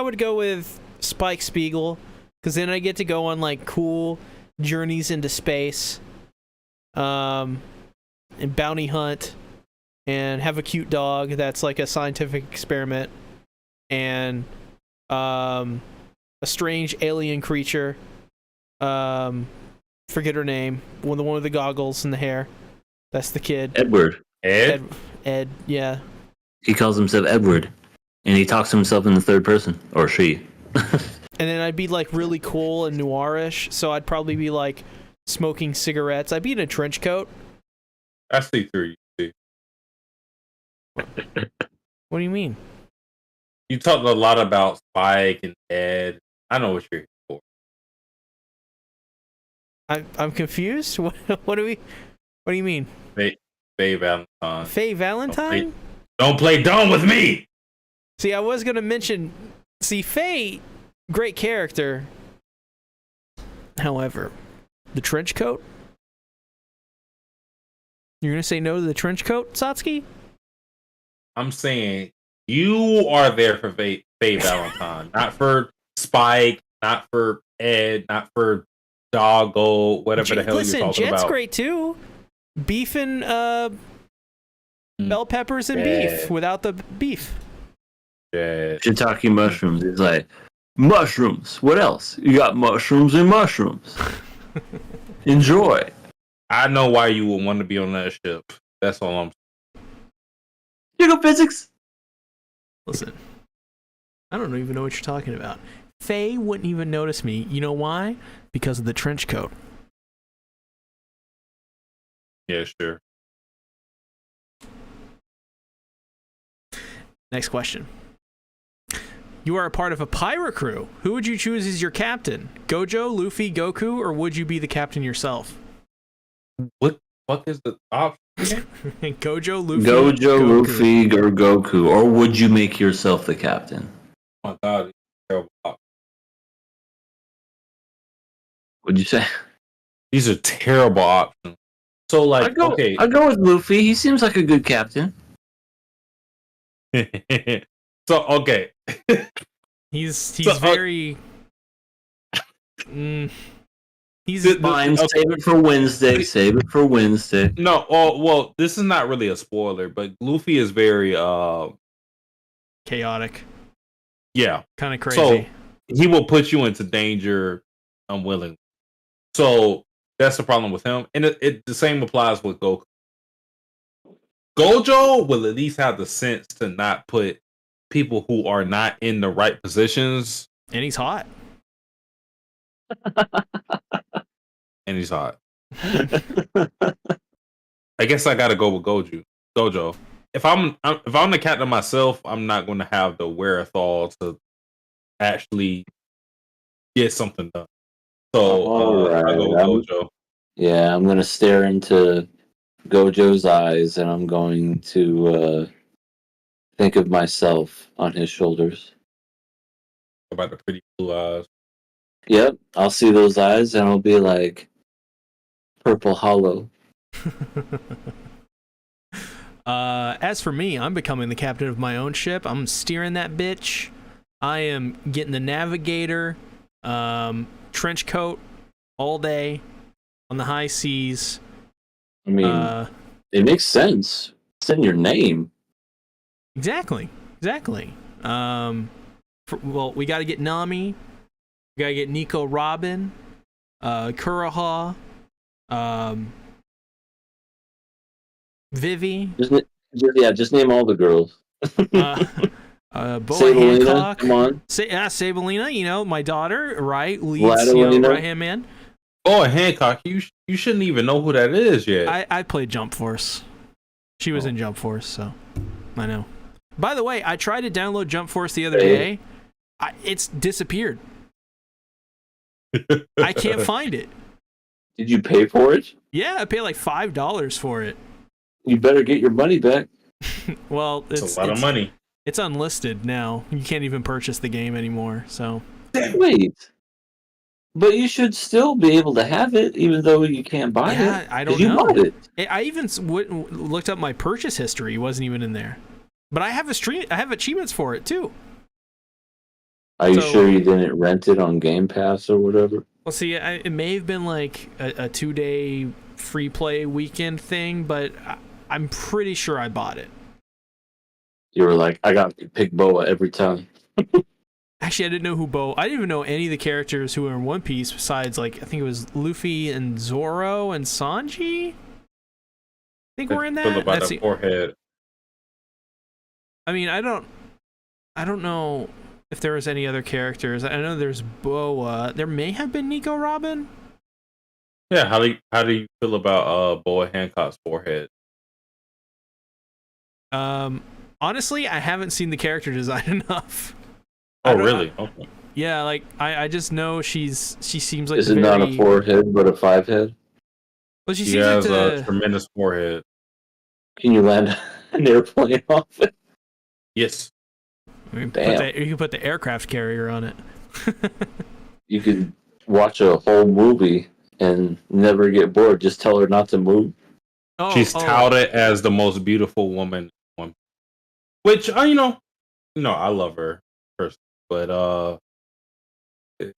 would go with Spike Spiegel, because then I get to go on like cool journeys into space, and bounty hunt, and have a cute dog that's like a scientific experiment, and a strange alien creature. Forget her name. The one with the goggles and the hair. That's the kid. Edward. Ed, yeah. He calls himself Edward, and he talks to himself in the third person, or she. And then I'd be like really cool and noirish, so I'd probably be like smoking cigarettes. I'd be in a trench coat. I see through you. What do you mean? You talked a lot about Spike and Ed. I know what you're here for. I'm confused. What do you mean? Faye Valentine. Faye Valentine? Don't play dumb with me. See, I was gonna mention. See, Faye, great character. However, the trench coat. You're gonna say no to the trench coat, Satsuki? I'm saying you are there for Faye Valentine, not for Spike, not for Ed, not for Doggo, whatever the hell you're talking Jet's about. great too. Beef and bell peppers and beef without the beef. Yeah. Shiitake mushrooms. He's like, mushrooms. What else? You got mushrooms and mushrooms. Enjoy. I know why you would want to be on that ship. That's all I'm Jiggle physics. Listen, I don't even know what you're talking about. Faye wouldn't even notice me. You know why? Because of the trench coat. Yeah, sure. Next question. You are a part of a pirate crew. Who would you choose as your captain? Gojo, Luffy, Goku, or would you be the captain yourself? What fuck is the option? Gojo, Luffy, Gojo, Goku. Luffy, or Goku. Or would you make yourself the captain? Oh my god, terrible option. What'd you say? These are terrible options. So like, okay. I go with Luffy. He seems like a good captain. So okay. He's So, very. He's Fine. Save it for Wednesday. Save it for Wednesday. No, well, this is not really a spoiler, but Luffy is very chaotic. Yeah. Kind of crazy. So he will put you into danger unwillingly. So that's the problem with him. And the same applies with Goku. Gojo will at least have the sense to not put people who are not in the right positions. And he's hot. And he's hot. I guess I gotta go with Gojo. If I'm the captain myself, I'm not going to have the wherewithal to actually get something done. So I go with Gojo. Yeah, I'm gonna stare into Gojo's eyes, and I'm going to think of myself on his shoulders. About the pretty blue eyes. Yep, I'll see those eyes, and I'll be like, purple hollow. As for me, I'm becoming the captain of my own ship. I'm steering that bitch. I am getting the navigator, trench coat all day on the high seas. I mean, it makes sense. It's in your name. Exactly. Well, we got to get Nami. We got to get Nico Robin, Kuroha, Vivi. Just name all the girls. Boa Sabalina, Hancock. come on. Sabalina, you know, my daughter, right? Leads, right hand man. Oh, Hancock, you shouldn't even know who that is yet. I played Jump Force. She was in Jump Force, so I know. By the way, I tried to download Jump Force the other day. It's disappeared. I can't find it. Did you pay for it? Yeah, I paid like $5 for it. You better get your money back. Well, it's a lot of money. It's unlisted now. You can't even purchase the game anymore. So wait, but you should still be able to have it, even though you can't buy it. Yeah, I don't know. You bought it. I even looked up my purchase history. It wasn't even in there. But I have I have achievements for it too. Are you sure you didn't rent it on Game Pass or whatever? Well, see, it may have been like a 2-day free play weekend thing, but I'm pretty sure I bought it. You were like, I got to pick Boa every time. Actually, I didn't know who I didn't even know any of the characters who were in One Piece besides, like, I think it was Luffy and Zoro and Sanji. I think we're in that. That's the forehead. I mean, I don't know if there was any other characters. I know there's Boa. There may have been Nico Robin. Yeah, how do you feel about Boa Hancock's forehead? Honestly, I haven't seen the character design enough. Oh, really? Okay. Yeah, like I just know she seems like. Is it not a 4-head but a 5-head? Well, she seems has a tremendous forehead. Can you land an airplane off it? Yes. You can put the aircraft carrier on it. You could watch a whole movie and never get bored. Just tell her not to move. She's touted as the most beautiful woman, which I love her personally, but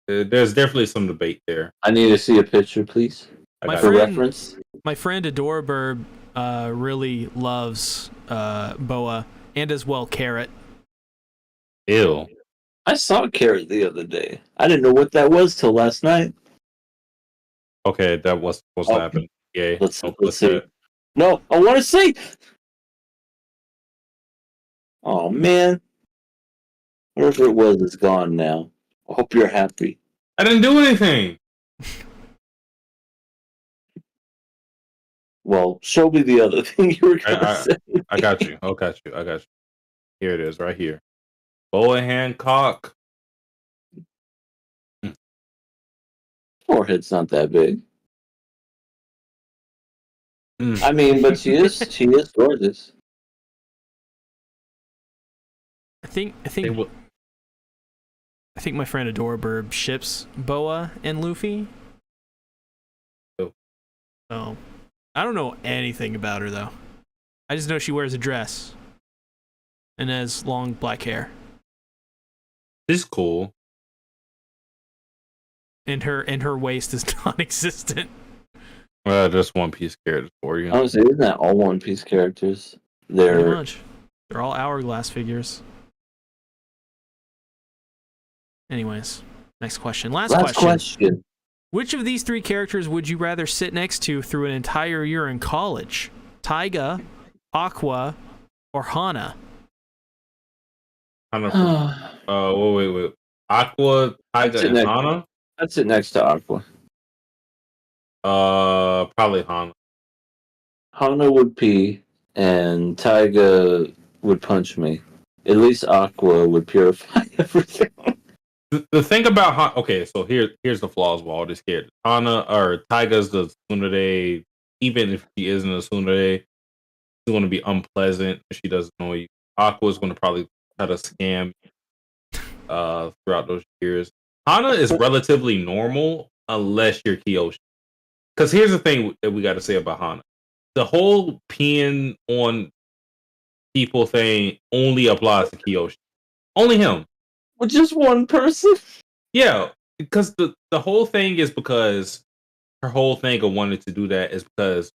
there's definitely some debate there. I need to see a picture, please. For reference. My friend Adorburb really loves Boa, and as well Carrot. Ew. I saw a carrot the other day. I didn't know what that was till last night. Okay, that was supposed to happen. Yay. Let's Don't let's click see. that. No, I want to see. Oh man, whatever it was is gone now. I hope you're happy. I didn't do anything. Well, show me the other thing you were gonna I, say. I got you. I got you. I got you. Here it is, right here. Boa Hancock. Forehead's not that big. Mm. I mean, but she is gorgeous. I think They will- my friend Adorburb ships Boa and Luffy. Oh. So I don't know anything about her though. I just know she wears a dress and has long black hair. This is cool. And her waist is non-existent. Just One Piece characters for you. Honestly, isn't that all One Piece characters? Pretty They're much. They're all hourglass figures. Anyways, next question. Last question. Which of these three characters would you rather sit next to through an entire year in college? Taiga, Aqua, or Hana? Wait. Aqua, Taiga, and Hana? I'd sit next to Aqua. Probably Hana. Hana would pee, and Taiga would punch me. At least Aqua would purify everything. The thing about Hana, okay, so here's the flaws with all this characters. Hana or Taiga's the tsundere. Even if she isn't a tsundere, she's going to be unpleasant if she doesn't know you. Aqua's going to probably try to scam throughout those years. Hana is relatively normal unless you're Kyoshi. Because here's the thing that we got to say about Hana. The whole peeing on people thing only applies to Kyoshi. Only him. With just one person? Yeah, because the whole thing is because her whole thing of wanting to do that is because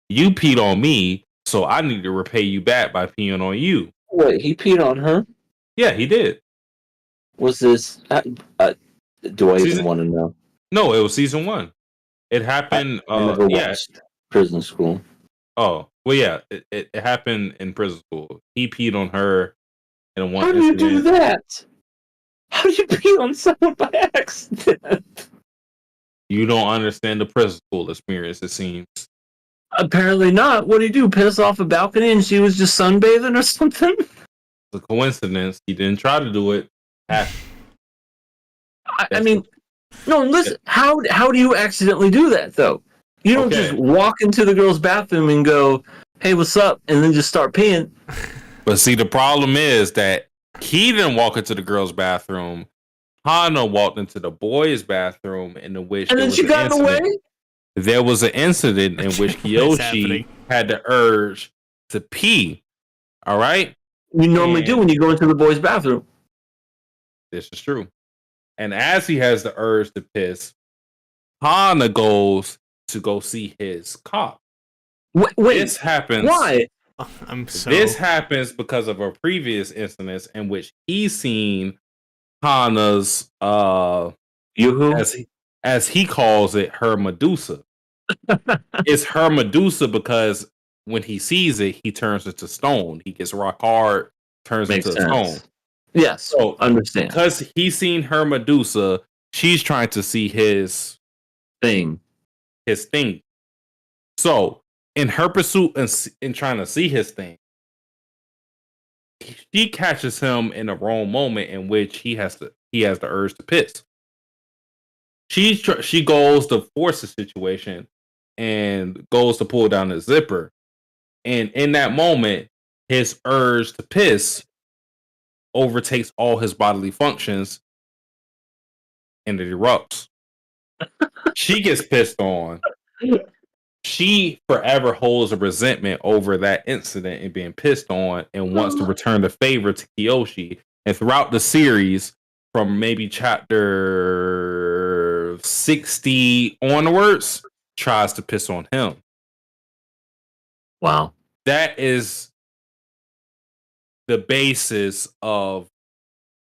you peed on me, so I need to repay you back by peeing on you. Wait, he peed on her? Yeah, he did. Was this... do I even want to know? No, it was season 1. It happened... I never watched Prison School. Oh, well, yeah, it happened in prison school. He peed on her in one How do incident. you do that? How do you pee on someone by accident? You don't understand the prison school experience, it seems. Apparently not. What did he do? Piss off a balcony and she was just sunbathing or something? It's a coincidence. He didn't try to do it. I mean, no, listen. How do you accidentally do that, though? You don't just walk into the girl's bathroom and go, hey, what's up? And then just start peeing. But see, the problem is that he didn't walk into the girl's bathroom. Hana walked into the boys' bathroom, in which and then she got away. There was an incident in which Kyoshi had the urge to pee. All right, you normally do when you go into the boys' bathroom. This is true. And as he has the urge to piss, Hana goes to go see his cop. Wait, this happens. Why? This happens because of a previous incident in which he's seen Hana's as he calls it, her Medusa. It's her Medusa because when he sees it, he turns into stone. He gets rock hard, turns into stone. Yes, so understand. Because he's seen her Medusa, she's trying to see his thing. So in her pursuit in trying to see his thing, she catches him in the wrong moment in which he has the urge to piss. She goes to force the situation and goes to pull down the zipper, and in that moment, his urge to piss overtakes all his bodily functions, and it erupts. She gets pissed on. She forever holds a resentment over that incident and being pissed on and wants to return the favor to Kyoshi. And throughout the series, from maybe chapter 60 onwards, tries to piss on him. Wow. That is the basis of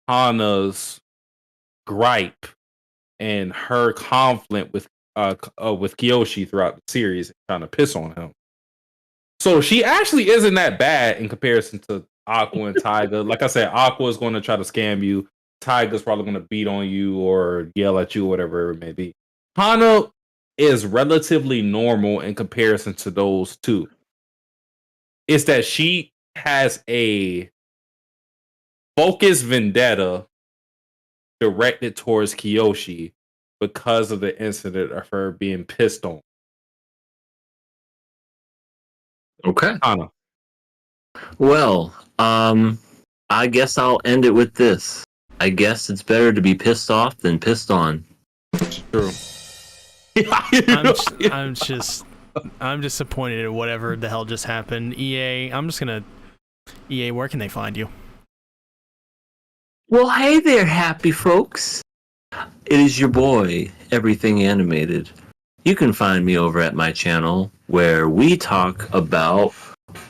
Hana's gripe and her conflict with Kyoshi throughout the series, trying to piss on him. So she actually isn't that bad in comparison to Aqua and Taiga. Like I said, Aqua is going to try to scam you. Taiga's probably going to beat on you or yell at you, whatever it may be. Hana is relatively normal in comparison to those two. It's that she has a focused vendetta directed towards Kyoshi because of the incident of her being pissed on. Okay. Hana. Well, I guess I'll end it with this. I guess it's better to be pissed off than pissed on. True. I'm disappointed at whatever the hell just happened. EA, EA, where can they find you? Well, hey there, happy folks. It is your boy, Everything Animated. You can find me over at my channel where we talk about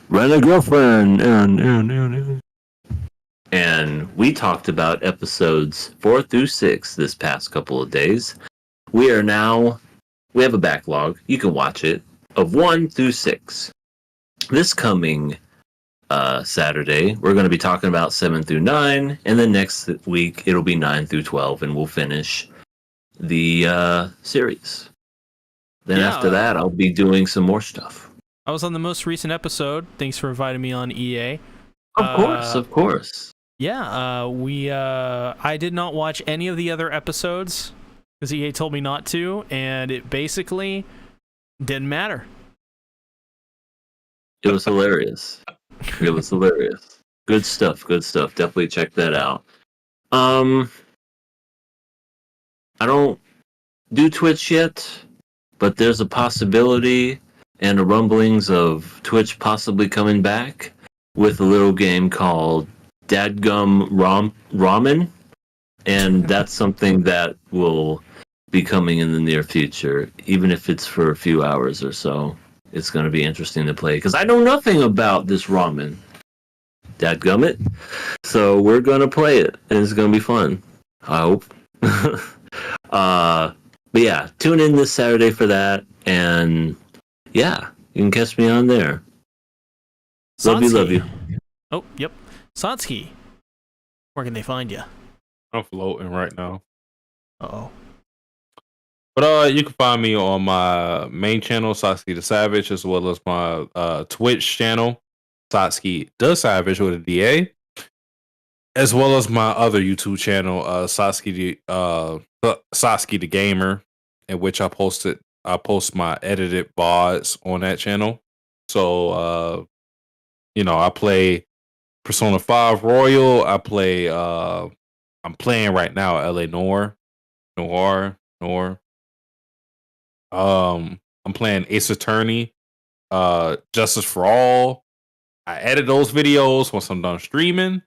Rent a Girlfriend and we talked about episodes 4 through 6 this past couple of days. We have a backlog, you can watch it, of 1 through 6. This coming Saturday, we're going to be talking about 7 through 9, and then next week it'll be 9 through 12, and we'll finish the series. Then after that, I'll be doing some more stuff. I was on the most recent episode. Thanks for inviting me on, EA. Of course. Yeah, I did not watch any of the other episodes because EA told me not to, and it basically didn't matter. It was hilarious. Good stuff. Definitely check that out. I don't do Twitch yet, but there's a possibility and a rumblings of Twitch possibly coming back with a little game called Dadgum Ramen, and that's something that will be coming in the near future, even if it's for a few hours or so. It's going to be interesting to play because I know nothing about this ramen. Dadgummit. So we're going to play it, and it's going to be fun. I hope. But yeah, tune in this Saturday for that, and yeah, you can catch me on there. Love you. Oh, yep. Satsuki, where can they find you? I'm floating right now. Uh-oh. But you can find me on my main channel, Satsuki the Savage, as well as my Twitch channel, Satsuki the Savage with a DA, as well as my other YouTube channel, Satsuki the Gamer, in which I post my edited VODs on that channel. So I play Persona 5 Royal. I'm playing right now LA Noir. I'm playing Ace Attorney, Justice for All. I edit those videos once I'm done streaming,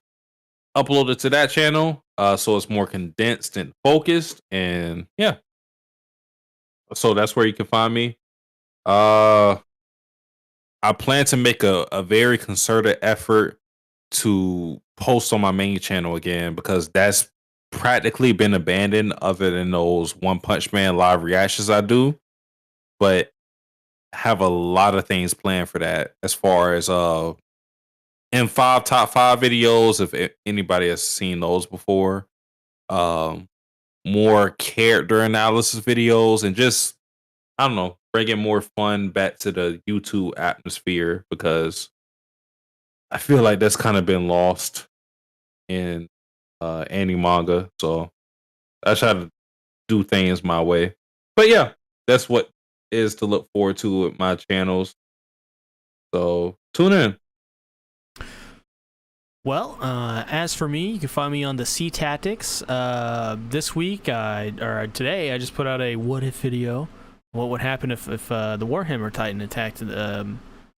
upload it to that channel, so it's more condensed and focused. And yeah, so that's where you can find me. I plan to make a very concerted effort to post on my main channel again, because that's practically been abandoned other than those One Punch Man live reactions I do. But have a lot of things planned for that, as far as top 5 videos, if anybody has seen those before. More character analysis videos, and just, I don't know, bringing more fun back to the YouTube atmosphere, because I feel like that's kind of been lost in anime manga. So I try to do things my way. But yeah, that's what is to look forward to with my channels. So tune in. Well, as for me, you can find me on the Sea Tactics. This week, today, I just put out a what if video. What would happen if the Warhammer Titan attacked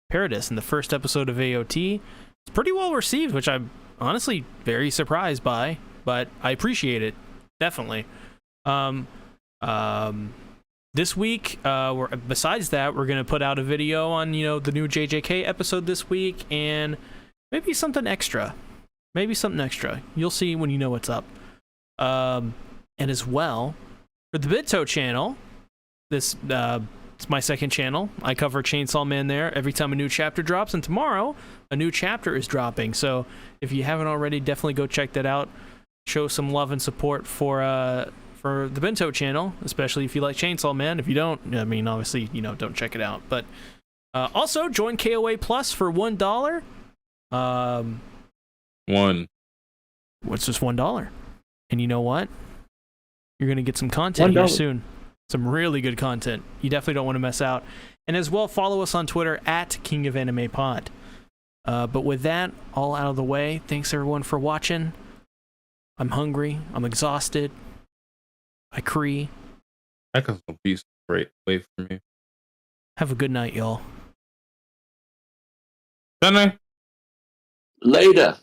Paradis in the first episode of AOT? It's pretty well received, which I'm honestly very surprised by, but I appreciate it, definitely. This week, besides that, we're going to put out a video on, the new JJK episode this week, and maybe something extra. maybe something extra. You'll see when you know what's up. And as well, for the Bito channel, this it's my second channel. I cover Chainsaw Man there every time a new chapter drops, and tomorrow a new chapter is dropping. So if you haven't already, definitely go check that out. Show some love and support for the Bento channel, especially if you like Chainsaw Man. If you don't, I mean, obviously, don't check it out. But also join KOA Plus for $1. What's just $1? And you know what? You're gonna get some content here soon. Some really good content. You definitely don't want to miss out. And as well, follow us on Twitter at King of Anime Pod. But with that all out of the way, thanks everyone for watching. I'm hungry. I'm exhausted. I cree. I got some peace right away from you. Have a good night, y'all. Good night. Later.